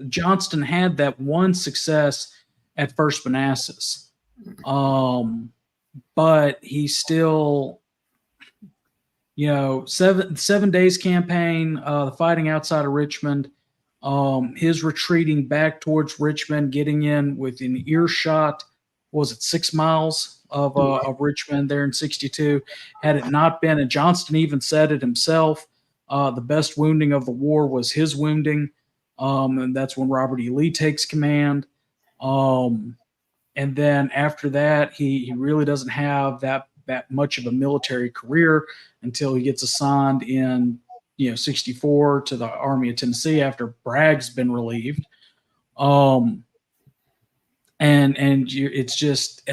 Johnston had that one success at First Manassas, but he still, 7 days campaign, the fighting outside of Richmond, his retreating back towards Richmond, getting in within earshot, was it 6 miles of Richmond there in 62? Had it not been, and Johnston even said it himself, the best wounding of the war was his wounding, and that's when Robert E. Lee takes command. And then after that, he really doesn't have that much of a military career until he gets assigned in 64 to the Army of Tennessee after Bragg's been relieved. It's just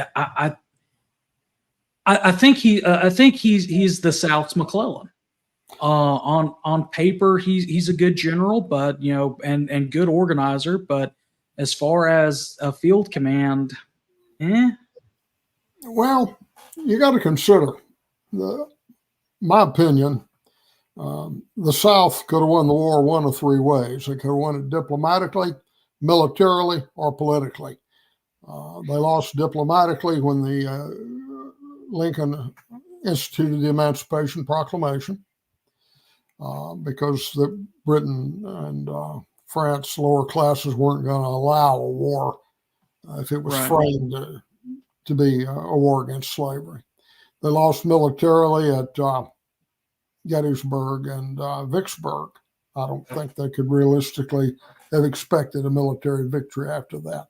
I think he's the South's McClellan. On paper, he's a good general, but and good organizer, but as far as a field command, Well, you got to consider, my opinion, the South could have won the war one of three ways. They could have won it diplomatically, militarily, or politically. They lost diplomatically when the Lincoln instituted the Emancipation Proclamation because Britain and France lower classes weren't going to allow a war if it was framed to be a war against slavery. They lost militarily at Gettysburg and Vicksburg. I don't think they could realistically have expected a military victory after that.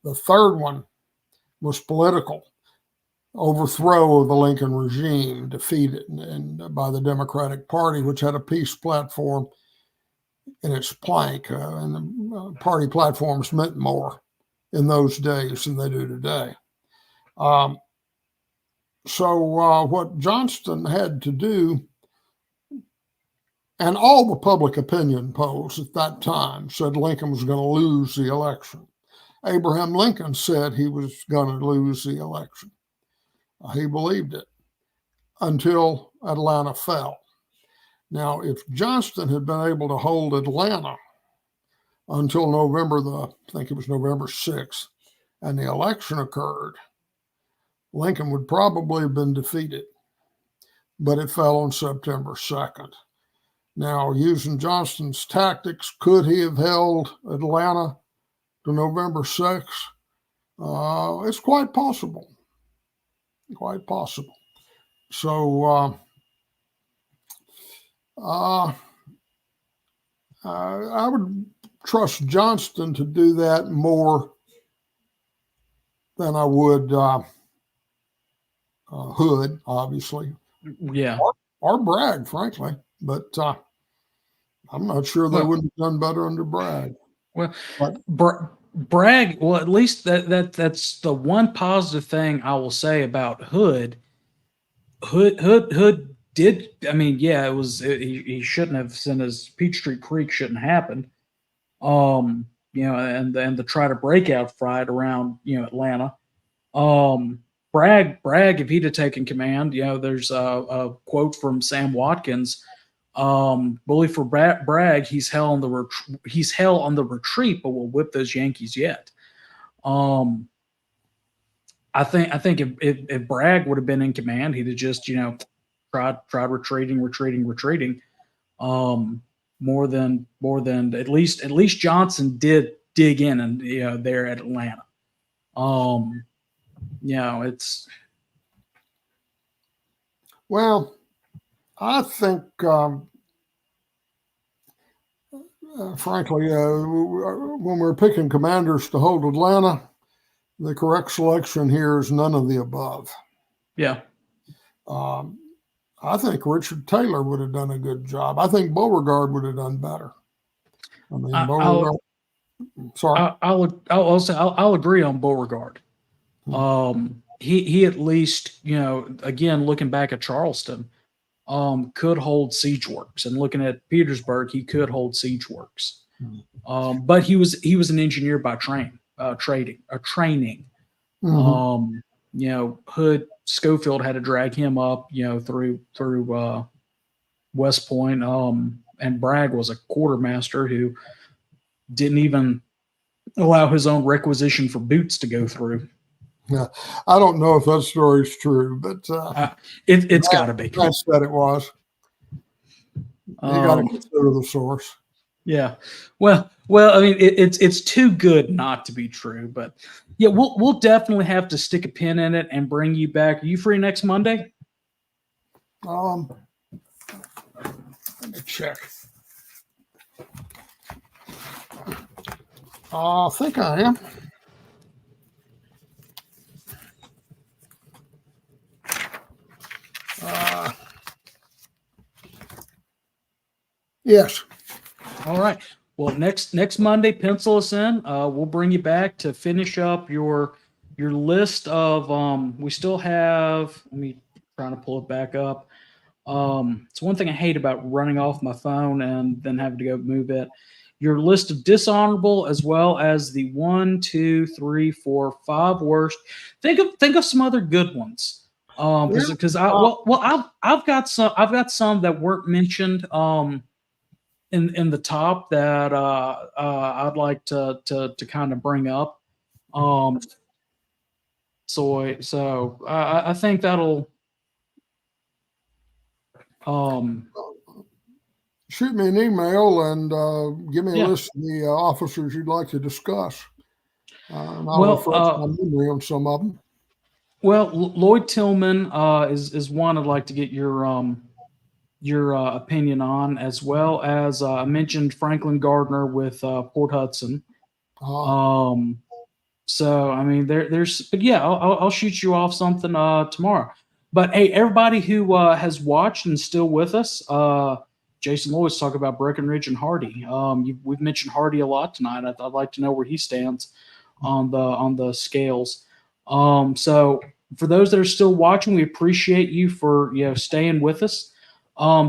The third one was political. Overthrow of the Lincoln regime, defeated by the Democratic Party, which had a peace platform in its plank. And the party platforms meant more in those days than they do today. So what Johnston had to do, and all the public opinion polls at that time said Lincoln was going to lose the election. Abraham Lincoln said he was going to lose the election. He believed it until Atlanta fell. Now, if Johnston had been able to hold Atlanta until November 6th, and the election occurred, Lincoln would probably have been defeated, but it fell on September 2nd. Now, using Johnston's tactics, could he have held Atlanta to November 6th? It's quite possible. Quite possible. So I would trust Johnston to do that more than I would Hood, obviously. Yeah. Or Bragg, frankly. But I'm not sure they wouldn't have done better under Bragg. Well, Bragg, well, at least that's the one positive thing I will say about Hood. Hood did. I mean, yeah, it was. He shouldn't have sent his Peachtree Creek shouldn't happen. And the try to breakout fight around Atlanta. Bragg, if he'd have taken command, there's a quote from Sam Watkins. Bully for Bragg, he's hell on the retreat, but we'll whip those Yankees yet. I think if Bragg would have been in command, he'd have just tried retreating. More than at least Johnson did dig in and there at Atlanta. It's well. I think, frankly, when we're picking commanders to hold Atlanta, the correct selection here is none of the above. Yeah. I think Richard Taylor would have done a good job. I think Beauregard would have done better. I mean, Beauregard. Sorry. I'll agree on Beauregard. He at least, again, looking back at Charleston, could hold siege works, and looking at Petersburg, he could hold siege works. But he was an engineer by training. Hood, Schofield had to drag him up, through West Point. And Bragg was a quartermaster who didn't even allow his own requisition for boots to go through. Yeah, I don't know if that story is true, but it's got to be. I said it was. You got to consider the source. Yeah. Well. I mean, it's too good not to be true. But yeah, we'll definitely have to stick a pin in it and bring you back. Are you free next Monday? Let me check. I think I am. Yes. All right. Well, next Monday, pencil us in. We'll bring you back to finish up your list of. We still have. Let me trying to pull it back up. It's one thing I hate about running off my phone and then having to go move it. Your list of dishonorable, as well as the 1, 2, 3, 4, 5 worst. Think of some other good ones. Because I've got some that weren't mentioned. In the top that I'd like to kind of bring up. So I think that'll shoot me an email and give me a list of the officers you'd like to discuss. And I'll refresh my memory on some of them. Well, Lloyd Tillman is one I'd like to get your opinion on, as well as I mentioned Franklin Gardner with Port Hudson. So I mean, but yeah, I'll shoot you off something tomorrow. But hey, everybody who has watched and still with us, Jason Lloyd's talk about Breckenridge and Hardy. We've mentioned Hardy a lot tonight. I'd like to know where he stands on the scales. So for those that are still watching, we appreciate you for staying with us.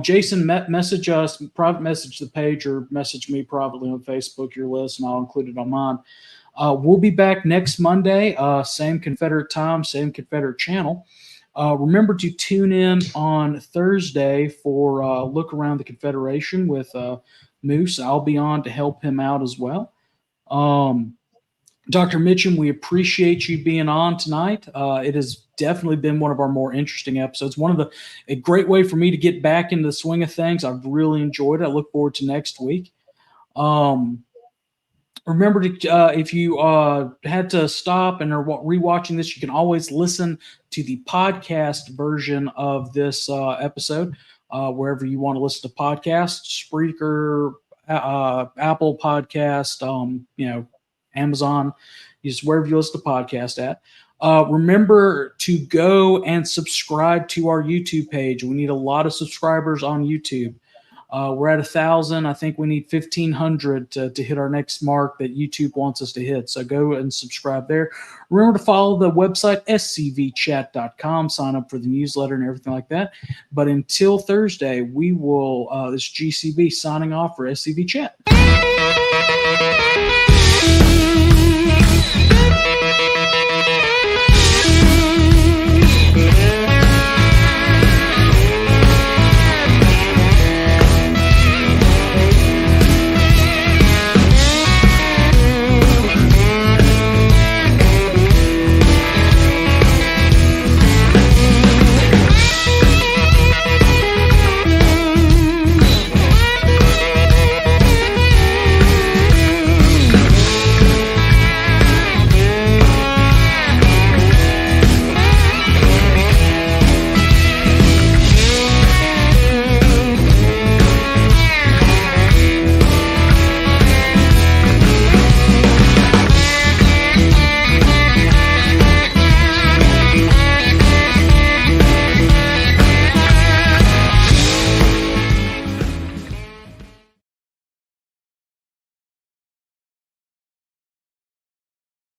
Jason, message us, private message the page, or message me privately on Facebook your list, and I'll include it on mine. We'll be back next Monday, same Confederate time, same Confederate channel. Remember to tune in on Thursday for Look Around the Confederation with Moose. I'll be on to help him out as well. Dr. Mitcham, we appreciate you being on tonight. It has definitely been one of our more interesting episodes. A great way for me to get back into the swing of things. I've really enjoyed it. I look forward to next week. Remember to, if you had to stop and are rewatching this, you can always listen to the podcast version of this episode wherever you want to listen to podcasts, Spreaker, Apple Podcast, Amazon, just wherever you listen to podcast at. Remember to go and subscribe to our YouTube page. We need a lot of subscribers on YouTube. We're at 1,000. I think we need 1,500 to hit our next mark that YouTube wants us to hit. So go and subscribe there. Remember to follow the website, scvchat.com. Sign up for the newsletter and everything like that. But until Thursday, we will, this GCB signing off for SCV Chat.